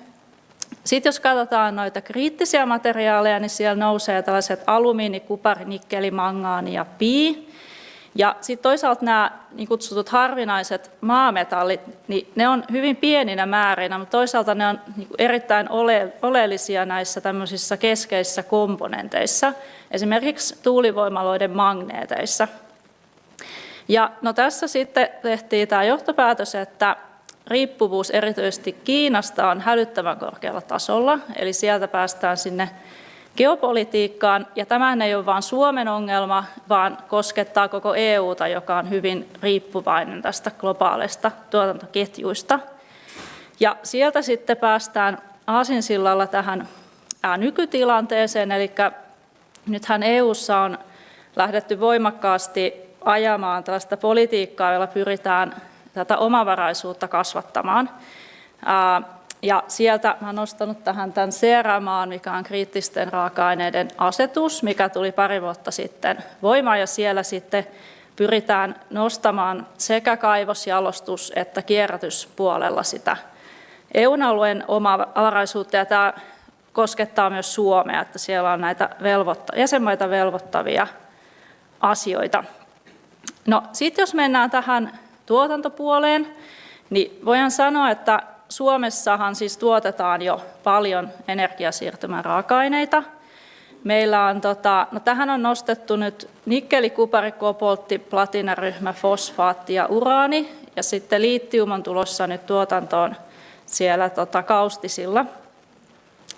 Sitten jos katsotaan noita kriittisiä materiaaleja, niin siellä nousee tällaiset alumiini, kupari, nikkeli, mangaani ja pii. Ja sitten toisaalta nämä niin kutsutut harvinaiset maametallit, niin ne on hyvin pieninä määrinä, mutta toisaalta ne on niin erittäin oleellisia näissä tämmöisissä keskeisissä komponenteissa, esimerkiksi tuulivoimaloiden magneeteissa. Ja no tässä sitten tehtiin tämä johtopäätös, että riippuvuus erityisesti Kiinasta on hälyttävän korkealla tasolla, eli sieltä päästään sinne geopolitiikkaan, ja tämähän ei ole vain Suomen ongelma, vaan koskettaa koko EUta, joka on hyvin riippuvainen tästä globaalista tuotantoketjuista. Ja sieltä sitten päästään aasinsillalla tähän nykytilanteeseen, eli nythän EUssa on lähdetty voimakkaasti ajamaan tällaista politiikkaa, jolla pyritään tätä omavaraisuutta kasvattamaan. Ja sieltä olen nostanut tähän tämän CRA:n, mikä on kriittisten raaka-aineiden asetus, mikä tuli pari vuotta sitten voimaan, ja siellä sitten pyritään nostamaan sekä kaivosjalostus- että kierrätyspuolella sitä EU-alueen omavaraisuutta, ja tämä koskettaa myös Suomea, että siellä on näitä jäsenmaita velvoittavia asioita. No sitten jos mennään tähän tuotantopuoleen, niin voidaan sanoa, että Suomessahan siis tuotetaan jo paljon energiasiirtymän raaka-aineita. Meillä on, no tähän on nostettu nyt nikkeli, kupari, koboltti, platinaryhmä, fosfaatti ja uraani, ja sitten litium on tulossa nyt tuotantoon siellä kaustisilla.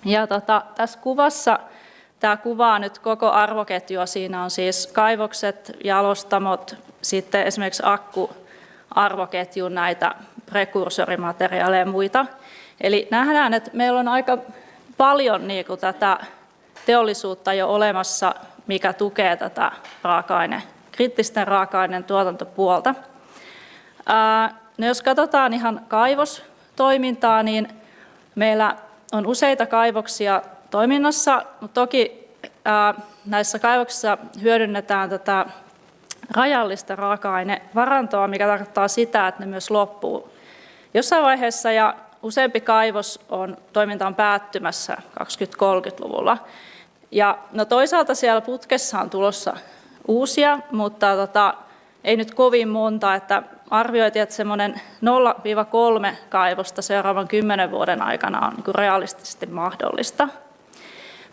Ja tässä kuvassa tämä kuvaa nyt koko arvoketjua. Siinä on siis kaivokset, jalostamot, sitten esimerkiksi akkuarvoketjun näitä prekursorimateriaaleja ja muita. Eli nähdään, että meillä on aika paljon niin kuin tätä teollisuutta jo olemassa, mikä tukee tätä kriittisten raaka-aineen tuotantopuolta. No jos katsotaan ihan kaivostoimintaa, niin meillä on useita kaivoksia toiminnassa, mutta toki näissä kaivoksissa hyödynnetään tätä rajallista raaka-ainevarantoa, mikä tarkoittaa sitä, että ne myös loppuu jossain vaiheessa, ja useampi kaivos toiminta on päättymässä 2030-luvulla. Ja no toisaalta siellä putkessa on tulossa uusia, mutta ei nyt kovin monta, että arvioitiin, että semmoinen 0-3 kaivosta seuraavan 10 vuoden aikana on niin kuin realistisesti mahdollista.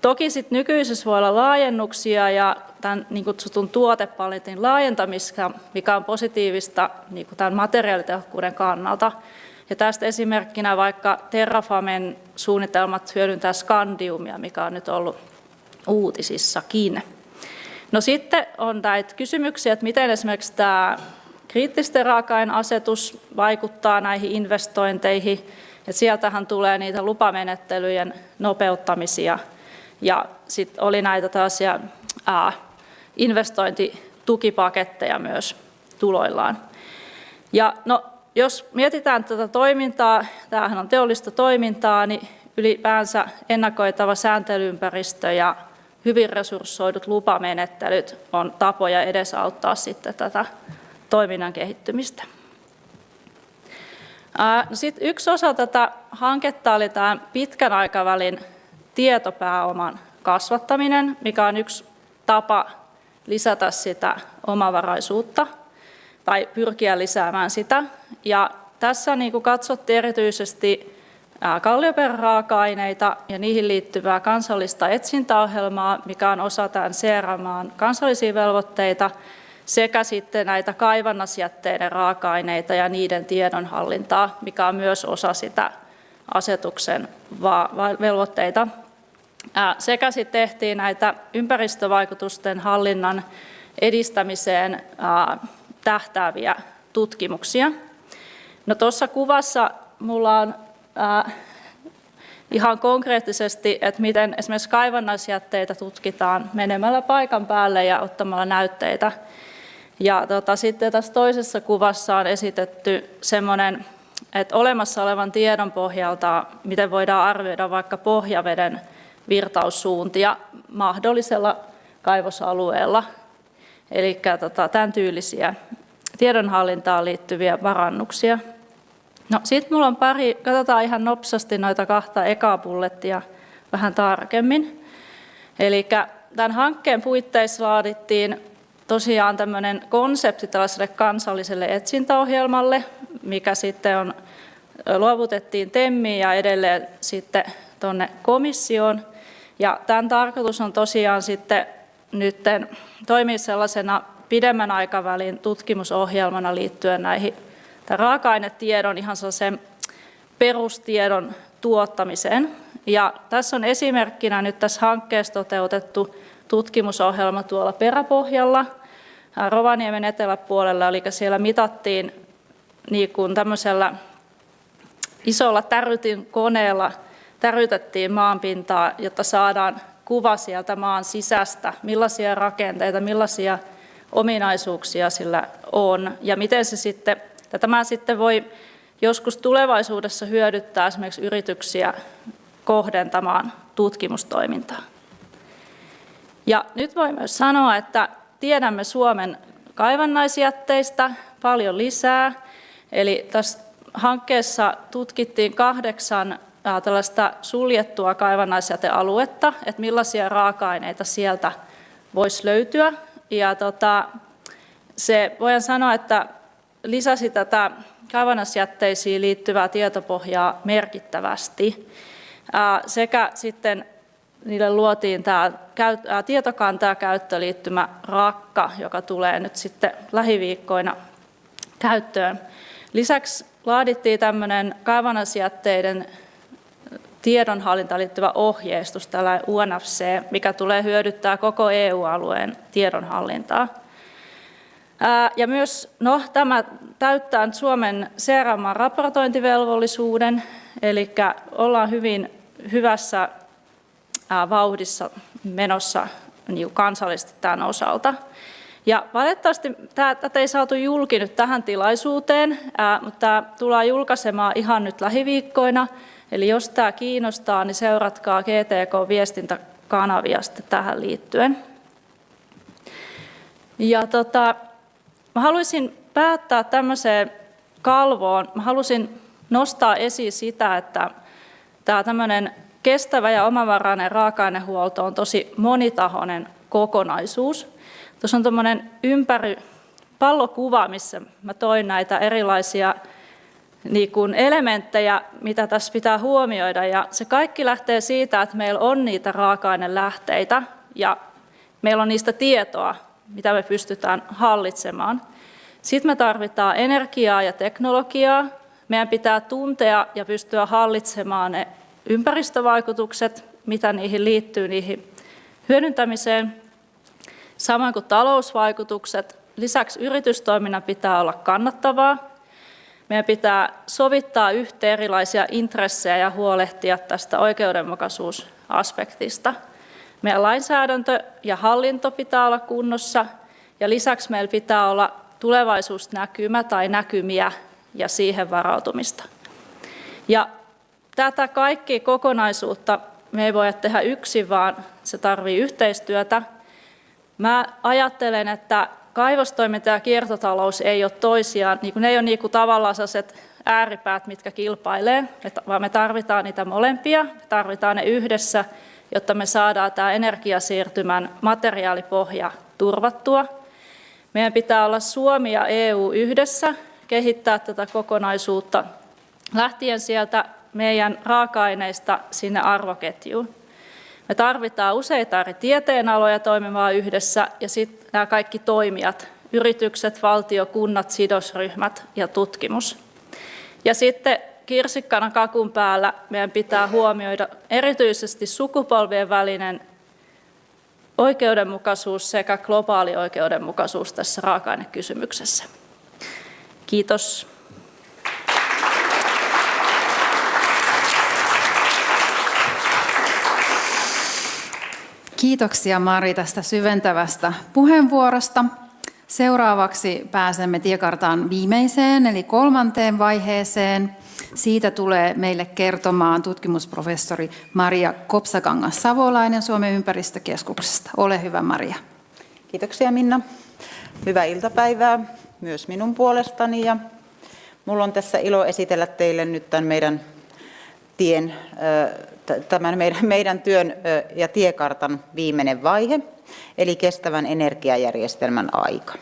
Toki sitten nykyisessä voi olla laajennuksia ja tämän niin kutsutun tuotepaletin laajentamista, mikä on positiivista niin kuin tämän materiaalitehokkuuden kannalta. Ja tästä esimerkkinä vaikka Terrafamen suunnitelmat hyödyntää skandiumia, mikä on nyt ollut uutisissakin. No sitten on näitä kysymyksiä, että miten esimerkiksi tämä kriittisten raaka-aineasetus vaikuttaa näihin investointeihin. Ja sieltähän tulee niitä lupamenettelyjen nopeuttamisia. Ja sitten oli näitä tällaisia investointitukipaketteja myös tuloillaan. Ja no, jos mietitään tätä toimintaa, tämähän on teollista toimintaa, niin ylipäänsä ennakoitava sääntelyympäristö ja hyvin resurssoidut lupamenettelyt on tapoja edesauttaa sitten tätä toiminnan kehittymistä. No sitten yksi osa tätä hanketta oli tämä pitkän aikavälin tietopääoman kasvattaminen, mikä on yksi tapa lisätä sitä omavaraisuutta tai pyrkiä lisäämään sitä. Ja tässä niin kuin katsottiin erityisesti kallioperäraaka-aineita ja niihin liittyvää kansallista etsintäohjelmaa, mikä on osa tämän CRA:n kansallisia velvoitteita, sekä sitten näitä kaivannasjätteiden raaka-aineita ja niiden tiedonhallintaa, mikä on myös osa sitä asetuksen velvoitteita. Sekä sitten tehtiin näitä ympäristövaikutusten hallinnan edistämiseen tähtääviä tutkimuksia. No tuossa kuvassa minulla on ihan konkreettisesti, että miten esimerkiksi kaivannaisjätteitä tutkitaan menemällä paikan päälle ja ottamalla näytteitä. Ja sitten tässä toisessa kuvassa on esitetty semmoinen, että olemassa olevan tiedon pohjalta, miten voidaan arvioida vaikka pohjaveden virtaussuuntia mahdollisella kaivosalueella. Eli tämän tyylisiä tiedonhallintaan liittyviä parannuksia. No sitten minulla on pari, katsotaan ihan nopsasti noita kahta ekaa bullettia vähän tarkemmin. Eli tämän hankkeen puitteissa laadittiin tosiaan tämmöinen konsepti tällaiselle kansalliselle etsintäohjelmalle, mikä sitten luovutettiin TEMiin ja edelleen sitten tuonne komissioon. Ja tämän tarkoitus on tosiaan sitten nyt toimia sellaisena pidemmän aikavälin tutkimusohjelmana liittyen näihin raaka-ainetiedon, ihan sellaisen perustiedon tuottamiseen. Ja tässä on esimerkkinä nyt tässä hankkeessa toteutettu tutkimusohjelma tuolla Peräpohjalla Rovaniemen eteläpuolella, eli siellä mitattiin niin kuin tämmöisellä isolla tärytinkoneella tärytettiin maanpintaa, jotta saadaan kuva sieltä maan sisästä, millaisia rakenteita, millaisia ominaisuuksia sillä on ja miten se sitten, tämä sitten voi joskus tulevaisuudessa hyödyttää esimerkiksi yrityksiä kohdentamaan tutkimustoimintaa. Ja nyt voi myös sanoa, että tiedämme Suomen kaivannaisjätteistä paljon lisää. Eli tässä hankkeessa tutkittiin 8 tällaista suljettua kaivannaisjätealuetta, että millaisia raaka-aineita sieltä voisi löytyä. Ja se voidaan sanoa, että lisäsi tätä kaivannaisjätteisiin liittyvää tietopohjaa merkittävästi. Sekä sitten niille luotiin tämä tietokanta ja käyttöliittymä Rakka, joka tulee nyt sitten lähiviikkoina käyttöön. Lisäksi laadittiin tämmöinen kaivannaisjätteiden tiedonhallintaan liittyvä ohjeistus, tällainen UNFC, mikä tulee hyödyttää koko EU-alueen tiedonhallintaa. Ja myös tämä täyttää Suomen CRM-raportointivelvollisuuden, eli ollaan hyvin hyvässä vauhdissa menossa niin kansallisesti tämän osalta. Ja valitettavasti tätä ei saatu julki nyt tähän tilaisuuteen, mutta tämä tullaan julkaisemaan ihan nyt lähiviikkoina. Eli jos tämä kiinnostaa, niin seuratkaa GTK-viestintäkanavia sitten tähän liittyen. Ja mä haluaisin päättää tämmöiseen kalvoon. Mä halusin nostaa esiin sitä, että tämä tämmöinen kestävä ja omavarainen raaka-ainehuolto on tosi monitahoinen kokonaisuus. Tuossa on tuommoinen pallokuva, missä mä toin näitä erilaisia niin kuin elementtejä, mitä tässä pitää huomioida. Ja se kaikki lähtee siitä, että meillä on niitä raaka-ainelähteitä ja meillä on niistä tietoa, mitä me pystytään hallitsemaan. Sitten me tarvitaan energiaa ja teknologiaa. Meidän pitää tuntea ja pystyä hallitsemaan ne ympäristövaikutukset, mitä niihin liittyy, niihin hyödyntämiseen. Samoin kuin talousvaikutukset. Lisäksi yritystoiminnan pitää olla kannattavaa. Meidän pitää sovittaa yhteen erilaisia intressejä ja huolehtia tästä oikeudenmukaisuusaspektista. Meidän lainsäädäntö ja hallinto pitää olla kunnossa ja lisäksi meillä pitää olla tulevaisuusnäkymä tai näkymiä ja siihen varautumista. Ja tätä kaikkia kokonaisuutta me ei voida tehdä yksin, vaan se tarvitsee yhteistyötä. Mä ajattelen, että kaivostoiminta ja kiertotalous ei ole toisiaan, ne ei ole niin kuin tavallaan sellaiset ääripäät, mitkä kilpailee, vaan me tarvitaan niitä molempia, me tarvitaan ne yhdessä, jotta me saadaan tämä energiasiirtymän materiaalipohja turvattua. Meidän pitää olla Suomi ja EU yhdessä, kehittää tätä kokonaisuutta lähtien sieltä meidän raaka-aineista sinne arvoketjuun. Me tarvitaan useita eri tieteenaloja toimimaan yhdessä ja sitten nämä kaikki toimijat, yritykset, valtio, kunnat, sidosryhmät ja tutkimus. Ja sitten kirsikkana kakun päällä meidän pitää huomioida erityisesti sukupolvien välinen oikeudenmukaisuus sekä globaali oikeudenmukaisuus tässä raaka-ainekysymyksessä. Kiitos. Kiitoksia Mari tästä syventävästä puheenvuorosta. Seuraavaksi pääsemme tiekartan viimeiseen eli 3. vaiheeseen. Siitä tulee meille kertomaan tutkimusprofessori Maria Kopsakangas-Savolainen Suomen ympäristökeskuksesta. Ole hyvä, Maria. Kiitoksia, Minna. Hyvää iltapäivää myös minun puolestani. Ja minulla on tässä ilo esitellä teille nyt tämän meidän tämän meidän työn ja tiekartan viimeinen vaihe, eli kestävän energiajärjestelmän aika.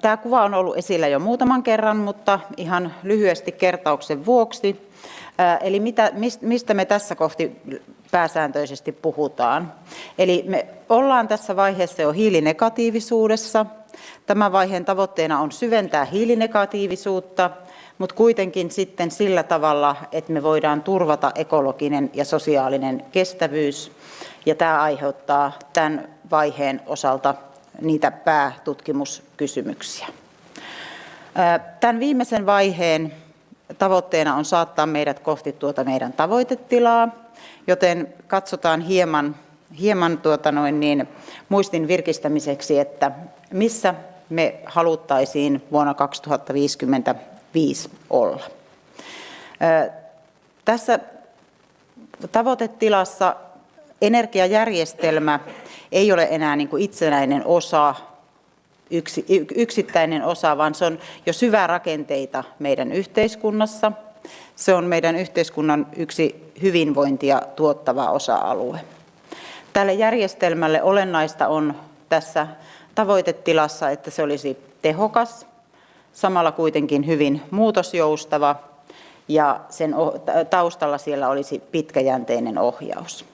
Tämä kuva on ollut esillä jo muutaman kerran, mutta ihan lyhyesti kertauksen vuoksi. Eli mistä me tässä kohti pääsääntöisesti puhutaan? Eli me ollaan tässä vaiheessa jo hiilinegatiivisuudessa. Tämän vaiheen tavoitteena on syventää hiilinegatiivisuutta, mutta kuitenkin sitten sillä tavalla, että me voidaan turvata ekologinen ja sosiaalinen kestävyys. Ja tämä aiheuttaa tämän vaiheen osalta niitä päätutkimuskysymyksiä. Tämän viimeisen vaiheen tavoitteena on saattaa meidät kohti tuota meidän tavoitetilaa, joten katsotaan hieman muistin virkistämiseksi, että missä me haluttaisiin vuonna 2055 olla. Tässä tavoitetilassa energiajärjestelmä ei ole enää niin kuin itsenäinen osa, yksittäinen osa, vaan se on jo syvää rakenteita meidän yhteiskunnassa. Se on meidän yhteiskunnan yksi hyvinvointia tuottava osa-alue. Tälle järjestelmälle olennaista on tässä tavoitetilassa, että se olisi tehokas, samalla kuitenkin hyvin muutosjoustava ja sen taustalla siellä olisi pitkäjänteinen ohjaus.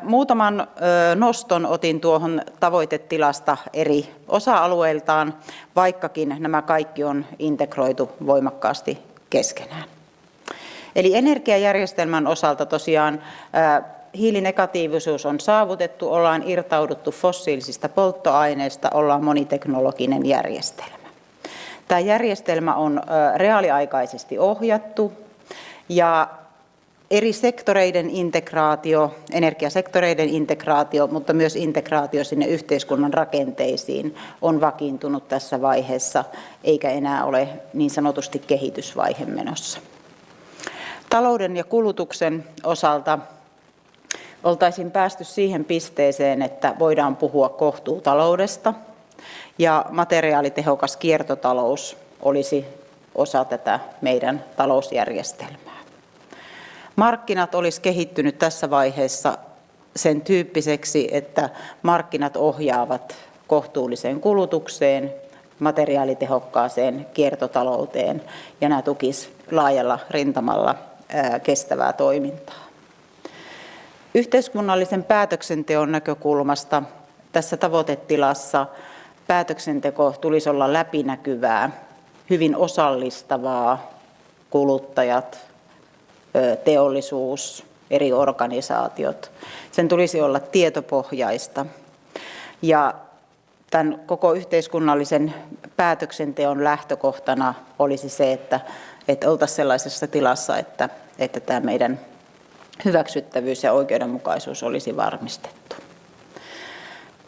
Muutaman noston otin tuohon tavoitetilasta eri osa-alueiltaan, vaikkakin nämä kaikki on integroitu voimakkaasti keskenään. Eli energiajärjestelmän osalta tosiaan hiilinegatiivisuus on saavutettu, ollaan irtauduttu fossiilisista polttoaineista, ollaan moniteknologinen järjestelmä. Tämä järjestelmä on reaaliaikaisesti ohjattu ja eri sektoreiden integraatio, energiasektoreiden integraatio, mutta myös integraatio sinne yhteiskunnan rakenteisiin on vakiintunut tässä vaiheessa, eikä enää ole niin sanotusti kehitysvaihe menossa. Talouden ja kulutuksen osalta oltaisiin päästy siihen pisteeseen, että voidaan puhua kohtuutaloudesta ja materiaalitehokas kiertotalous olisi osa tätä meidän talousjärjestelmää. Markkinat olisi kehittynyt tässä vaiheessa sen tyyppiseksi, että markkinat ohjaavat kohtuulliseen kulutukseen, materiaalitehokkaaseen kiertotalouteen ja nämä tukisivat laajalla rintamalla kestävää toimintaa. Yhteiskunnallisen päätöksenteon näkökulmasta tässä tavoitetilassa päätöksenteko tulisi olla läpinäkyvää, hyvin osallistavaa, kuluttajat, teollisuus, eri organisaatiot. Sen tulisi olla tietopohjaista ja tämän koko yhteiskunnallisen päätöksenteon lähtökohtana olisi se, että oltaisiin sellaisessa tilassa, että tämä meidän hyväksyttävyys ja oikeudenmukaisuus olisi varmistettu.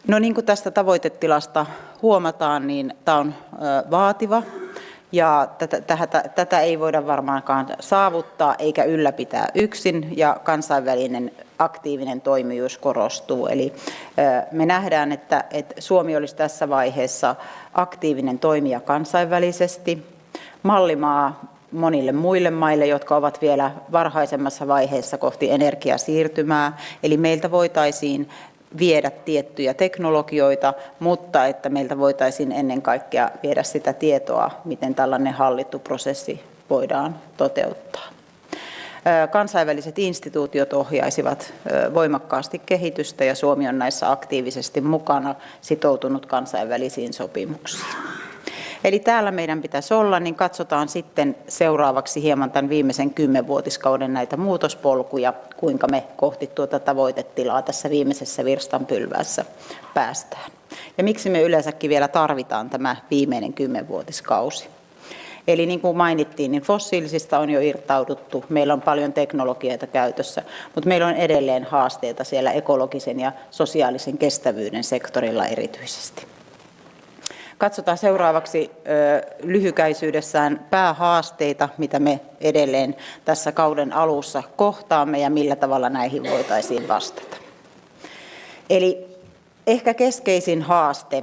No niin kuin tästä tavoitetilasta huomataan, niin tämä on vaativa ja tätä ei voida varmaankaan saavuttaa eikä ylläpitää yksin ja kansainvälinen aktiivinen toimijuus korostuu. Eli me nähdään, että Suomi olisi tässä vaiheessa aktiivinen toimija kansainvälisesti, mallimaa monille muille maille, jotka ovat vielä varhaisemmassa vaiheessa kohti energiasiirtymää. Eli meiltä voitaisiin viedä tiettyjä teknologioita, mutta että meiltä voitaisiin ennen kaikkea viedä sitä tietoa, miten tällainen hallittu prosessi voidaan toteuttaa. Kansainväliset instituutiot ohjaisivat voimakkaasti kehitystä ja Suomi on näissä aktiivisesti mukana sitoutunut kansainvälisiin sopimuksiin. Eli täällä meidän pitäisi olla, niin katsotaan sitten seuraavaksi hieman tämän viimeisen 10-vuotiskauden näitä muutospolkuja, kuinka me kohti tuota tavoitetilaa tässä viimeisessä virstanpylväässä päästään. Ja miksi me yleensäkin vielä tarvitaan tämä viimeinen 10-vuotiskausi. Eli niin kuin mainittiin, niin fossiilisista on jo irtauduttu, meillä on paljon teknologioita käytössä, mutta meillä on edelleen haasteita siellä ekologisen ja sosiaalisen kestävyyden sektorilla erityisesti. Katsotaan seuraavaksi lyhykäisyydessään päähaasteita, mitä me edelleen tässä kauden alussa kohtaamme ja millä tavalla näihin voitaisiin vastata. Eli ehkä keskeisin haaste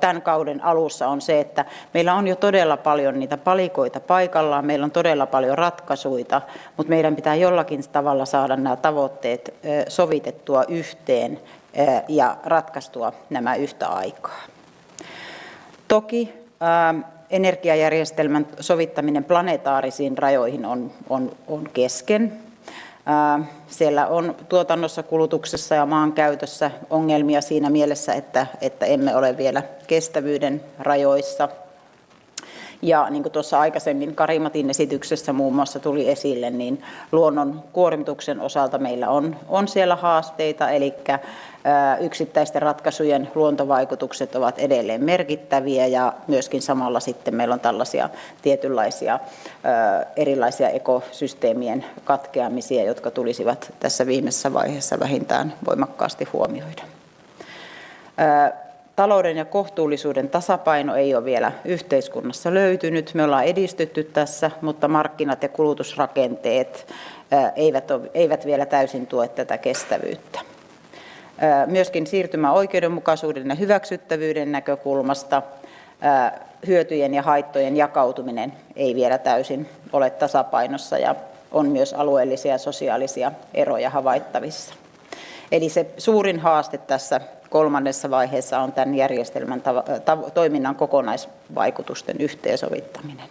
tämän kauden alussa on se, että meillä on jo todella paljon niitä palikoita paikallaan, meillä on todella paljon ratkaisuja, mutta meidän pitää jollakin tavalla saada nämä tavoitteet sovitettua yhteen ja ratkaistua nämä yhtä aikaa. Toki energiajärjestelmän sovittaminen planetaarisiin rajoihin on kesken. Siellä on tuotannossa, kulutuksessa ja maankäytössä ongelmia siinä mielessä, että emme ole vielä kestävyyden rajoissa. Ja niin kuin tuossa aikaisemmin Karimatin esityksessä muun muassa tuli esille, niin luonnon kuormituksen osalta meillä on siellä haasteita, eli yksittäisten ratkaisujen luontovaikutukset ovat edelleen merkittäviä ja myöskin samalla sitten meillä on tällaisia tietynlaisia erilaisia ekosysteemien katkeamisia, jotka tulisivat tässä viimeisessä vaiheessa vähintään voimakkaasti huomioida. Talouden ja kohtuullisuuden tasapaino ei ole vielä yhteiskunnassa löytynyt. Me ollaan edistytty tässä, mutta markkinat ja kulutusrakenteet eivät vielä täysin tue tätä kestävyyttä. Myöskin siirtymäoikeudenmukaisuuden ja hyväksyttävyyden näkökulmasta hyötyjen ja haittojen jakautuminen ei vielä täysin ole tasapainossa ja on myös alueellisia ja sosiaalisia eroja havaittavissa. Eli se suurin haaste tässä kolmannessa vaiheessa on tämän järjestelmän toiminnan kokonaisvaikutusten yhteensovittaminen.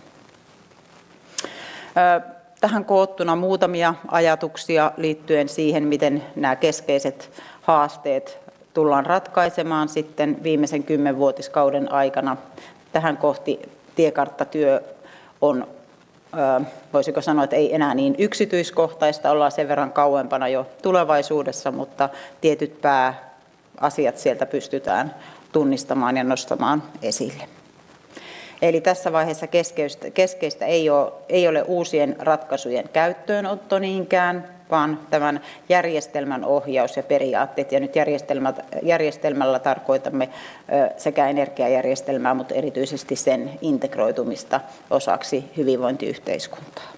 Tähän koottuna muutamia ajatuksia liittyen siihen, miten nämä keskeiset haasteet tullaan ratkaisemaan sitten viimeisen 10-vuotiskauden aikana. Tähän kohti tiekarttatyö on, voisiko sanoa, että ei enää niin yksityiskohtaista, ollaan sen verran kauempana jo tulevaisuudessa, mutta tietyt pääasiat sieltä pystytään tunnistamaan ja nostamaan esille. Eli tässä vaiheessa keskeistä ei ole uusien ratkaisujen käyttöönotto niinkään, vaan tämän järjestelmän ohjaus ja periaatteet. Ja nyt järjestelmällä tarkoitamme sekä energiajärjestelmää, mutta erityisesti sen integroitumista osaksi hyvinvointiyhteiskuntaa.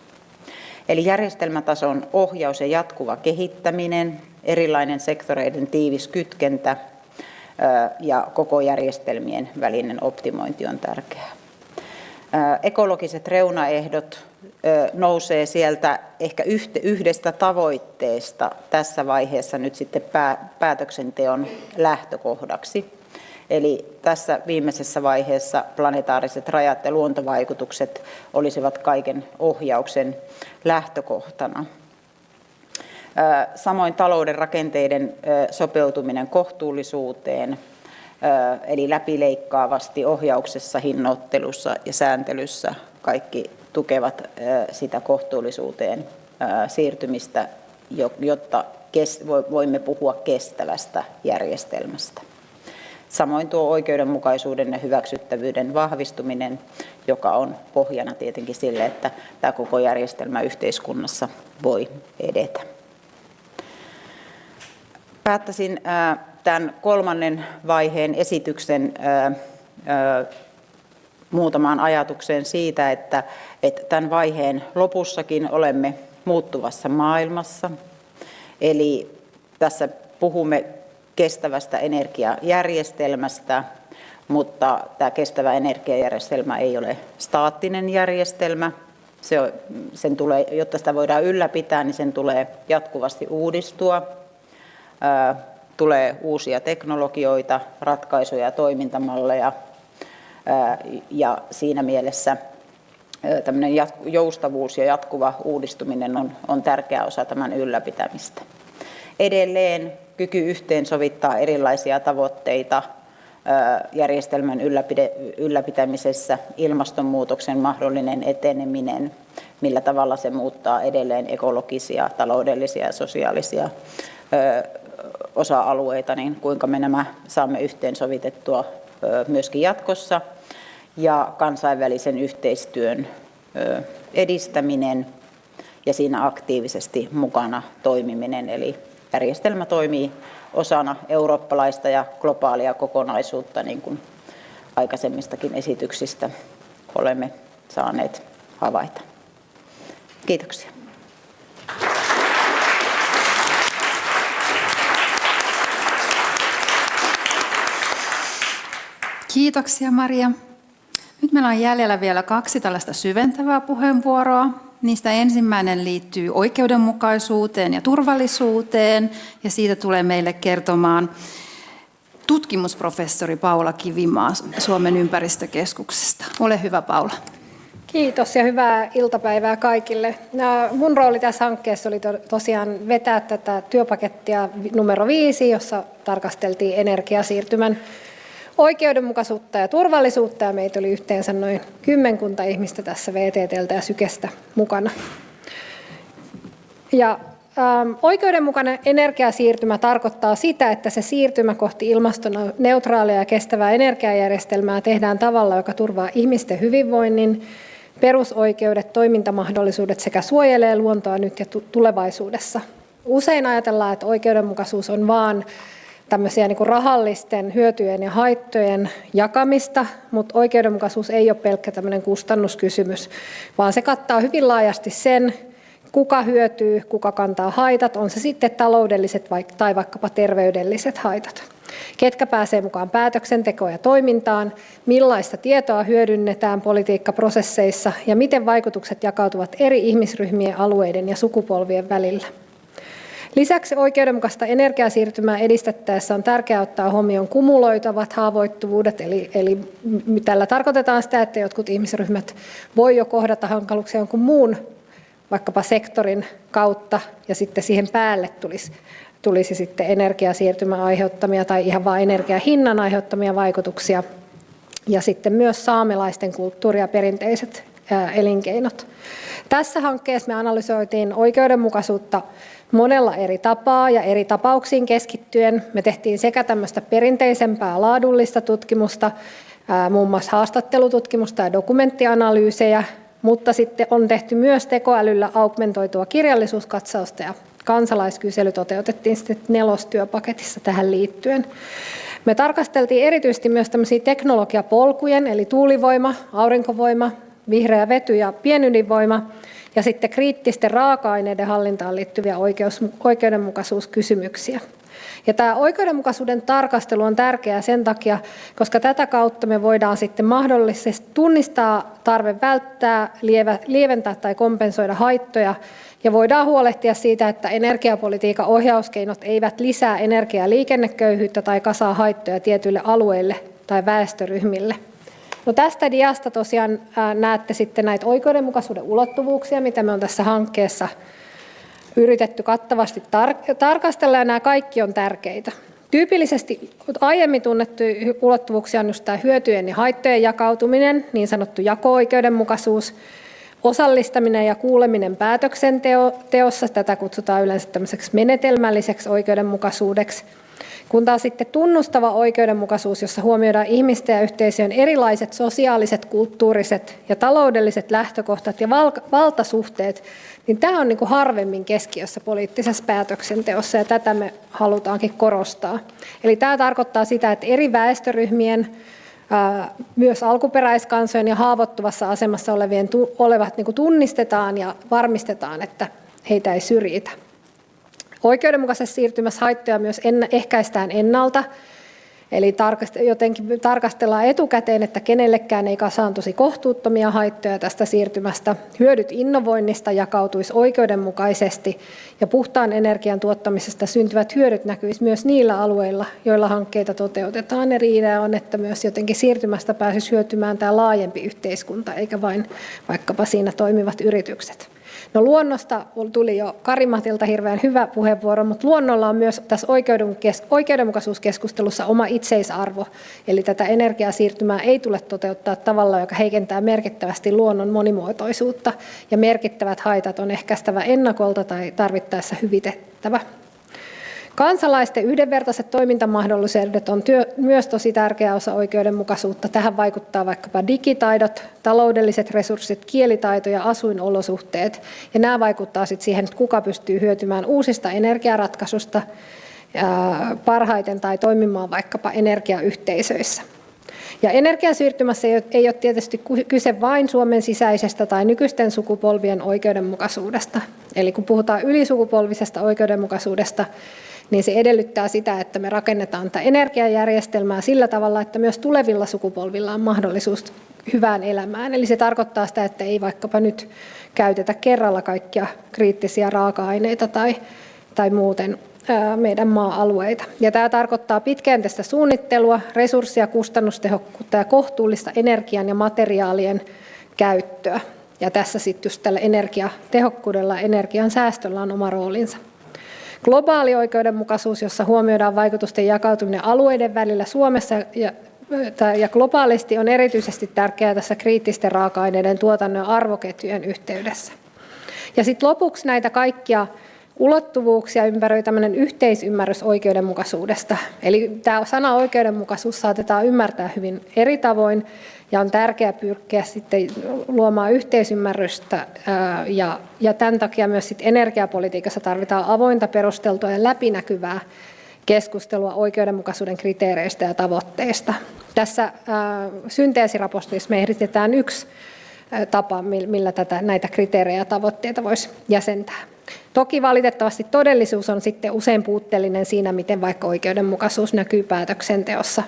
Eli järjestelmätason ohjaus ja jatkuva kehittäminen, erilainen sektoreiden tiivis kytkentä ja koko järjestelmien välinen optimointi on tärkeää. Ekologiset reunaehdot nousee sieltä ehkä yhdestä tavoitteesta tässä vaiheessa nyt sitten päätöksenteon lähtökohdaksi. Eli tässä viimeisessä vaiheessa planetaariset rajat ja luontovaikutukset olisivat kaiken ohjauksen lähtökohtana. Samoin talouden rakenteiden sopeutuminen kohtuullisuuteen, eli läpileikkaavasti ohjauksessa, hinnoittelussa ja sääntelyssä kaikki tukevat sitä kohtuullisuuteen siirtymistä, jotta voimme puhua kestävästä järjestelmästä. Samoin tuo oikeudenmukaisuuden ja hyväksyttävyyden vahvistuminen, joka on pohjana tietenkin sille, että tämä koko järjestelmä yhteiskunnassa voi edetä. Päättäisin tämän kolmannen vaiheen esityksen muutamaan ajatukseen siitä, että tämän vaiheen lopussakin olemme muuttuvassa maailmassa. Eli tässä puhumme kestävästä energiajärjestelmästä, mutta tämä kestävä energiajärjestelmä ei ole staattinen järjestelmä. Jotta sitä voidaan ylläpitää, niin sen tulee jatkuvasti uudistua. Tulee uusia teknologioita, ratkaisuja ja toimintamalleja. Ja siinä mielessä tämmöinen joustavuus ja jatkuva uudistuminen on tärkeä osa tämän ylläpitämistä. Edelleen kyky yhteensovittaa erilaisia tavoitteita järjestelmän ylläpitämisessä, ilmastonmuutoksen mahdollinen eteneminen, millä tavalla se muuttaa edelleen ekologisia, taloudellisia ja sosiaalisia osa-alueita, niin kuinka me nämä saamme yhteensovitettua myöskin jatkossa, ja kansainvälisen yhteistyön edistäminen ja siinä aktiivisesti mukana toimiminen. Eli järjestelmä toimii osana eurooppalaista ja globaalia kokonaisuutta, niin kuin aikaisemmistakin esityksistä olemme saaneet havaita. Kiitoksia. Kiitoksia Maria. Nyt meillä on jäljellä vielä 2 tällaista syventävää puheenvuoroa. Niistä ensimmäinen liittyy oikeudenmukaisuuteen ja turvallisuuteen, ja siitä tulee meille kertomaan tutkimusprofessori Paula Kivimaa Suomen ympäristökeskuksesta. Ole hyvä, Paula. Kiitos ja hyvää iltapäivää kaikille. Mun rooli tässä hankkeessa oli tosiaan vetää tätä työpakettia numero 5, jossa tarkasteltiin energiasiirtymän oikeudenmukaisuutta ja turvallisuutta, ja meitä oli yhteensä noin 10 ihmistä tässä VTT:ltä ja Sykestä mukana. Ja oikeudenmukainen energiasiirtymä tarkoittaa sitä, että se siirtymä kohti ilmastoneutraalia ja kestävää energiajärjestelmää tehdään tavalla, joka turvaa ihmisten hyvinvoinnin, perusoikeudet, toimintamahdollisuudet sekä suojelee luontoa nyt ja tulevaisuudessa. Usein ajatellaan, että oikeudenmukaisuus on vain tämmöisiä niin kuin rahallisten hyötyjen ja haittojen jakamista, mutta oikeudenmukaisuus ei ole pelkkä tämmöinen kustannuskysymys, vaan se kattaa hyvin laajasti sen, kuka hyötyy, kuka kantaa haitat, on se sitten taloudelliset tai vaikkapa terveydelliset haitat. Ketkä pääsee mukaan päätöksentekoon ja toimintaan, millaista tietoa hyödynnetään politiikkaprosesseissa ja miten vaikutukset jakautuvat eri ihmisryhmien, alueiden ja sukupolvien välillä. Lisäksi oikeudenmukaista energiasiirtymää edistettäessä on tärkeää ottaa huomioon kumuloitavat haavoittuvuudet, eli tällä tarkoitetaan sitä, että jotkut ihmisryhmät voi jo kohdata hankaluuksia jonkun muun vaikkapa sektorin kautta, ja sitten siihen päälle tulisi sitten energiasiirtymän aiheuttamia tai ihan vain energiahinnan aiheuttamia vaikutuksia, ja sitten myös saamelaisten kulttuuri- ja perinteiset elinkeinot. Tässä hankkeessa me analysoitiin oikeudenmukaisuutta monella eri tapaa ja eri tapauksiin keskittyen. Me tehtiin sekä tämmöistä perinteisempää laadullista tutkimusta, muun muassa haastattelututkimusta ja dokumenttianalyysejä, mutta sitten on tehty myös tekoälyllä augmentoitua kirjallisuuskatsausta ja kansalaiskysely toteutettiin sitten 4. työpaketissa tähän liittyen. Me tarkasteltiin erityisesti myös tämmöisiä teknologiapolkujen, eli tuulivoima, aurinkovoima, vihreä vety ja pienydinvoima, ja sitten kriittisten raaka-aineiden hallintaan liittyviä oikeudenmukaisuuskysymyksiä. Ja tämä oikeudenmukaisuuden tarkastelu on tärkeää sen takia, koska tätä kautta me voidaan sitten mahdollisesti tunnistaa tarve välttää, lieventää tai kompensoida haittoja, ja voidaan huolehtia siitä, että energiapolitiikan ohjauskeinot eivät lisää energia- ja liikenneköyhyyttä tai kasaa haittoja tietyille alueille tai väestöryhmille. No tästä diasta tosiaan näette sitten näitä oikeudenmukaisuuden ulottuvuuksia, mitä me on tässä hankkeessa yritetty kattavasti tarkastella, ja nämä kaikki on tärkeitä. Tyypillisesti aiemmin tunnettuja ulottuvuuksia on just tämä hyötyjen ja haittojen jakautuminen, niin sanottu jako-oikeudenmukaisuus, osallistaminen ja kuuleminen päätöksenteossa, tätä kutsutaan yleensä tämmöiseksi menetelmälliseksi oikeudenmukaisuudeksi, kun taas sitten tunnustava oikeudenmukaisuus, jossa huomioidaan ihmisten ja yhteisöjen erilaiset sosiaaliset, kulttuuriset ja taloudelliset lähtökohtat ja valtasuhteet, niin tämä on niin kuin harvemmin keskiössä poliittisessa päätöksenteossa, ja tätä me halutaankin korostaa. Eli tämä tarkoittaa sitä, että eri väestöryhmien, myös alkuperäiskansojen ja haavoittuvassa asemassa olevat niin kuin tunnistetaan ja varmistetaan, että heitä ei syrjitä. Oikeudenmukaisessa siirtymässä haittoja myös ehkäistään ennalta, eli jotenkin tarkastellaan etukäteen, että kenellekään ei kasaantuisi kohtuuttomia haittoja tästä siirtymästä. Hyödyt innovoinnista jakautuisi oikeudenmukaisesti, ja puhtaan energian tuottamisesta syntyvät hyödyt näkyisi myös niillä alueilla, joilla hankkeita toteutetaan. Eri idea on, että myös jotenkin siirtymästä pääsisi hyötymään tämä laajempi yhteiskunta, eikä vain vaikkapa siinä toimivat yritykset. No luonnosta tuli jo Kari-Matilta hirveän hyvä puheenvuoro, mutta luonnolla on myös tässä oikeudenmukaisuuskeskustelussa oma itseisarvo. Eli tätä energiasiirtymää ei tule toteuttaa tavalla, joka heikentää merkittävästi luonnon monimuotoisuutta, ja merkittävät haitat on ehkäistävä ennakolta tai tarvittaessa hyvitettävä. Kansalaisten yhdenvertaiset toimintamahdollisuudet on myös tosi tärkeä osa oikeudenmukaisuutta. Tähän vaikuttaa vaikkapa digitaidot, taloudelliset resurssit, kielitaito ja asuinolosuhteet. Ja nämä vaikuttaa sitten siihen, että kuka pystyy hyötymään uusista energiaratkaisusta parhaiten tai toimimaan vaikkapa energiayhteisöissä. Ja energiasiirtymässä ei ole tietysti kyse vain Suomen sisäisestä tai nykyisten sukupolvien oikeudenmukaisuudesta. Eli kun puhutaan ylisukupolvisesta oikeudenmukaisuudesta, niin se edellyttää sitä, että me rakennetaan tätä energiajärjestelmää sillä tavalla, että myös tulevilla sukupolvilla on mahdollisuus hyvään elämään. Eli se tarkoittaa sitä, että ei vaikkapa nyt käytetä kerralla kaikkia kriittisiä raaka-aineita tai muuten meidän maa-alueita. Ja tämä tarkoittaa pitkäjänteistä suunnittelua, resurssia, kustannustehokkuutta ja kohtuullista energian ja materiaalien käyttöä. Ja tässä sitten just tällä energiatehokkuudella ja energian säästöllä on oma roolinsa. Globaali oikeudenmukaisuus, jossa huomioidaan vaikutusten jakautuminen alueiden välillä Suomessa ja globaalisti, on erityisesti tärkeää tässä kriittisten raaka-aineiden tuotannon ja arvoketjujen yhteydessä. Ja sitten lopuksi näitä kaikkia ulottuvuuksia ympäröi tämmöinen yhteisymmärrys oikeudenmukaisuudesta. Eli tämä sana oikeudenmukaisuus saatetaan ymmärtää hyvin eri tavoin, ja on tärkeää pyrkiä sitten luomaan yhteisymmärrystä, ja tämän takia myös sitten energiapolitiikassa tarvitaan avointa, perusteltua ja läpinäkyvää keskustelua oikeudenmukaisuuden kriteereistä ja tavoitteista. Tässä synteesiraportissa me ehdotetaan yksi tapa, millä näitä kriteerejä ja tavoitteita voisi jäsentää. Toki valitettavasti todellisuus on sitten usein puutteellinen siinä, miten vaikka oikeudenmukaisuus näkyy päätöksenteossa.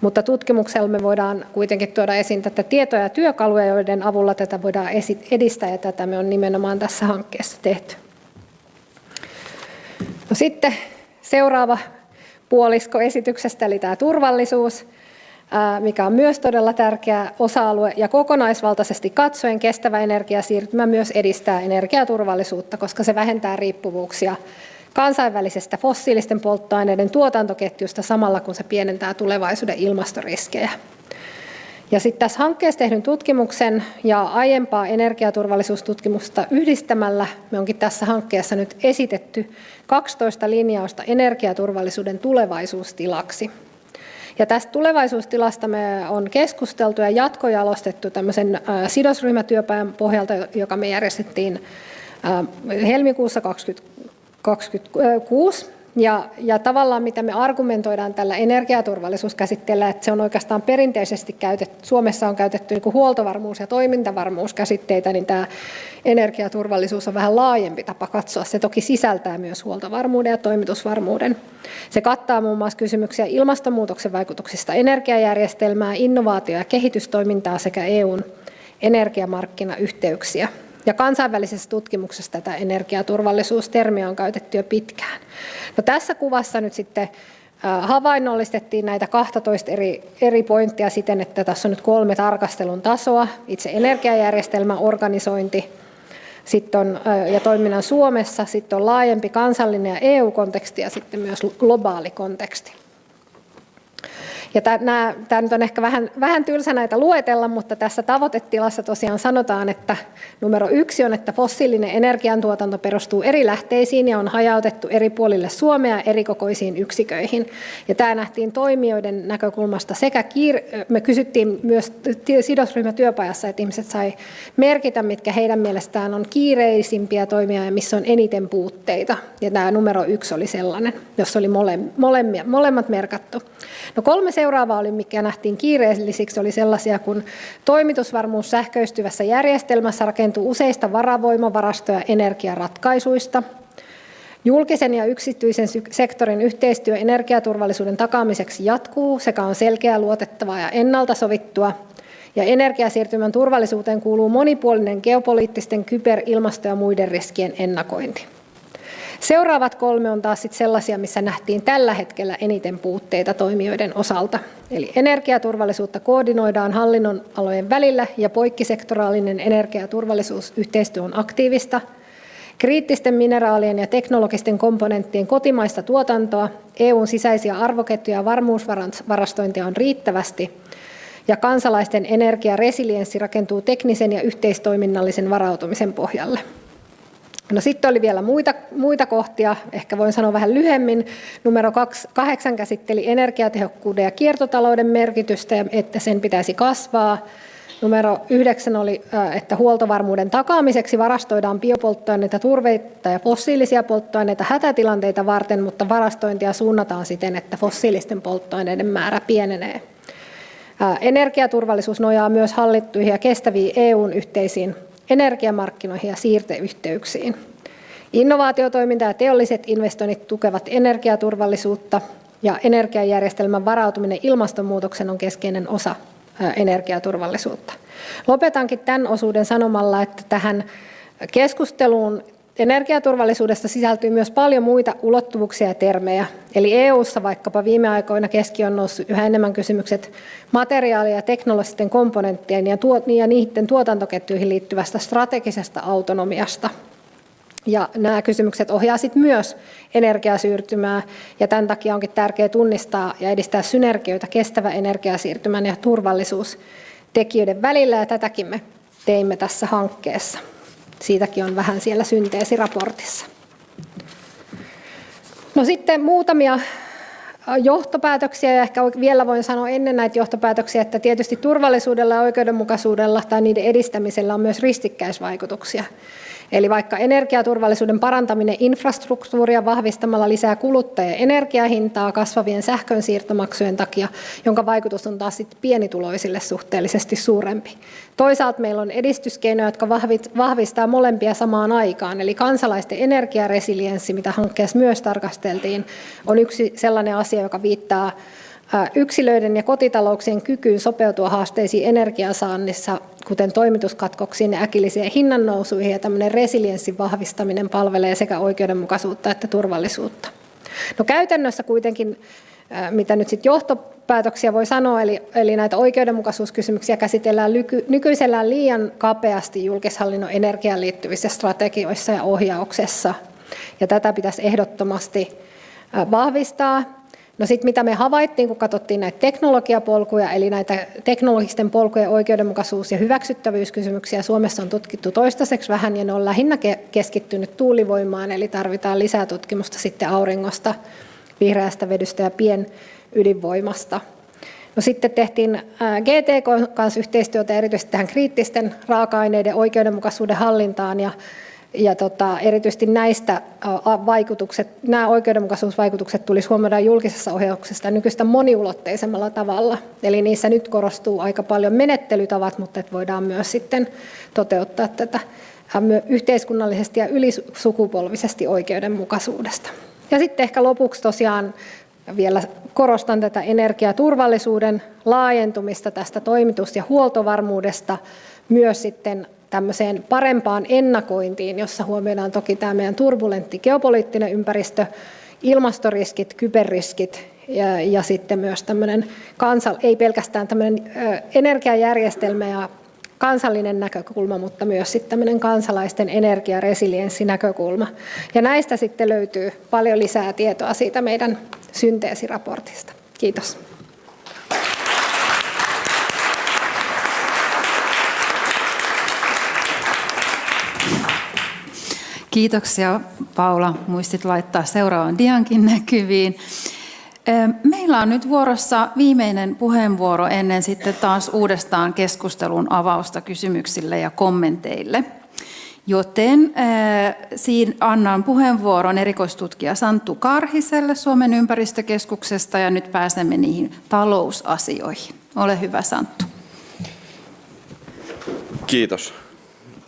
Mutta tutkimuksella me voidaan kuitenkin tuoda esiin tätä tietoja ja työkaluja, joiden avulla tätä voidaan edistää, ja tätä me on nimenomaan tässä hankkeessa tehty. No sitten seuraava puolisko esityksestä, eli tämä turvallisuus, mikä on myös todella tärkeä osa-alue, ja kokonaisvaltaisesti katsoen kestävä energiasiirtymä myös edistää energiaturvallisuutta, koska se vähentää riippuvuuksia kansainvälisestä fossiilisten polttoaineiden tuotantoketjusta samalla, kun se pienentää tulevaisuuden ilmastoriskejä. Ja sitten tässä hankkeessa tehdyn tutkimuksen ja aiempaa energiaturvallisuustutkimusta yhdistämällä me onkin tässä hankkeessa nyt esitetty 12 linjausta energiaturvallisuuden tulevaisuustilaksi. Ja tästä tulevaisuustilasta me on keskusteltu ja jatkojalostettu tämmöisen sidosryhmätyöpajan pohjalta, joka me järjestettiin helmikuussa 2026. Ja tavallaan mitä me argumentoidaan tällä energiaturvallisuuskäsitteellä, että se on oikeastaan perinteisesti Suomessa on käytetty niin kuin huoltovarmuus- ja toimintavarmuuskäsitteitä, niin tämä energiaturvallisuus on vähän laajempi tapa katsoa. Se toki sisältää myös huoltovarmuuden ja toimitusvarmuuden. Se kattaa muun muassa kysymyksiä ilmastonmuutoksen vaikutuksista energiajärjestelmään, innovaatio- ja kehitystoimintaa sekä EUn energiamarkkinayhteyksiä. Ja kansainvälisessä tutkimuksessa tätä energiaturvallisuustermiä on käytetty jo pitkään. No, tässä kuvassa nyt sitten havainnollistettiin näitä 12 eri pointtia siten, että tässä on nyt 3 tarkastelun tasoa. Itse energiajärjestelmän organisointi sitten ja toiminnan Suomessa, sitten on laajempi kansallinen ja EU-konteksti ja sitten myös globaali konteksti. Ja tämä nyt on ehkä vähän tylsä näitä luetella, mutta tässä tavoitetilassa tosiaan sanotaan, että numero 1 on, että fossiilinen energiantuotanto perustuu eri lähteisiin ja on hajautettu eri puolille Suomea erikokoisiin yksiköihin. Ja tämä nähtiin toimijoiden näkökulmasta sekä me kysyttiin myös sidosryhmätyöpajassa, että ihmiset sai merkitä, mitkä heidän mielestään on kiireisimpiä toimia ja missä on eniten puutteita. Ja tämä numero 1 oli sellainen, jossa oli molemmat merkattu. No 3 seuraavaa oli, mikä nähtiin kiireellisiksi, oli sellaisia, kun toimitusvarmuus sähköistyvässä järjestelmässä rakentuu useista varavoimavarasto- ja energiaratkaisuista. Julkisen ja yksityisen sektorin yhteistyö energiaturvallisuuden takaamiseksi jatkuu sekä on selkeää, luotettavaa ja ennalta sovittua. Ja energiasiirtymän turvallisuuteen kuuluu monipuolinen geopoliittisten, kyber-, ilmasto- ja muiden riskien ennakointi. Seuraavat 3 on taas sellaisia, missä nähtiin tällä hetkellä eniten puutteita toimijoiden osalta. Eli energiaturvallisuutta koordinoidaan hallinnon alojen välillä ja poikkisektoraalinen energiaturvallisuusyhteistyö on aktiivista. Kriittisten mineraalien ja teknologisten komponenttien kotimaista tuotantoa, EUn sisäisiä arvoketjuja ja varmuusvarastointia on riittävästi. Ja kansalaisten energiaresilienssi rakentuu teknisen ja yhteistoiminnallisen varautumisen pohjalle. No sitten oli vielä muita kohtia, ehkä voin sanoa vähän lyhyemmin. Numero 8 käsitteli energiatehokkuuden ja kiertotalouden merkitystä ja että sen pitäisi kasvaa. Numero 9 oli, että huoltovarmuuden takaamiseksi varastoidaan biopolttoaineita, turveita ja fossiilisia polttoaineita hätätilanteita varten, mutta varastointia suunnataan siten, että fossiilisten polttoaineiden määrä pienenee. Energiaturvallisuus nojaa myös hallittuihin ja kestäviin EUn yhteisiin energiamarkkinoihin ja siirteyhteyksiin. Innovaatiotoiminta ja teolliset investoinnit tukevat energiaturvallisuutta ja energiajärjestelmän varautuminen ilmastonmuutoksen on keskeinen osa energiaturvallisuutta. Lopetankin tämän osuuden sanomalla, että tähän keskusteluun energiaturvallisuudesta sisältyy myös paljon muita ulottuvuuksia ja termejä. Eli EU:ssa vaikkapa viime aikoina keskiöön on noussut yhä enemmän kysymykset materiaali- ja teknologisten komponenttien ja niiden tuotantoketjuihin liittyvästä strategisesta autonomiasta. Ja nämä kysymykset ohjaa sitten myös energiasiirtymää, ja tämän takia onkin tärkeää tunnistaa ja edistää synergioita kestävän energiasiirtymän ja turvallisuustekijöiden välillä, ja tätäkin me teimme tässä hankkeessa. Siitäkin on vähän siellä synteesiraportissa. No sitten muutamia johtopäätöksiä, ja ehkä vielä voin sanoa ennen näitä johtopäätöksiä, että tietysti turvallisuudella ja oikeudenmukaisuudella tai niiden edistämisellä on myös ristikkäisvaikutuksia. Eli vaikka energiaturvallisuuden parantaminen infrastruktuuria vahvistamalla lisää kuluttajien energiahintaa kasvavien sähkön siirtomaksujen takia, jonka vaikutus on taas sitten pienituloisille suhteellisesti suurempi. Toisaalta meillä on edistyskeinoja, jotka vahvistaa molempia samaan aikaan, eli kansalaisten energiaresilienssi, mitä hankkeessa myös tarkasteltiin, on yksi sellainen asia, joka viittaa yksilöiden ja kotitalouksien kykyyn sopeutua haasteisiin energiansaannissa, kuten toimituskatkoksiin ja äkillisiin hinnannousuihin, ja tämmöinen resilienssin vahvistaminen palvelee sekä oikeudenmukaisuutta että turvallisuutta. No käytännössä kuitenkin, mitä nyt sitten johtopäätöksiä voi sanoa, eli näitä oikeudenmukaisuuskysymyksiä käsitellään nykyisellään liian kapeasti julkishallinnon energiaan liittyvissä strategioissa ja ohjauksessa, ja tätä pitäisi ehdottomasti vahvistaa. No sitten mitä me havaittiin, kun katsottiin näitä teknologiapolkuja, eli näitä teknologisten polkujen oikeudenmukaisuus- ja hyväksyttävyyskysymyksiä Suomessa on tutkittu toistaiseksi vähän, ja ne on lähinnä keskittynyt tuulivoimaan, eli tarvitaan lisää tutkimusta sitten auringosta, vihreästä vedystä ja pienydinvoimasta. No sitten tehtiin GTK kanssa yhteistyötä erityisesti tähän kriittisten raaka-aineiden oikeudenmukaisuuden hallintaan, ja erityisesti näistä nämä oikeudenmukaisuusvaikutukset tulisi huomioida julkisessa ohjauksessa nykyistä moniulotteisemmalla tavalla. Eli niissä nyt korostuu aika paljon menettelytavat, mutta voidaan myös sitten toteuttaa tätä yhteiskunnallisesti ja ylisukupolvisesti oikeudenmukaisuudesta. Ja sitten ehkä lopuksi tosiaan vielä korostan tätä energiaturvallisuuden laajentumista tästä toimitus- ja huoltovarmuudesta myös sitten tämmöiseen parempaan ennakointiin, jossa huomioidaan toki tämä meidän turbulentti geopoliittinen ympäristö, ilmastoriskit, kyberriskit ja sitten myös tämmöinen ei pelkästään tämmöinen energiajärjestelmä ja kansallinen näkökulma, mutta myös sitten tämmöinen kansalaisten energiaresilienssinäkökulma. Ja näistä sitten löytyy paljon lisää tietoa siitä meidän synteesiraportista. Kiitos. Kiitoksia Paula. Muistit laittaa seuraavan diankin näkyviin. Meillä on nyt vuorossa viimeinen puheenvuoro ennen sitten taas uudestaan keskustelun avausta kysymyksille ja kommenteille. Joten siinä annan puheenvuoron erikoistutkija Santtu Karhiselle Suomen ympäristökeskuksesta, ja nyt pääsemme niihin talousasioihin. Ole hyvä, Santtu. Kiitos.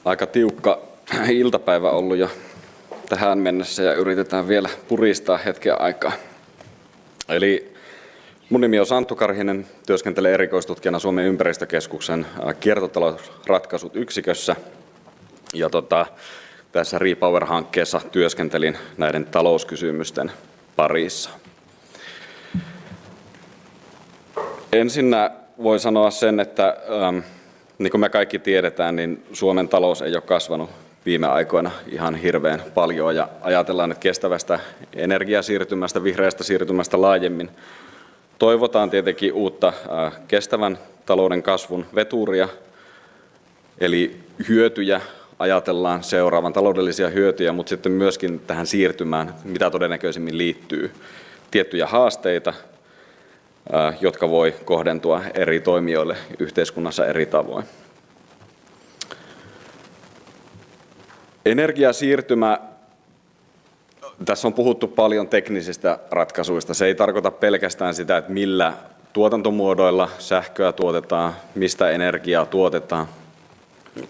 Aika tiukka iltapäivä ollut jo tähän mennessä, ja yritetään vielä puristaa hetken aikaa. Eli mun nimi on Santtu Karhinen, työskentelen erikoistutkijana Suomen ympäristökeskuksen kiertotalousratkaisut yksikössä. Ja tässä RePower-hankkeessa työskentelin näiden talouskysymysten parissa. Ensinnä voi sanoa sen, että niin kuin me kaikki tiedetään, niin Suomen talous ei ole kasvanut viime aikoina ihan hirveän paljon, ja ajatellaan, että kestävästä energiasiirtymästä, vihreästä siirtymästä laajemmin toivotaan tietenkin uutta kestävän talouden kasvun veturia, eli hyötyjä ajatellaan seuraavan, taloudellisia hyötyjä, mutta sitten myöskin tähän siirtymään, mitä todennäköisimmin liittyy tiettyjä haasteita, jotka voi kohdentua eri toimijoille yhteiskunnassa eri tavoin. Energiasiirtymä, tässä on puhuttu paljon teknisistä ratkaisuista. Se ei tarkoita pelkästään sitä, että millä tuotantomuodoilla sähköä tuotetaan, mistä energiaa tuotetaan,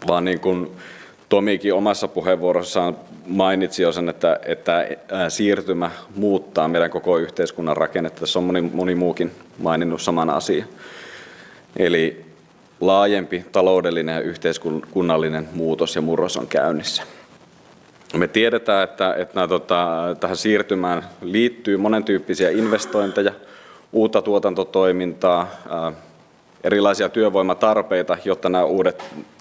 vaan niin kuin Tomikin omassa puheenvuorossaan mainitsi jo sen, että siirtymä muuttaa meidän koko yhteiskunnan rakennetta. Tässä on moni muukin maininnut saman asian. Eli laajempi taloudellinen ja yhteiskunnallinen muutos ja murros on käynnissä. Me tiedetään, että tähän siirtymään liittyy monentyyppisiä investointeja, uutta tuotantotoimintaa, erilaisia työvoimatarpeita, jotta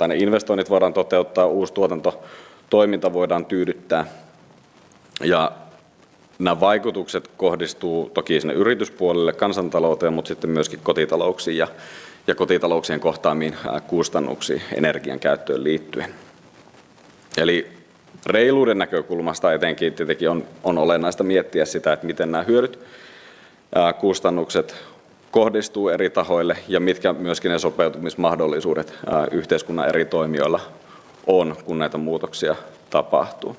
ne investoinnit voidaan toteuttaa, uusi tuotantotoiminta voidaan tyydyttää. Ja nämä vaikutukset kohdistuu toki sinne yrityspuolelle, kansantalouteen, mutta sitten myöskin kotitalouksiin ja kotitalouksien kohtaamiin kustannuksiin energian käyttöön liittyen. Eli reiluuden näkökulmasta etenkin tietenkin on olennaista miettiä sitä, että miten nämä hyödyt, kustannukset kohdistuu eri tahoille ja mitkä myöskin ne sopeutumismahdollisuudet yhteiskunnan eri toimijoilla on, kun näitä muutoksia tapahtuu.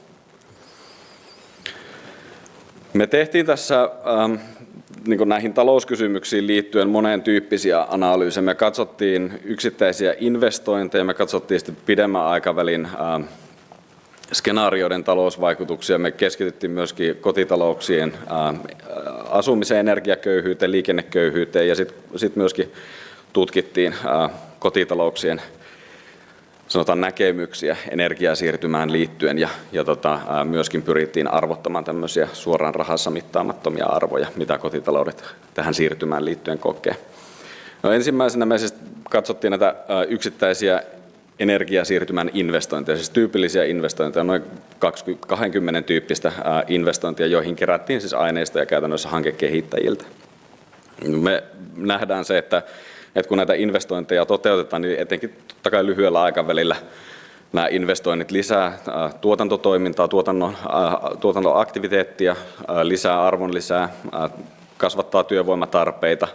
Me tehtiin tässä niin näihin talouskysymyksiin liittyen moneen tyyppisiä analyysejä. Me katsottiin yksittäisiä investointeja, me katsottiin sitten pidemmän aikavälin skenaarioiden talousvaikutuksia. Me keskityttiin myöskin kotitalouksien asumisen energiaköyhyyteen, liikenneköyhyyteen ja sitten myöskin tutkittiin kotitalouksien näkemyksiä energiasiirtymään liittyen ja myöskin pyrittiin arvottamaan tämmöisiä suoraan rahassa mittaamattomia arvoja, mitä kotitaloudet tähän siirtymään liittyen kokee. No, ensimmäisenä me siis katsottiin näitä yksittäisiä energiasiirtymän investointeja, siis tyypillisiä investointeja, noin 20 tyyppistä investointia, joihin kerättiin siis aineistoja käytännössä hankekehittäjiltä. Me nähdään se, että kun näitä investointeja toteutetaan, niin etenkin totta kai lyhyellä aikavälillä nämä investoinnit lisää tuotantotoimintaa, tuotannon aktiviteettia, lisää arvonlisää, kasvattaa työvoimatarpeita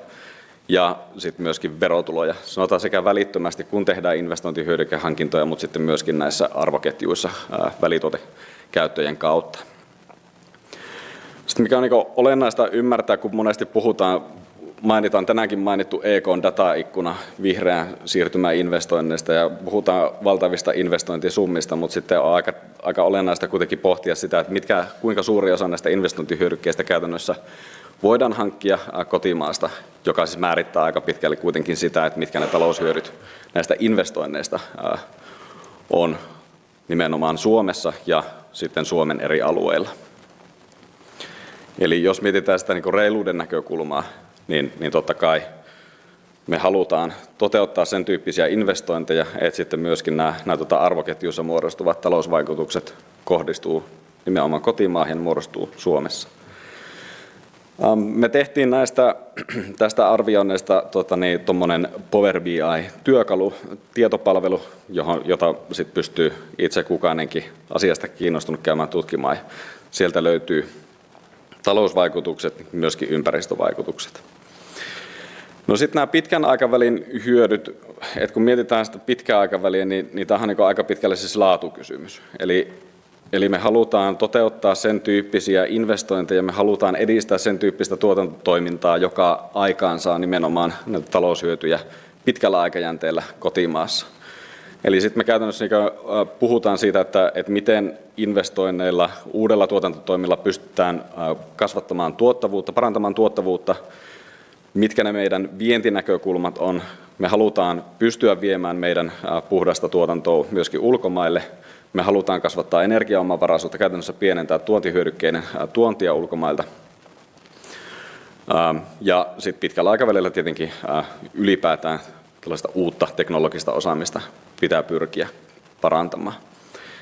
ja sitten myöskin verotuloja. Sanotaan sekä välittömästi, kun tehdään investointihyödykehankintoja, mutta sitten myöskin näissä arvoketjuissa välituotekäyttöjen kautta. Sitten mikä on niin olennaista ymmärtää, kun monesti mainitaan tänäänkin mainittu EK:n dataikkuna vihreän siirtymän investoinneista ja puhutaan valtavista investointisummista, mutta sitten on aika olennaista kuitenkin pohtia sitä, että kuinka suuri osa näistä investointihyödykkeistä käytännössä voidaan hankkia kotimaasta, joka siis määrittää aika pitkälle kuitenkin sitä, että mitkä ne taloushyödyt näistä investoinneista on nimenomaan Suomessa ja sitten Suomen eri alueilla. Eli jos mietitään sitä niin reiluuden näkökulmaa, niin totta kai me halutaan toteuttaa sen tyyppisiä investointeja, että sitten myöskin nämä arvoketjuissa muodostuvat talousvaikutukset kohdistuu nimenomaan kotimaahan ja muodostuu Suomessa. Me tehtiin tästä arvioinnista tuommoinen Power BI-työkalu, tietopalvelu, jota sit pystyy itse kukainenkin asiasta kiinnostunut käymään tutkimaan. Sieltä löytyy talousvaikutukset, myöskin ympäristövaikutukset. No sitten nämä pitkän aikavälin hyödyt, että kun mietitään sitä pitkää aikaväliä, niin tämä on niin aika pitkälle siis laatukysymys. Eli me halutaan toteuttaa sen tyyppisiä investointeja, me halutaan edistää sen tyyppistä tuotantotoimintaa, joka aikaansaa nimenomaan näitä taloushyötyjä pitkällä aikajänteellä kotimaassa. Eli sitten me käytännössä puhutaan siitä, että miten investoinneilla, uudella tuotantotoimilla pystytään kasvattamaan tuottavuutta, parantamaan tuottavuutta, mitkä ne meidän vientinäkökulmat on. Me halutaan pystyä viemään meidän puhdasta tuotantoa myöskin ulkomaille. Me halutaan kasvattaa energiaomavaraisuutta, käytännössä pienentää tuontihyödykkeiden tuontia ulkomailta. Ja sitten pitkällä aikavälillä tietenkin ylipäätään tällaista uutta teknologista osaamista pitää pyrkiä parantamaan.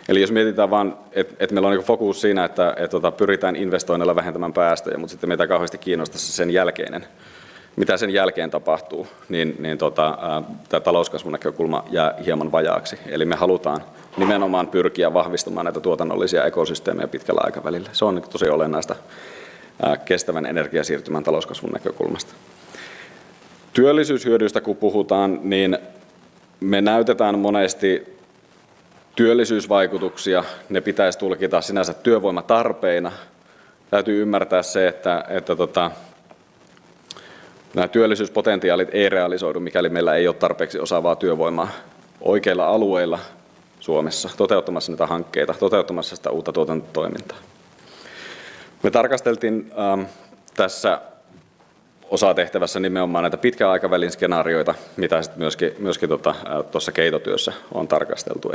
Eli jos mietitään vaan, että meillä on fokus siinä, että pyritään investoinnilla vähentämään päästöjä, mutta sitten meitä kauheasti kiinnostaa sen jälkeinen, mitä sen jälkeen tapahtuu, niin tämä talouskasvun näkökulma jää hieman vajaaksi. Eli me halutaan nimenomaan pyrkiä vahvistamaan näitä tuotannollisia ekosysteemejä pitkällä aikavälillä. Se on tosi olennaista kestävän energiasiirtymän talouskasvun näkökulmasta. Työllisyyshyödyistä kun puhutaan, niin me näytetään monesti työllisyysvaikutuksia. Ne pitäisi tulkita sinänsä työvoimatarpeina. Täytyy ymmärtää se, että nämä työllisyyspotentiaalit ei realisoidu, mikäli meillä ei ole tarpeeksi osaavaa työvoimaa oikeilla alueilla Suomessa toteuttamassa niitä hankkeita, toteuttamassa sitä uutta tuotantotoimintaa. Me tarkasteltiin tässä osatehtävässä nimenomaan näitä pitkän aikavälin skenaarioita, mitä sitten myöskin tuossa keitotyössä on tarkasteltu.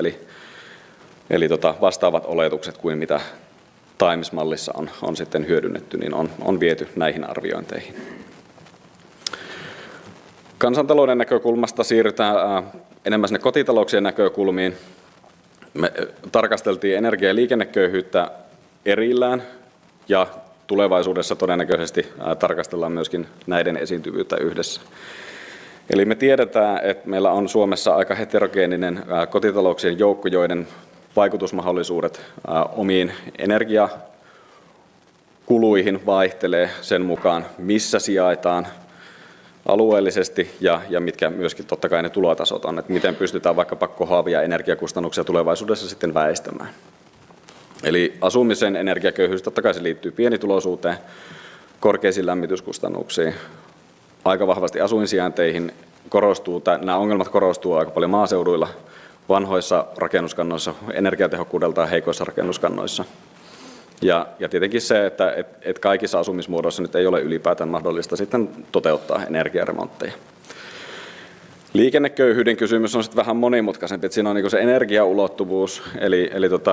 Eli vastaavat oletukset kuin mitä Times-mallissa on sitten hyödynnetty, niin on viety näihin arviointeihin. Kansantalouden näkökulmasta siirrytään enemmän sinne kotitalouksien näkökulmiin. Me tarkasteltiin energia- ja liikenneköyhyyttä erillään ja tulevaisuudessa todennäköisesti tarkastellaan myöskin näiden esiintyvyyttä yhdessä. Eli me tiedetään, että meillä on Suomessa aika heterogeeninen kotitalouksien joukko, joiden vaikutusmahdollisuudet omiin energiakuluihin vaihtelee sen mukaan, missä sijaitaan alueellisesti ja mitkä myöskin totta kai ne tulotasot on, että miten pystytään vaikkapa kohoavia energiakustannuksia tulevaisuudessa sitten väistämään. Eli asumisen energiaköyhyys totta kai se liittyy pienituloisuuteen, korkeisiin lämmityskustannuksiin, aika vahvasti asuinsijainteihin. Nämä ongelmat korostuu aika paljon maaseuduilla, vanhoissa rakennuskannoissa, energiatehokkuudeltaan heikoissa rakennuskannoissa. Ja tietenkin se, että kaikissa asumismuodoissa nyt ei ole ylipäätään mahdollista sitten toteuttaa energiaremontteja. Liikenneköyhyyden kysymys on sitten vähän monimutkaisempi, että siinä on niin se energiaulottuvuus, eli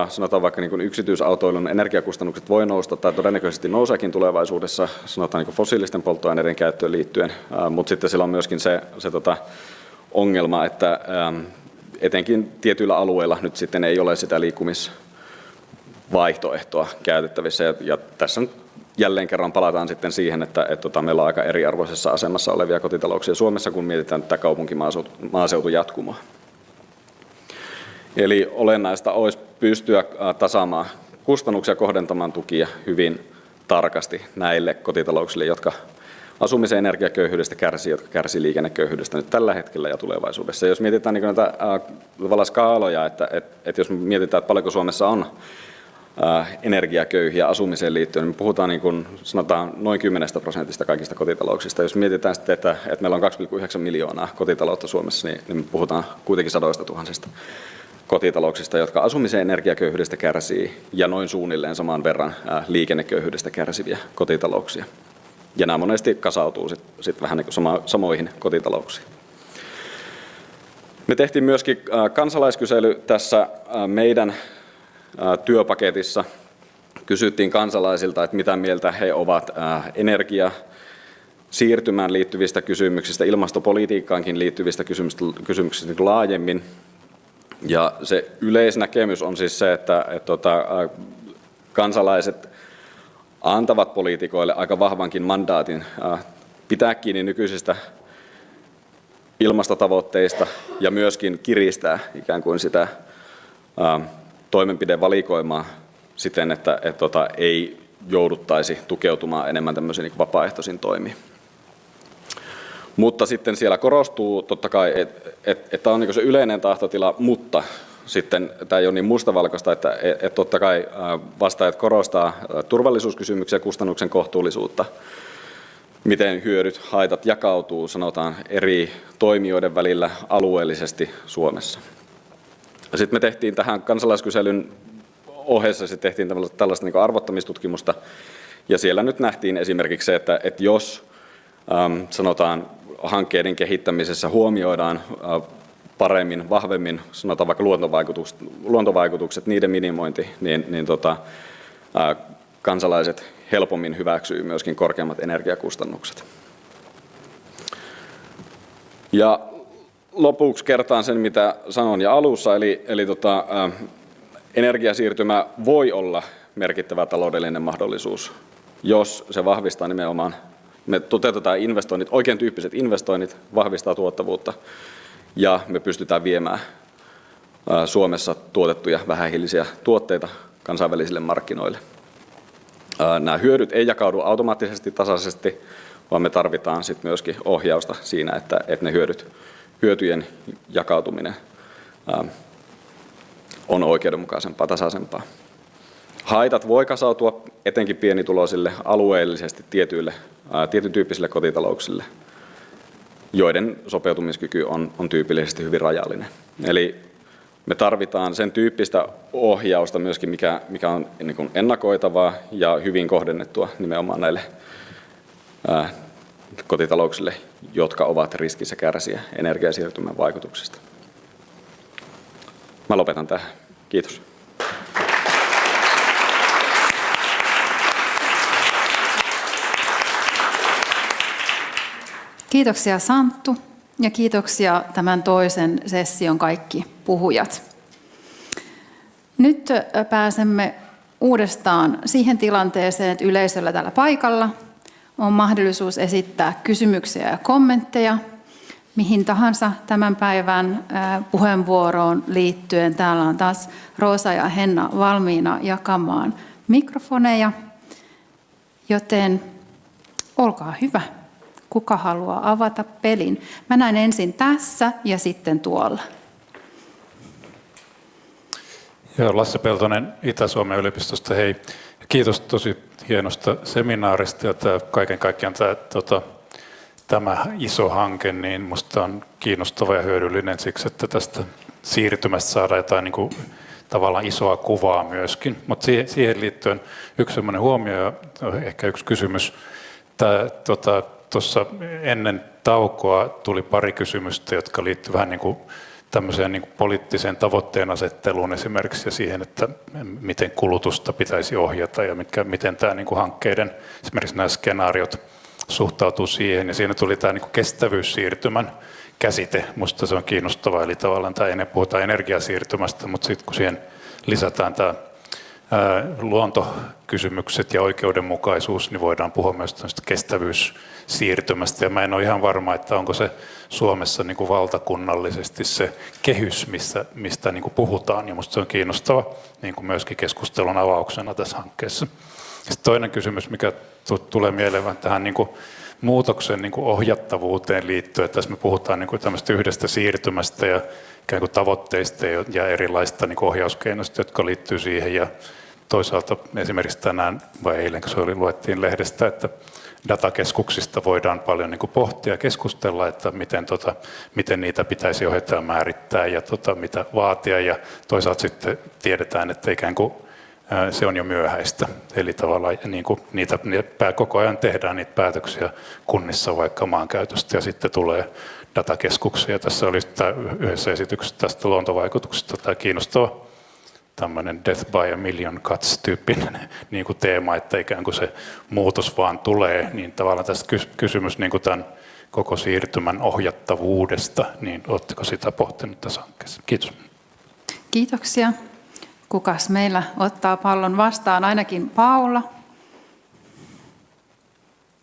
sanotaan vaikka niin yksityisautoilun energiakustannukset voi nousta tai todennäköisesti nouseekin tulevaisuudessa, sanotaan niin fossiilisten polttoaineiden käyttöön liittyen, mutta sitten sillä on myöskin se ongelma, että etenkin tietyillä alueilla nyt sitten ei ole sitä liikkumisvaihtoehtoa käytettävissä ja tässä nyt jälleen kerran palataan sitten siihen, että meillä on aika eriarvoisessa asemassa olevia kotitalouksia Suomessa, kun mietitään tätä kaupunkimaaseutu-jatkumoa. Eli olennaista olisi pystyä tasaamaan kustannuksia, kohdentamaan tukia hyvin tarkasti näille kotitalouksille, jotka asumisen energiaköyhyydestä kärsii, jotka kärsii liikenneköyhyydestä nyt tällä hetkellä ja tulevaisuudessa. Ja jos mietitään niin näitä tavallaan skaaloja, että jos mietitään, että paljonko Suomessa on energiaköyhiä asumiseen liittyen, niin me puhutaan niin kuin sanotaan noin 10% kaikista kotitalouksista. Jos mietitään sitten, että meillä on 2,9 miljoonaa kotitaloutta Suomessa, niin me puhutaan kuitenkin 100 000 kotitalouksista, jotka asumisen energiaköyhyydestä kärsii ja noin suunnilleen saman verran liikenneköyhyydestä kärsiviä kotitalouksia. Ja nämä monesti kasautuu sitten vähän niin kuin samoihin kotitalouksiin. Me tehtiin myöskin kansalaiskysely tässä meidän työpaketissa. Kysyttiin kansalaisilta, että mitä mieltä he ovat energiasiirtymään liittyvistä kysymyksistä, ilmastopolitiikkaankin liittyvistä kysymyksistä laajemmin. Ja se yleisnäkemys on siis se, että kansalaiset antavat poliitikoille aika vahvankin mandaatin pitää kiinni nykyisistä ilmastotavoitteista ja myöskin kiristää ikään kuin sitä toimenpidevalikoimaa siten, että ei jouduttaisi tukeutumaan enemmän tämmöisiin niin vapaaehtoisiin toimiin. Mutta sitten siellä korostuu totta kai, että on niin se yleinen tahtotila, mutta sitten tämä ei ole niin mustavalkoista, että totta kai vastaajat korostaa turvallisuuskysymyksiä ja kustannuksen kohtuullisuutta, miten hyödyt, haitat jakautuu, sanotaan, eri toimijoiden välillä alueellisesti Suomessa. Sitten me tehtiin tähän kansalaiskyselyn ohessa tehtiin tällaista niin arvottamistutkimusta, ja siellä nyt nähtiin esimerkiksi se, että jos sanotaan hankkeiden kehittämisessä huomioidaan paremmin, vahvemmin, sanotaan vaikka luontovaikutukset, niiden minimointi, niin kansalaiset helpommin hyväksyy myöskin korkeammat energiakustannukset. Ja lopuksi kertaan sen, mitä sanoin jo alussa, eli energiasiirtymä voi olla merkittävä taloudellinen mahdollisuus, jos se vahvistaa nimenomaan, me toteutetaan investoinnit, oikein tyyppiset investoinnit, vahvistaa tuottavuutta, ja me pystytään viemään Suomessa tuotettuja vähähiilisiä tuotteita kansainvälisille markkinoille. Nämä hyödyt ei jakaudu automaattisesti tasaisesti, vaan me tarvitaan sitten myöskin ohjausta siinä, että ne hyötyjen jakautuminen on oikeudenmukaisempaa, tasaisempaa. Haitat voi kasautua etenkin pienituloisille alueellisesti tietyn tyyppisille kotitalouksille, joiden sopeutumiskyky on tyypillisesti hyvin rajallinen. Eli Me tarvitaan sen tyyppistä ohjausta myöskin, mikä on niin kuin ennakoitavaa ja hyvin kohdennettua nimenomaan näille kotitalouksille, jotka ovat riskissä kärsiä energiasiirtymän vaikutuksista. Mä lopetan tähän. Kiitos. Kiitoksia Santtu ja kiitoksia tämän toisen session kaikki puhujat. Nyt pääsemme uudestaan siihen tilanteeseen, että yleisöllä täällä paikalla on mahdollisuus esittää kysymyksiä ja kommentteja mihin tahansa tämän päivän puheenvuoroon liittyen. Täällä on taas Roosa ja Henna valmiina jakamaan mikrofoneja, joten olkaa hyvä. Kuka haluaa avata pelin? Mä näen ensin tässä ja sitten tuolla. Joo, Lasse Peltonen Itä-Suomen yliopistosta, hei. Kiitos tosi hienosta seminaarista ja kaiken kaikkiaan tämä iso hanke, niin musta on kiinnostava ja hyödyllinen siksi, että tästä siirtymästä saadaan jotain niin kuin, tavallaan isoa kuvaa myöskin. Mutta siihen liittyen yksi sellainen huomio ja ehkä yksi kysymys. Tuossa ennen taukoa tuli pari kysymystä, jotka liittyvät vähän niin kuin tämmöiseen niin kuin poliittiseen tavoitteen asetteluun esimerkiksi ja siihen, että miten kulutusta pitäisi ohjata ja miten tämä niin kuin hankkeiden, esimerkiksi nämä skenaariot suhtautuu siihen. Ja siinä tuli tämä niin kuin kestävyyssiirtymän käsite. Minusta se on kiinnostavaa, eli tavallaan tämä puhutaan energiasiirtymästä, mutta sitten kun siihen lisätään tämä luontokysymykset ja oikeudenmukaisuus, niin voidaan puhua myös tämmöistä kestävyyssiirtymästä. Ja mä en ole ihan varma, että onko se Suomessa niin kuin valtakunnallisesti se kehys, mistä niin kuin puhutaan. Ja minusta se on kiinnostava niin kuin myöskin keskustelun avauksena tässä hankkeessa. Sitten toinen kysymys, mikä tulee mieleen tähän niin kuin muutoksen niin kuin ohjattavuuteen liittyen. Tässä me puhutaan niin kuin tämmöistä yhdestä siirtymästä ja ikään kuin tavoitteista ja erilaista niin kuin ohjauskeinoista, jotka liittyy siihen. Ja toisaalta esimerkiksi tänään vai eilen, kun se luettiin lehdestä, että datakeskuksista voidaan paljon niin kuin pohtia ja keskustella, että miten niitä pitäisi ohjata ja määrittää ja mitä vaatia. Ja toisaalta sitten tiedetään, että ikään kuin se on jo myöhäistä. Eli tavallaan niin kuin koko ajan tehdään niitä päätöksiä kunnissa vaikka maankäytöstä ja sitten tulee datakeskuksia. Tässä oli yhdessä esityksessä tästä luontovaikutuksesta tämä kiinnostava tämmöinen death by a million cuts -tyyppinen niin kuin teema, että ikään kuin se muutos vaan tulee, niin tavallaan tästä kysymys niin kuin tämän koko siirtymän ohjattavuudesta, niin oletteko sitä pohtinut tässä hankkeessa? Kiitos. Kiitoksia. Kukas meillä ottaa pallon vastaan? Ainakin Paula.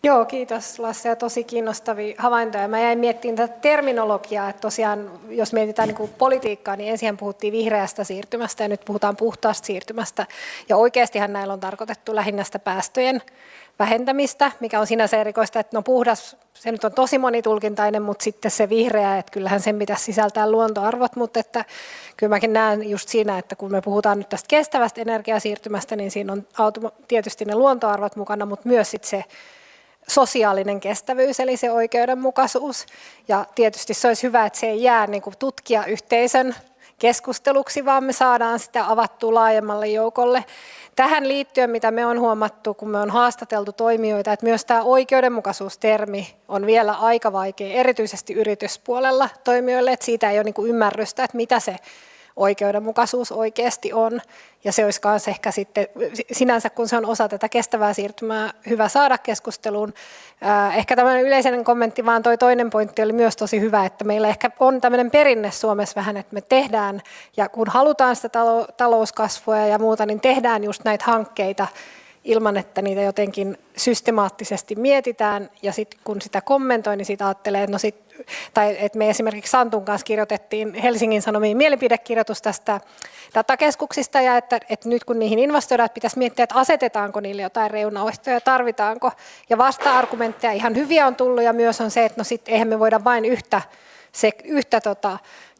Joo, kiitos Lasse ja tosi kiinnostavia havaintoja. Mä jäin miettimään tätä terminologiaa, että tosiaan jos mietitään niin kuin politiikkaa, niin ensin puhuttiin vihreästä siirtymästä ja nyt puhutaan puhtaasta siirtymästä. Ja oikeastihan näillä on tarkoitettu lähinnä sitä päästöjen vähentämistä, mikä on sinänsä erikoista, että no puhdas, se nyt on tosi monitulkintainen, mutta sitten se vihreä, että kyllähän sen pitäisi sisältää luontoarvot, mutta että kyllä mäkin näen just siinä, että kun me puhutaan nyt tästä kestävästä energiasiirtymästä, niin siinä on tietysti ne luontoarvot mukana, mutta myös sitten se sosiaalinen kestävyys, eli se oikeudenmukaisuus. Ja tietysti se olisi hyvä, että se ei jää niin kuin tutkijayhteisön keskusteluksi, vaan me saadaan sitä avattua laajemmalle joukolle. Tähän liittyen, mitä me on huomattu, kun me on haastateltu toimijoita, että myös tämä oikeudenmukaisuustermi on vielä aika vaikea, erityisesti yrityspuolella toimijoille, että siitä ei ole niin kuin ymmärrystä, että mitä se oikeudenmukaisuus oikeasti on. Ja se olisi myös ehkä sitten sinänsä, kun se on osa tätä kestävää siirtymää, hyvä saada keskusteluun. Ehkä tämmöinen yleinen kommentti, vaan toi toinen pointti oli myös tosi hyvä, että meillä ehkä on tämmöinen perinne Suomessa vähän, että me tehdään, ja kun halutaan sitä talouskasvua ja muuta, niin tehdään just näitä hankkeita ilman, että niitä jotenkin systemaattisesti mietitään, ja sitten kun sitä kommentoi, niin siitä ajattelee, että tai että me esimerkiksi Santun kanssa kirjoitettiin Helsingin Sanomiin mielipidekirjoitus tästä datakeskuksista, ja että nyt kun niihin investoidaan, että pitäisi miettiä, että asetetaanko niille jotain reunaehtoja, tarvitaanko, ja vasta-argumentteja ihan hyviä on tullut, ja myös on se, että no sit eihän me voida vain yhtä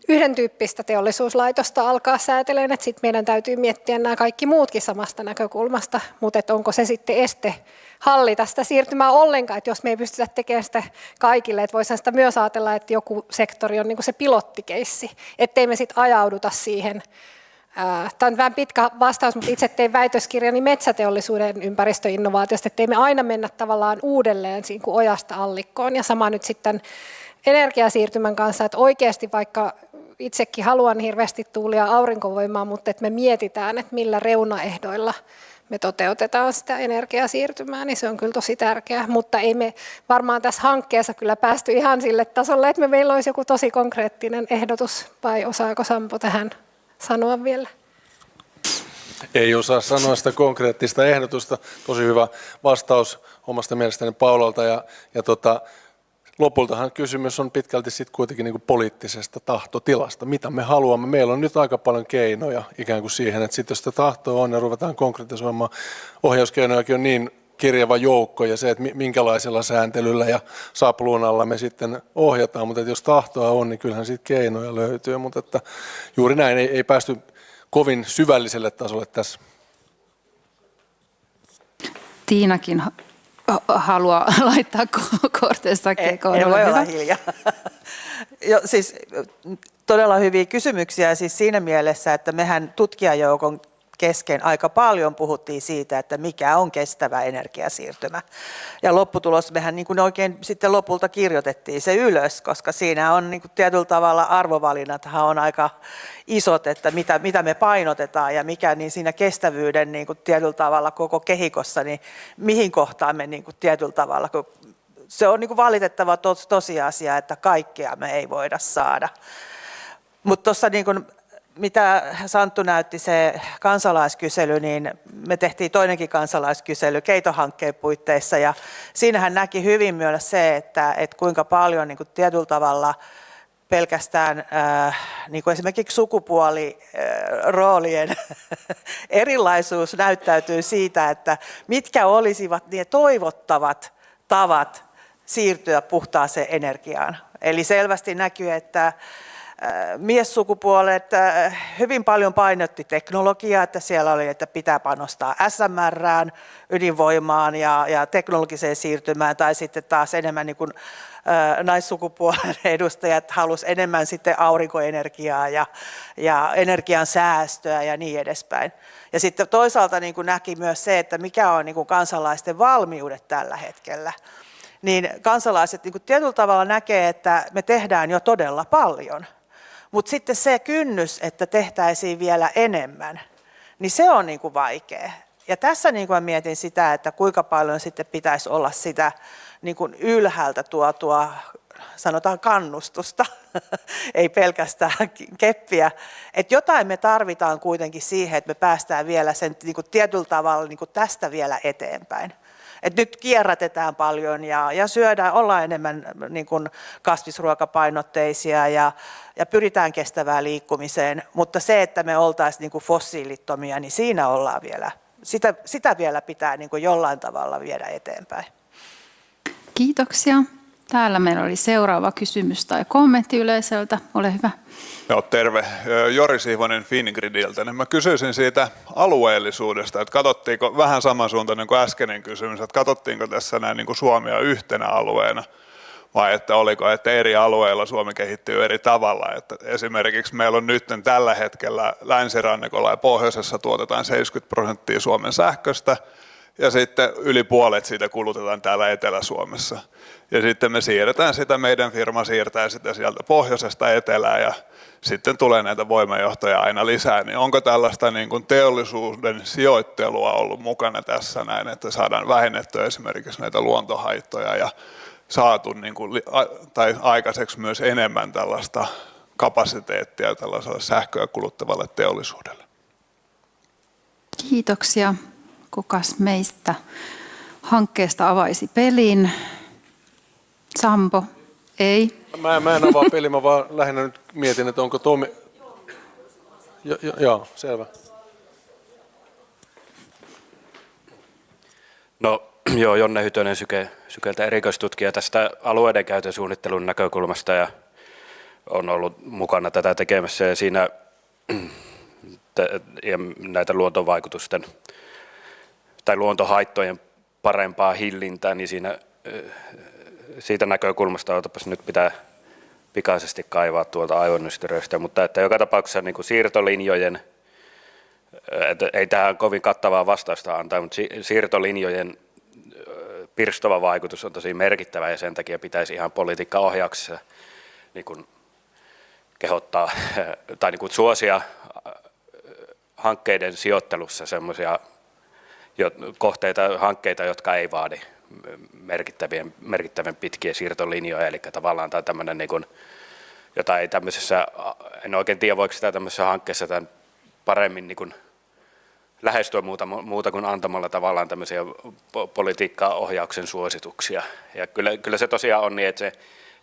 yhden tyyppistä teollisuuslaitosta alkaa säätelemään, että sitten meidän täytyy miettiä nämä kaikki muutkin samasta näkökulmasta, mutta onko se sitten este hallita sitä siirtymää ollenkaan, että jos me ei pystytä tekemään sitä kaikille, että voisihan sitä myös ajatella, että joku sektori on niin kuin se pilottikeissi, ettei me sitten ajauduta siihen. Tämä on vähän pitkä vastaus, mutta itse tein väitöskirjani metsäteollisuuden ympäristöinnovaatiosta, ettei me aina mennä tavallaan uudelleen niin kuin ojasta allikkoon, ja sama nyt sitten energiasiirtymän kanssa, että oikeasti vaikka itsekin haluan hirveästi tuuli- ja aurinkovoimaa, mutta että me mietitään, että millä reunaehdoilla me toteutetaan sitä energiasiirtymää, niin se on kyllä tosi tärkeää, mutta ei me varmaan tässä hankkeessa kyllä päästy ihan sille tasolle, että meillä olisi joku tosi konkreettinen ehdotus, vai osaako Sampo tähän sanoa vielä? Ei osaa sanoa sitä konkreettista ehdotusta. Tosi hyvä vastaus omasta mielestäni Paulalta. Ja lopultahan kysymys on pitkälti sitten kuitenkin niin kuin poliittisesta tahtotilasta. Mitä me haluamme? Meillä on nyt aika paljon keinoja ikään kuin siihen, että sitten jos sitä tahtoa on ja ruvetaan konkretisoimaan, ohjauskeinojakin on niin kirjava joukko ja se, että minkälaisella sääntelyllä ja sapluunalla me sitten ohjataan, mutta että jos tahtoa on, niin kyllähän siitä keinoja löytyy, mutta että juuri näin ei päästy kovin syvälliselle tasolle tässä. Tiinakin haluaa laittaa kortensa kekoon. En voi olla hiljaa. Siis todella hyviä kysymyksiä siis siinä mielessä, että mehän tutkijajoukon kesken aika paljon puhuttiin siitä, että mikä on kestävä energiasiirtymä. Ja lopputulos mehän niin kuin oikein sitten lopulta kirjoitettiin se ylös, koska siinä on niin kuin tietyllä tavalla arvovalinnathan on aika isot, että mitä me painotetaan ja mikä niin siinä kestävyyden niin kuin tietyllä tavalla koko kehikossa, niin mihin kohtaan me niin kuin tietyllä tavalla, kun se on niin kuin valitettava tosiasia, että kaikkea me ei voida saada. Mutta tuossa niin kuin mitä Santtu näytti se kansalaiskysely, niin me tehtiin toinenkin kansalaiskysely Keito-hankkeen puitteissa ja siinähän näki hyvin myös se, että kuinka paljon niin kuin tietyllä tavalla pelkästään niin kuin esimerkiksi sukupuoliroolien erilaisuus näyttäytyy siitä, että mitkä olisivat ne toivottavat tavat siirtyä puhtaaseen energiaan. Eli selvästi näkyy, että miessukupuolet hyvin paljon painotti teknologiaa, että siellä oli, että pitää panostaa SMR:ään, ydinvoimaan ja teknologiseen siirtymään, tai sitten taas enemmän niin kuin naissukupuolen edustajat halusivat enemmän sitten aurinkoenergiaa ja energian säästöä ja niin edespäin. Ja sitten toisaalta niin kuin näki myös se, että mikä on niin kuin kansalaisten valmiudet tällä hetkellä. Niin kansalaiset niin kuin tietyllä tavalla näkee, että me tehdään jo todella paljon. Mutta sitten se kynnys, että tehtäisiin vielä enemmän, niin se on niin kuin vaikea. Ja tässä niin kuin mietin sitä, että kuinka paljon sitten pitäisi olla sitä niin kuin ylhäältä tuotua, sanotaan kannustusta, ei pelkästään keppiä. Että jotain me tarvitaan kuitenkin siihen, että me päästään vielä sen niin kuin tietyllä tavalla niin kuin tästä vielä eteenpäin. Et nyt kierrätetään paljon ja syödään, ollaan enemmän niin kuin kasvisruokapainotteisia ja pyritään kestävään liikkumiseen, mutta se, että me oltaisiin niin kuin fossiilittomia, niin siinä ollaan vielä, sitä vielä pitää niin kuin jollain tavalla viedä eteenpäin. Kiitoksia. Täällä meillä oli seuraava kysymys tai kommentti yleisöltä. Ole hyvä. Joo, terve. Jori Sihvonen Fingridiltä. Mä kysyisin siitä alueellisuudesta, että katsottiinko vähän samansuuntainen kuin äskeinen kysymys, että katsottiinko tässä näin niin kuin Suomea yhtenä alueena vai että oliko, että eri alueilla Suomi kehittyy eri tavalla. Että esimerkiksi meillä on nyt tällä hetkellä länsirannikolla ja pohjoisessa tuotetaan 70% Suomen sähköstä ja sitten yli puolet siitä kulutetaan täällä Etelä-Suomessa. Ja sitten me siirretään sitä, meidän firma siirtää sitä sieltä pohjoisesta etelään ja sitten tulee näitä voimajohtoja aina lisää. Niin onko tällaista niin kuin teollisuuden sijoittelua ollut mukana tässä näin, että saadaan vähennettyä esimerkiksi näitä luontohaittoja ja saatu niin kuin, tai aikaiseksi myös enemmän tällaista kapasiteettia tällaiselle sähköä kuluttavalle teollisuudelle? Kiitoksia. Kukas meistä hankkeesta avaisi pelin? Sampo? Ei. Mä en avaa peliä, mä vaan lähinnä nyt mietin, että onko Tomi... Joo, selvä. No joo, Jonne Hytönen Sykeltä erikoistutkija tästä alueiden käytön suunnittelun näkökulmasta ja on ollut mukana tätä tekemässä ja siinä ja näitä luontovaikutusten tai luontohaittojen parempaa hillintää, niin siitä näkökulmasta otapas nyt pitää pikaisesti kaivaa tuolta aivonystyröistä, mutta että joka tapauksessa niin kuin siirtolinjojen, että ei tähän kovin kattavaa vastausta antaa, mutta siirtolinjojen pirstova vaikutus on tosi merkittävä ja sen takia pitäisi ihan politiikkaohjauksessa niin kuin kehottaa tai niin kuin suosia hankkeiden sijoittelussa semmoisia hankkeita, jotka ei vaadi merkittävän pitkiä siirtolinjoja, eli tavallaan tämä tämmöinen, niin kuin, jota ei tämmöisessä, en oikein tiedä voiko sitä tämmöisessä hankkeessa tämän paremmin niin kuin lähestyä muuta kuin antamalla tavallaan tämmöisiä politiikkaohjauksen suosituksia. Ja kyllä se tosiaan on niin, että se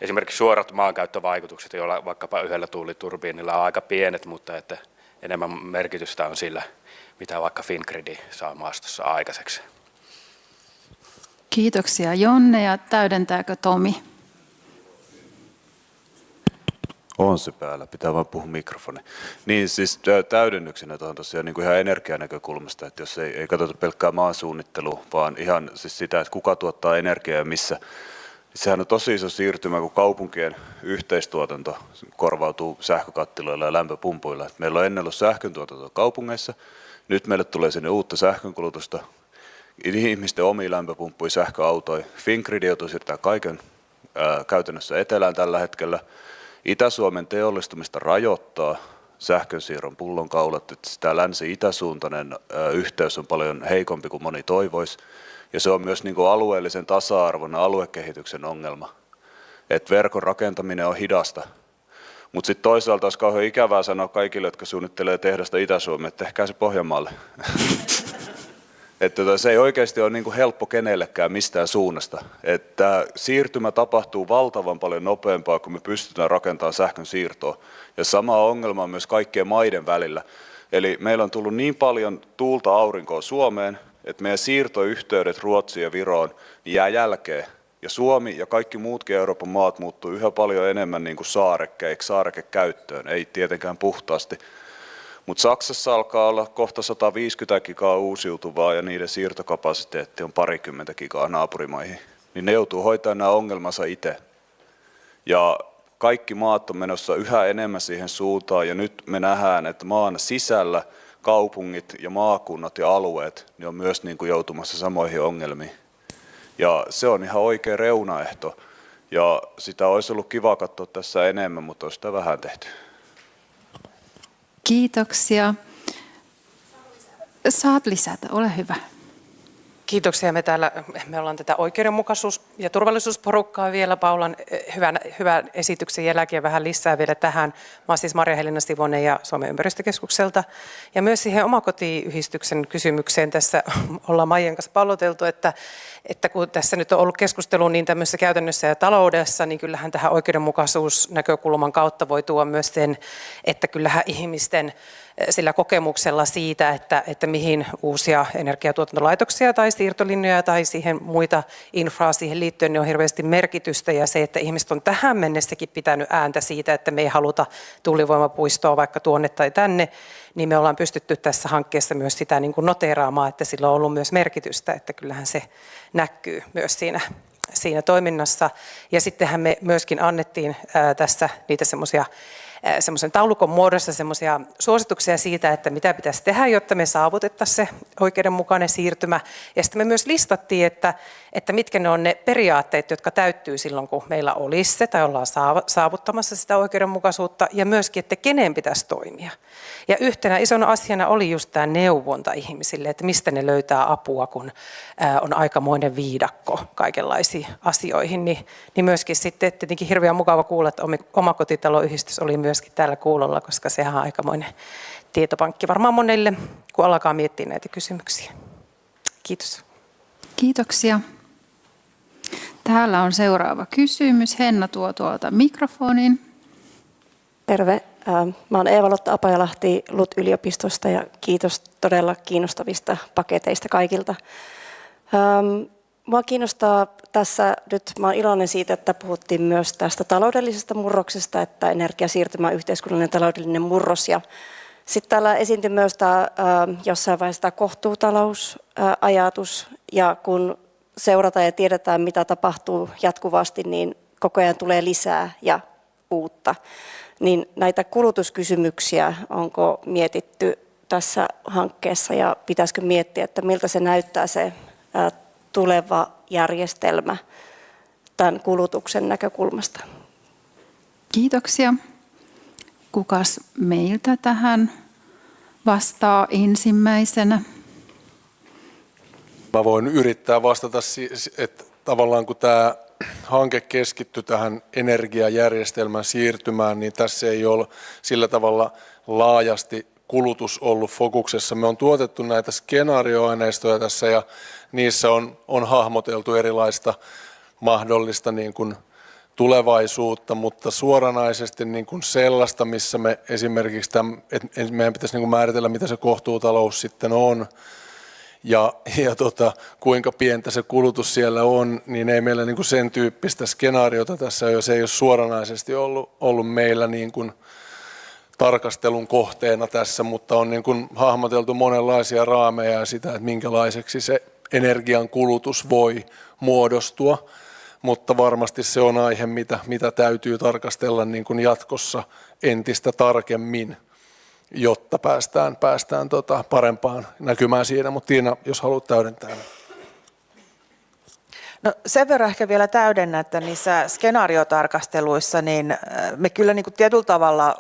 esimerkiksi suorat maankäyttövaikutukset, joilla vaikkapa yhdellä tuuliturbiinilla on aika pienet, mutta että enemmän merkitystä on sillä, mitä vaikka Fingrid saa maastossa aikaiseksi. Kiitoksia Jonne ja täydentääkö Tomi? On se päällä, pitää vaan puhua mikrofoni. Niin siis täydennyksenä tuohon tosiaan niin kuin ihan energianäkökulmasta, että jos ei katsota pelkkää maansuunnittelua, vaan ihan siis sitä, että kuka tuottaa energiaa ja missä. Sehän on tosi iso siirtymä, kun kaupunkien yhteistuotanto korvautuu sähkökattiloilla ja lämpöpumpuilla. Meillä on ennen ollut sähköntuotantoa kaupungeissa, nyt meille tulee sinne uutta sähkönkulutusta, ihmisten omia lämpöpumppuja, sähköautoja. Fingrid joutuu siirtämään kaiken käytännössä etelään tällä hetkellä. Itä-Suomen teollistumista rajoittaa sähkönsiirron pullonkaulat, että tämä länsi-itäsuuntainen yhteys on paljon heikompi kuin moni toivoisi. Ja se on myös niin kuin alueellisen tasa-arvon ja aluekehityksen ongelma, että verkon rakentaminen on hidasta. Mutta sitten toisaalta olisi kauhean ikävää sanoa kaikille, jotka suunnittelee tehdasta Itä-Suomeen, että tehkää se Pohjanmaalle. Että se ei oikeasti ole niin kuin helppo kenellekään mistään suunnasta. Että siirtymä tapahtuu valtavan paljon nopeampaa, kun me pystytään rakentamaan sähkön siirtoa. Ja sama ongelma on myös kaikkien maiden välillä. Eli meillä on tullut niin paljon tuulta aurinkoa Suomeen, että meidän siirtoyhteydet Ruotsiin ja Viroon jää jälkeen. Ja Suomi ja kaikki muutkin Euroopan maat muuttuu yhä paljon enemmän niin kuin saarekäyttöön, ei tietenkään puhtaasti. Mutta Saksassa alkaa olla kohta 150 gigaa uusiutuvaa ja niiden siirtokapasiteetti on 20 gigaa naapurimaihin. Niin ne joutuu hoitamaan nämä ongelmansa itse. Ja kaikki maat on menossa yhä enemmän siihen suuntaan ja nyt me nähdään, että maan sisällä kaupungit ja maakunnat ja alueet niin on myös niin kuin joutumassa samoihin ongelmiin. Ja se on ihan oikea reunaehto. Ja sitä olisi ollut kiva katsoa tässä enemmän, mutta on sitä vähän tehty. Kiitoksia. Saat lisätä, ole hyvä. Kiitoksia. Me ollaan tätä oikeudenmukaisuus- ja turvallisuusporukkaa vielä Paulan hyvän esityksen jälkeen vähän lisää vielä tähän. Mä olen siis Marja-Helena Sivonen ja Suomen ympäristökeskukselta. Ja myös siihen omakotiyhdistyksen kysymykseen tässä ollaan Maijan kanssa palloteltu, että kun tässä nyt on ollut keskustelu niin tämmöisessä käytännössä ja taloudessa, niin kyllähän tähän oikeudenmukaisuusnäkökulman kautta voi tuoda myös sen, että kyllähän ihmisten sillä kokemuksella siitä, että mihin uusia energiatuotantolaitoksia tai siirtolinjoja tai siihen muita infraa siihen liittyen, niin on hirveästi merkitystä. Ja se, että ihmiset on tähän mennessäkin pitänyt ääntä siitä, että me ei haluta tuulivoimapuistoa vaikka tuonne tai tänne, niin me ollaan pystytty tässä hankkeessa myös sitä niin kuin noteeraamaan, että sillä on ollut myös merkitystä, että kyllähän se näkyy myös siinä toiminnassa. Ja sittenhän me myöskin annettiin tässä niitä semmoisen taulukon muodossa semmoisia suosituksia siitä, että mitä pitäisi tehdä, jotta me saavutettaisiin se oikeudenmukainen siirtymä. Ja sitten me myös listattiin, että mitkä ne on ne periaatteet, jotka täyttyy silloin, kun meillä olisi se tai ollaan saavuttamassa sitä oikeudenmukaisuutta, ja myöskin, että kenen pitäisi toimia. Ja yhtenä isona asiana oli just tämä neuvonta ihmisille, että mistä ne löytää apua, kun on aikamoinen viidakko kaikenlaisiin asioihin. Niin myöskin sitten tietenkin hirveän mukava kuulla, että omakotitaloyhdistys oli myöskin täällä kuulolla, koska sehän on aikamoinen tietopankki varmaan monelle, kun alkaa miettiä näitä kysymyksiä. Kiitos. Kiitoksia. Täällä on seuraava kysymys. Henna tuo tuolta mikrofonin. Terve. Mä oon Eeva-Lotta Apajalahti LUT-yliopistosta ja kiitos todella kiinnostavista paketeista kaikilta. Mua kiinnostaa tässä nyt, mä olen iloinen siitä, että puhuttiin myös tästä taloudellisesta murroksesta, että energiasiirtymä on yhteiskunnallinen taloudellinen murros. Ja sitten täällä esiintyi myös tämä, jossain vaiheessa tämä kohtuutalousajatus, ja kun seurataan ja tiedetään, mitä tapahtuu jatkuvasti, niin koko ajan tulee lisää ja uutta. Niin näitä kulutuskysymyksiä onko mietitty tässä hankkeessa, ja pitäisikö miettiä, että miltä se näyttää se tuleva järjestelmä tämän kulutuksen näkökulmasta? Kiitoksia. Kukas meiltä tähän vastaa ensimmäisenä? Mä voin yrittää vastata, että tavallaan kun tämä hanke keskittyi tähän energiajärjestelmän siirtymään, niin tässä ei ole sillä tavalla laajasti kulutus ollut fokuksessa. Me on tuotettu näitä skenaarioaineistoja tässä ja niissä on hahmoteltu erilaista mahdollista niin kuin tulevaisuutta, mutta suoranaisesti niin kuin sellaista, missä me esimerkiksi meidän pitäisi niin kuin määritellä, mitä se kohtuutalous sitten on ja kuinka pientä se kulutus siellä on, niin ei meillä niin kuin sen tyyppistä skenaariota tässä ole. Se ei ole suoranaisesti ollut meillä niin kuin tarkastelun kohteena tässä, mutta on niin kuin hahmoteltu monenlaisia raameja ja sitä, että minkälaiseksi se energian kulutus voi muodostua, mutta varmasti se on aihe, mitä täytyy tarkastella niin kuin jatkossa entistä tarkemmin, jotta päästään parempaan näkymään siinä. Mutta Tiina, jos haluat täydentää. No sen verran ehkä vielä täydennä, että niissä skenaariotarkasteluissa niin me kyllä niin kuin tietyllä tavalla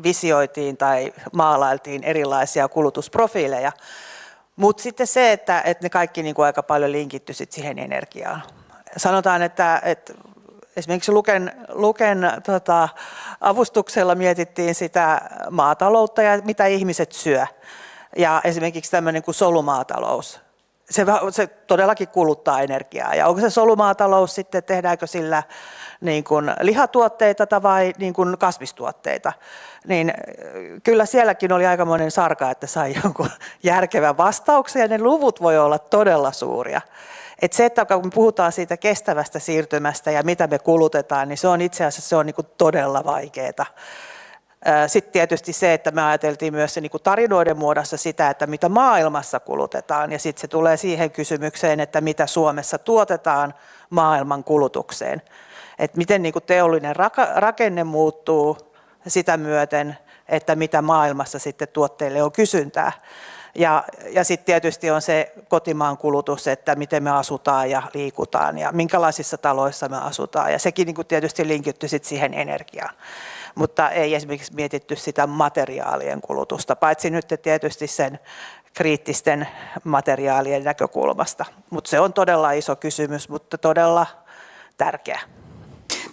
visioitiin tai maalailtiin erilaisia kulutusprofiileja, mutta sitten se, että ne kaikki niin kuin aika paljon linkitty sit siihen energiaan. Sanotaan, että esimerkiksi Luken avustuksella mietittiin sitä maataloutta ja mitä ihmiset syö. Ja esimerkiksi tämmöinen kuin solumaatalous. Se todellakin kuluttaa energiaa. Ja onko se solumaatalous sitten, tehdäänkö sillä niin kuin lihatuotteita vai niin kuin kasvistuotteita, niin kyllä sielläkin oli aikamoinen sarka, että sai jonkun järkevän vastauksen ja ne luvut voi olla todella suuria. Et se, että kun puhutaan siitä kestävästä siirtymästä ja mitä me kulutetaan, niin se on itse asiassa niin kuin todella vaikeaa. Sitten tietysti se, että me ajateltiin myös se niin kuin tarinoiden muodossa sitä, että mitä maailmassa kulutetaan, ja sitten se tulee siihen kysymykseen, että mitä Suomessa tuotetaan maailman kulutukseen. Että miten niin kuin teollinen rakenne muuttuu sitä myöten, että mitä maailmassa sitten tuotteille on kysyntää. Ja sitten tietysti on se kotimaan kulutus, että miten me asutaan ja liikutaan ja minkälaisissa taloissa me asutaan. Ja sekin niin kuin tietysti linkitty sitten siihen energiaan. Mutta ei esimerkiksi mietitty sitä materiaalien kulutusta, paitsi nyt tietysti sen kriittisten materiaalien näkökulmasta. Mutta se on todella iso kysymys, mutta todella tärkeä.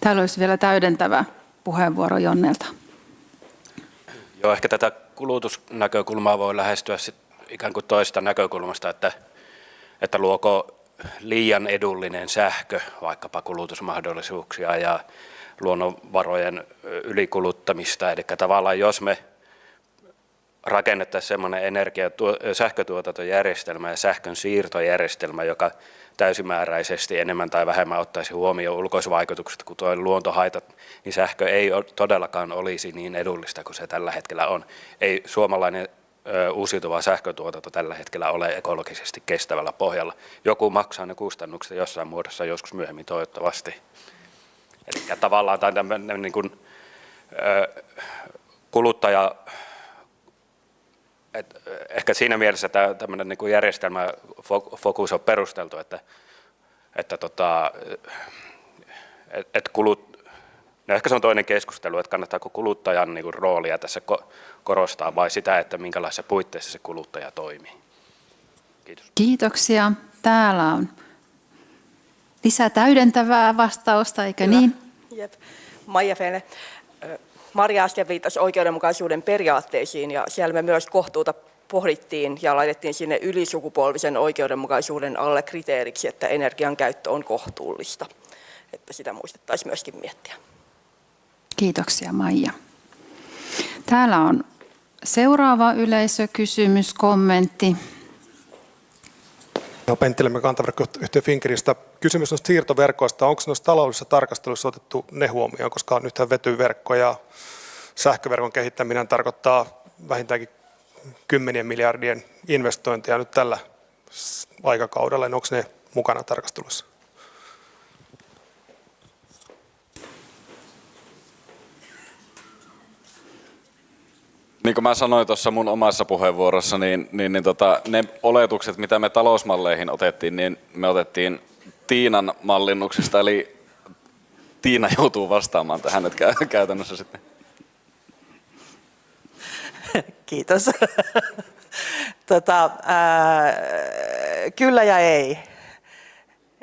Täällä olisi vielä täydentävä puheenvuoro Jonnelta. Joo, ehkä tätä kulutusnäkökulmaa voi lähestyä sit ikään kuin toista näkökulmasta, että luoko liian edullinen sähkö vaikkapa kulutusmahdollisuuksia ja luonnonvarojen ylikuluttamista. Eli tavallaan jos me rakennettaisiin semmoinen sähkötuotantojärjestelmä ja sähkön siirtojärjestelmä, joka täysimääräisesti enemmän tai vähemmän ottaisi huomioon ulkoisvaikutukset kuin tuo luontohaitat, niin sähkö ei todellakaan olisi niin edullista kuin se tällä hetkellä on. Ei suomalainen uusiutuva sähkötuotanto tällä hetkellä ole ekologisesti kestävällä pohjalla. Joku maksaa ne kustannukset jossain muodossa joskus myöhemmin toivottavasti. Eli tavallaan tämä tämmöinen niin kuin, kuluttaja, ehkä siinä mielessä tämmöinen niin kuin järjestelmäfokus on perusteltu, että no ehkä se on toinen keskustelu, että kannattaako kuluttajan niin kuin roolia tässä korostaa vai sitä, että minkälaisissa puitteissa se kuluttaja toimii. Kiitos. Kiitoksia. Täällä on lisää täydentävää vastausta, eikö niin? Jep. Maija Fene. Maria äsken viittasi oikeudenmukaisuuden periaatteisiin ja siellä me myös kohtuuta pohdittiin ja laitettiin sinne ylisukupolvisen oikeudenmukaisuuden alle kriteeriksi, että energian käyttö on kohtuullista. Että sitä muistettaisiin myöskin miettiä. Kiitoksia Maija. Täällä on seuraava yleisökysymys, kommentti. Penttilemme kantaverkkoyhtiö Fingridistä. Kysymys on siirtoverkoista. Onko noissa taloudellisissa tarkasteluissa otettu ne huomioon, koska nythän vetyverkko ja sähköverkon kehittäminen tarkoittaa vähintäänkin 10 miljardien investointeja nyt tällä aikakaudella. Onko ne mukana tarkastelussa? Niin kuin mä sanoin tuossa mun omassa puheenvuorossa, ne oletukset, mitä me talousmalleihin otettiin, niin me otettiin Tiinan mallinnuksesta, eli Tiina joutuu vastaamaan tähän nyt käytännössä sitten. Kiitos. Kyllä ja ei.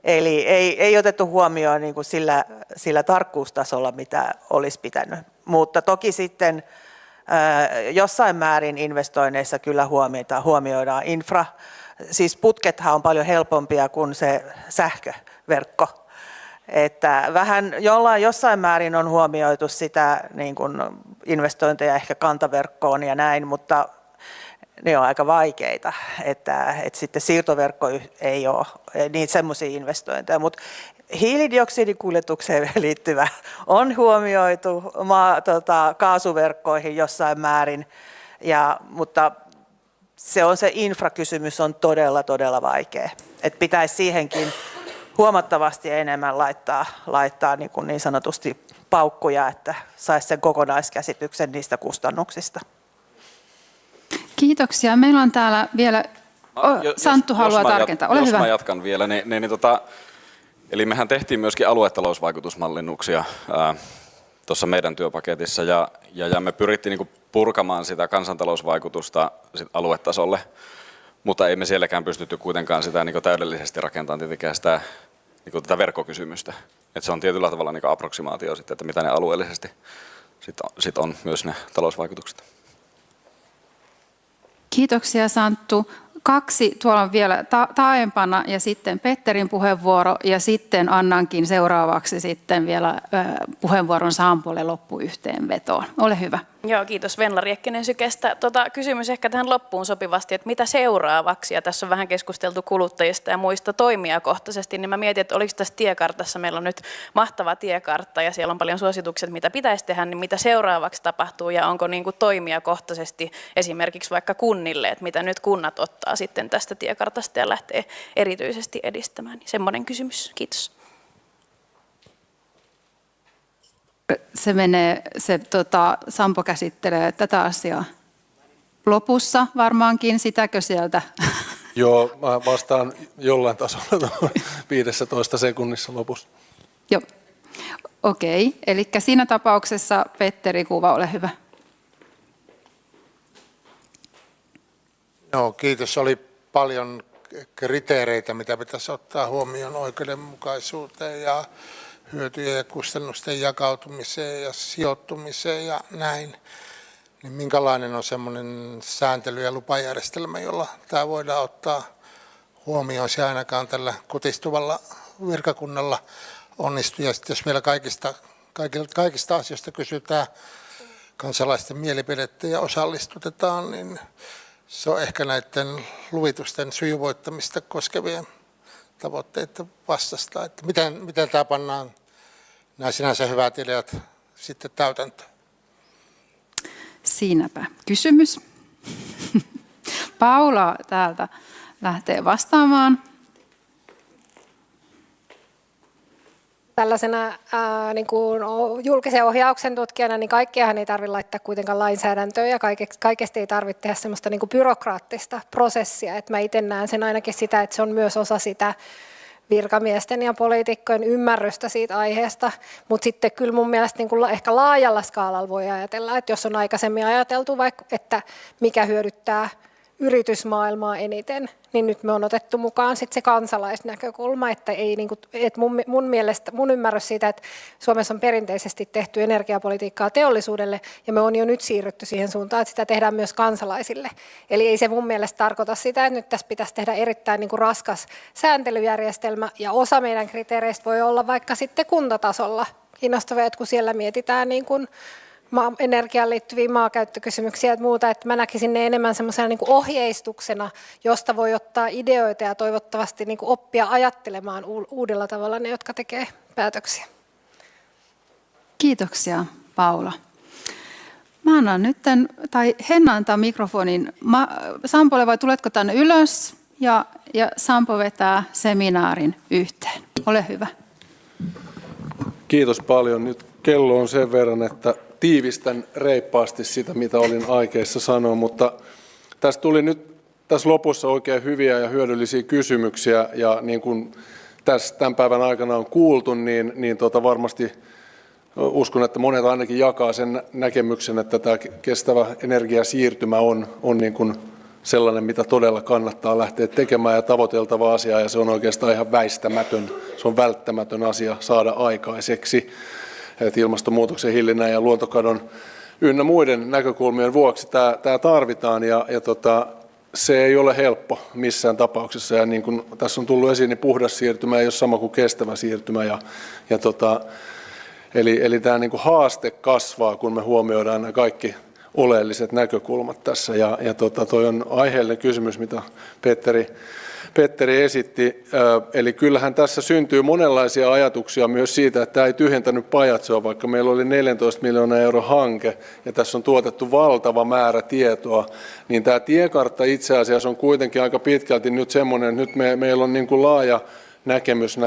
Eli ei otettu huomioon niin kuin sillä tarkkuustasolla, mitä olisi pitänyt. Mutta toki sitten jossain määrin investoinneissa kyllä huomioidaan infra. Siis putkethan on paljon helpompia kuin se sähköverkko. Että vähän jossain määrin on huomioitu sitä niin kuin investointeja ehkä kantaverkkoon ja näin, mutta ne on aika vaikeita, että sitten siirtoverkko ei ole niin semmoisia investointeja, mutta hiilidioksidikuljetukseen liittyvä on huomioitu kaasuverkkoihin jossain määrin, mutta se infrakysymys on todella vaikea, että pitäisi siihenkin huomattavasti enemmän laittaa niin sanotusti paukkuja, että saisi sen kokonaiskäsityksen niistä kustannuksista. Kiitoksia. Meillä on täällä vielä, Santtu haluaa tarkentaa. Ole hyvä. Jos mä jatkan vielä, eli mehän tehtiin myöskin aluetalousvaikutusmallinnuksia tuossa meidän työpaketissa ja me pyrittiin niinku purkamaan sitä kansantalousvaikutusta sit aluetasolle, mutta ei me sielläkään pystytty kuitenkaan sitä niinku täydellisesti rakentamaan tietenkään sitä niinku tätä verkkokysymystä. Et se on tietyllä tavalla niinku approksimaatio sitten, että mitä ne alueellisesti sit on myös ne talousvaikutukset. Kiitoksia Santtu. 2 tuolla on vielä taaempana ja sitten Petterin puheenvuoro ja sitten annankin seuraavaksi sitten vielä puheenvuoron Sampolle loppuyhteenvetoon. Ole hyvä. Joo, kiitos Venla Riekkinen Sykestä. Kysymys ehkä tähän loppuun sopivasti, että mitä seuraavaksi? Ja tässä on vähän keskusteltu kuluttajista ja muista toimijakohtaisesti, niin mä mietin, että oliko tässä tiekartassa, meillä on nyt mahtava tiekartta ja siellä on paljon suosituksia, mitä pitäisi tehdä, niin mitä seuraavaksi tapahtuu ja onko niin kuin toimijakohtaisesti esimerkiksi vaikka kunnille, että mitä nyt kunnat ottaa sitten tästä tiekartasta ja lähtee erityisesti edistämään. Semmoinen kysymys. Kiitos. Sampo käsittelee tätä asiaa lopussa varmaankin, sitäkö sieltä? Joo, mä vastaan jollain tasolla 15 sekunnissa lopussa. Joo, okei. Eli siinä tapauksessa Petteri Kuva, ole hyvä. Joo, kiitos. Oli paljon kriteereitä, mitä pitäisi ottaa huomioon oikeudenmukaisuuteen ja hyötyjen ja kustannusten jakautumiseen ja sijoittumiseen ja näin. Niin minkälainen on semmoinen sääntely- ja lupajärjestelmä, jolla tämä voidaan ottaa huomioon? Se ainakaan tällä kutistuvalla virkakunnalla onnistu. Ja sitten jos vielä kaikista asioista kysytään kansalaisten mielipidettä ja osallistutetaan, niin se on ehkä näiden luvitusten sujuvoittamista koskevien tavoitteiden vastasta, että miten tämä pannaan nämä sinänsä hyvät ideat sitten täytäntöön. Siinäpä kysymys. Paula täältä lähtee vastaamaan. Tällaisena niin kuin julkisen ohjauksen tutkijana, niin kaikkeahan ei tarvitse laittaa kuitenkaan lainsäädäntöön ja kaikesta ei tarvitse tehdä semmoista niin kuin byrokraattista prosessia. Et mä itse näen sen ainakin sitä, että se on myös osa sitä virkamiesten ja poliitikkojen ymmärrystä siitä aiheesta, mutta sitten kyllä mun mielestä niin kuin ehkä laajalla skaalalla voi ajatella, että jos on aikaisemmin ajateltu vaikka, että mikä hyödyttää yritysmaailmaa eniten, niin nyt me on otettu mukaan sitten se kansalaisnäkökulma, että ei niinku, että mun mielestä mun ymmärrys siitä, että Suomessa on perinteisesti tehty energiapolitiikkaa teollisuudelle ja me on jo nyt siirrytty siihen suuntaan, että sitä tehdään myös kansalaisille. Eli ei se mun mielestä tarkoita sitä, että nyt tässä pitäisi tehdä erittäin niinku raskas sääntelyjärjestelmä ja osa meidän kriteereistä voi olla vaikka sitten kuntatasolla kiinnostavia, että kun siellä mietitään niin kuin energiaan liittyviä maankäyttökysymyksiä ja muuta, että mä näkisin ne enemmän semmoisena niin kuin ohjeistuksena, josta voi ottaa ideoita ja toivottavasti niin kuin oppia ajattelemaan uudella tavalla ne, jotka tekee päätöksiä. Kiitoksia, Paula. Mä annan nyt, tai Henna antaa mikrofonin Sampolle, vai tuletko tänne ylös? Ja Sampo vetää seminaarin yhteen. Ole hyvä. Kiitos paljon. Nyt kello on sen verran, että tiivistän reippaasti sitä, mitä olin aikeissa sanoa, mutta tässä tuli nyt tässä lopussa oikein hyviä ja hyödyllisiä kysymyksiä, ja niin kuin tässä tämän päivän aikana on kuultu, niin varmasti uskon, että monet ainakin jakaa sen näkemyksen, että tämä kestävä energiasiirtymä on niin kuin sellainen, mitä todella kannattaa lähteä tekemään ja tavoiteltava asia, ja se on oikeastaan ihan väistämätön, se on välttämätön asia saada aikaiseksi, että ilmastonmuutoksen hillinnän ja luontokadon ynnä muiden näkökulmien vuoksi tämä tarvitaan, ja se ei ole helppo missään tapauksessa, ja niin kuin tässä on tullut esiin, niin puhdas siirtymä ei ole sama kuin kestävä siirtymä, eli tämä niin kuin haaste kasvaa, kun me huomioidaan nämä kaikki oleelliset näkökulmat tässä, ja toi on aiheellinen kysymys, mitä Petteri esitti, eli kyllähän tässä syntyy monenlaisia ajatuksia myös siitä, että tämä ei tyhjentänyt Pajatsoa, vaikka meillä oli 14 miljoonan euron hanke, ja tässä on tuotettu valtava määrä tietoa, niin tämä tiekartta itse asiassa on kuitenkin aika pitkälti nyt semmoinen, että nyt meillä on niin kuin laaja näkemys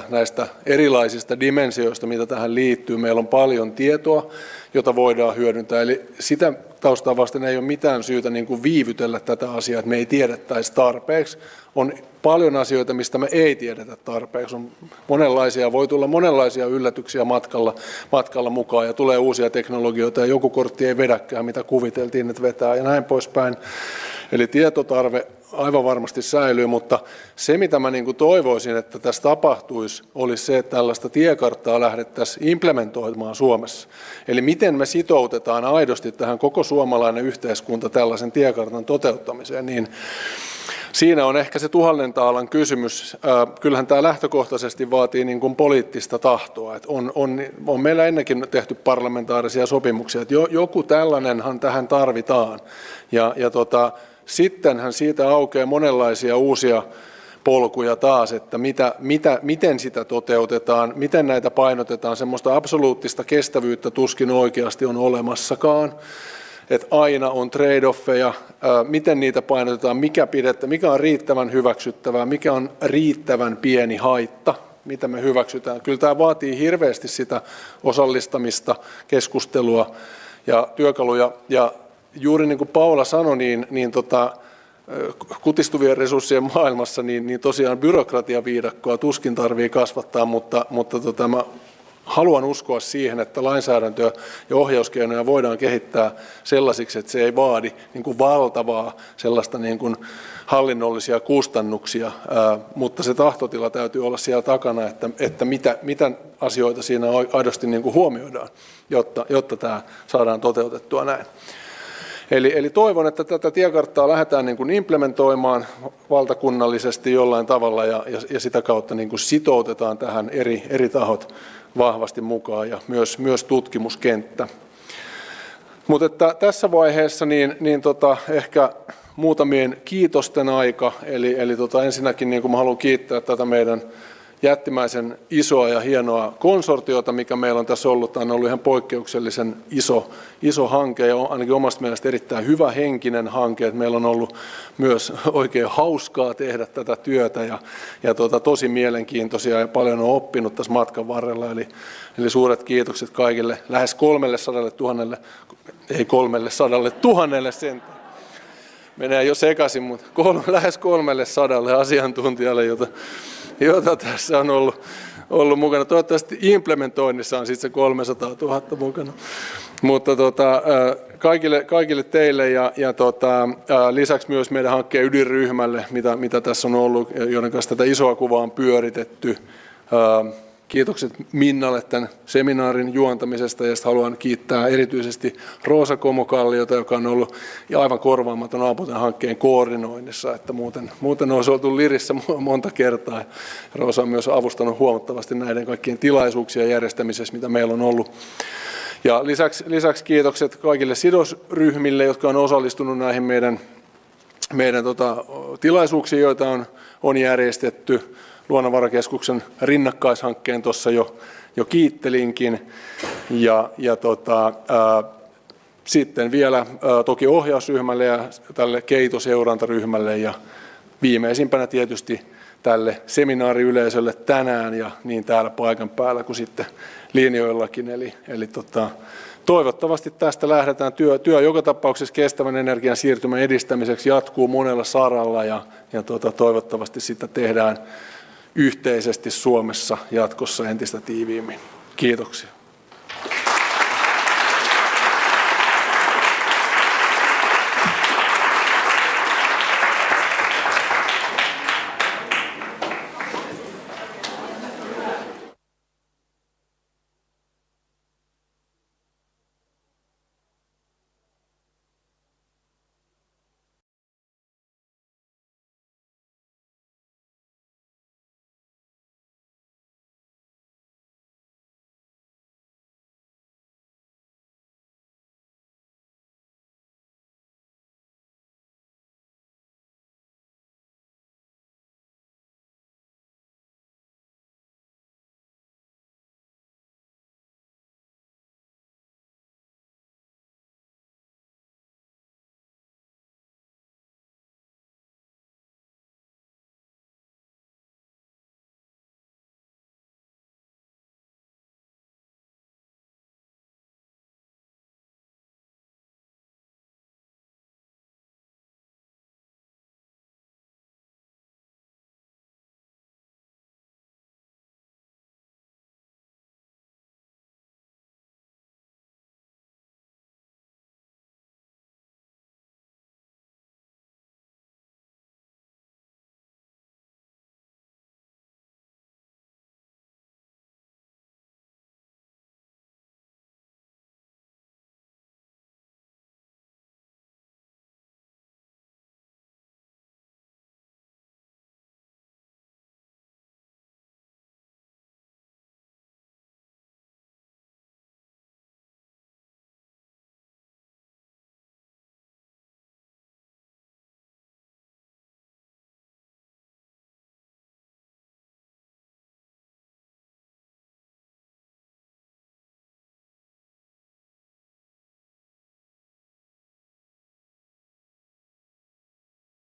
näistä erilaisista dimensioista, mitä tähän liittyy. Meillä on paljon tietoa, jota voidaan hyödyntää. Eli sitä taustaa vasten ei ole mitään syytä niin kuin viivytellä tätä asiaa, että me ei tiedettäisi tarpeeksi. On paljon asioita, mistä me ei tiedetä tarpeeksi. On monenlaisia, voi tulla monenlaisia yllätyksiä matkalla mukaan, ja tulee uusia teknologioita, ja joku kortti ei vedäkään, mitä kuviteltiin, että vetää, ja näin poispäin. Eli tietotarve aivan varmasti säilyy, mutta se, mitä mä niin kuin toivoisin, että tässä tapahtuisi, olisi se, että tällaista tiekarttaa lähdettäisiin implementoimaan Suomessa. Eli miten me sitoutetaan aidosti tähän koko suomalainen yhteiskunta tällaisen tiekartan toteuttamiseen, niin siinä on ehkä se 1000 taalan kysymys. Kyllähän tämä lähtökohtaisesti vaatii niin kuin poliittista tahtoa. Että on meillä ennenkin tehty parlamentaarisia sopimuksia, että joku tällainenhan tähän tarvitaan. Sittenhän siitä aukeaa monenlaisia uusia polkuja taas, että miten sitä toteutetaan, miten näitä painotetaan. Semmoista absoluuttista kestävyyttä tuskin oikeasti on olemassakaan. Että aina on trade-offeja, miten niitä painotetaan, mikä on riittävän hyväksyttävää, mikä on riittävän pieni haitta, mitä me hyväksytään. Kyllä tämä vaatii hirveästi sitä osallistamista, keskustelua ja työkaluja. Ja juuri niin kuin Paula sanoi, niin kutistuvien resurssien maailmassa niin tosiaan byrokratiaviidakkoa tuskin tarvii kasvattaa, mutta mä haluan uskoa siihen, että lainsäädäntöä ja ohjauskeinoja voidaan kehittää sellaisiksi, että se ei vaadi niin kuin valtavaa sellaista niin kuin hallinnollisia kustannuksia, mutta se tahtotila täytyy olla siellä takana, että mitä asioita siinä aidosti niin kuin huomioidaan, jotta tämä saadaan toteutettua näin. Eli toivon, että tätä tiekarttaa lähdetään niin kuin implementoimaan valtakunnallisesti jollain tavalla ja sitä kautta niin kuin sitoutetaan tähän eri tahot vahvasti mukaan ja myös tutkimuskenttä. Mutta tässä vaiheessa ehkä muutamien kiitosten aika. Eli ensinnäkin niin kuin mä haluan kiittää tätä meidän jättimäisen isoa ja hienoa konsortiota, mikä meillä on tässä ollut. Tämä on ollut ihan poikkeuksellisen iso hanke ja ainakin omasta mielestä erittäin hyvä henkinen hanke. Että meillä on ollut myös oikein hauskaa tehdä tätä työtä ja tosi mielenkiintoisia ja paljon on oppinut tässä matkan varrella. Eli suuret kiitokset kaikille lähes 300 000, ei 300 000 sentään. Menee jo sekaisin, mutta lähes 300 asiantuntijalle, jota tässä on ollut mukana. Toivottavasti implementoinnissa on sitten se 300 000 mukana. Mutta kaikille teille ja lisäksi myös meidän hankkeen ydinryhmälle, mitä tässä on ollut, joiden kanssa tätä isoa kuvaa on pyöritetty. Kiitokset Minnalle tämän seminaarin juontamisesta, ja haluan kiittää erityisesti Roosa Komokalliota, joka on ollut aivan korvaamaton apu tämän hankkeen koordinoinnissa, että muuten olisi oltu lirissä monta kertaa. Roosa on myös avustanut huomattavasti näiden kaikkien tilaisuuksien järjestämisessä, mitä meillä on ollut. Ja lisäksi kiitokset kaikille sidosryhmille, jotka on osallistunut näihin meidän tilaisuuksiin, joita on järjestetty. Luonnonvarakeskuksen rinnakkaishankkeen tuossa jo kiittelinkin. Sitten vielä toki ohjausryhmälle ja tälle keitoseurantaryhmälle ja viimeisimpänä tietysti tälle seminaariyleisölle tänään ja niin täällä paikan päällä kuin sitten linjoillakin. Eli toivottavasti tästä lähdetään. Työ joka tapauksessa kestävän energian siirtymän edistämiseksi jatkuu monella saralla ja toivottavasti sitä tehdään yhteisesti Suomessa jatkossa entistä tiiviimmin. Kiitoksia.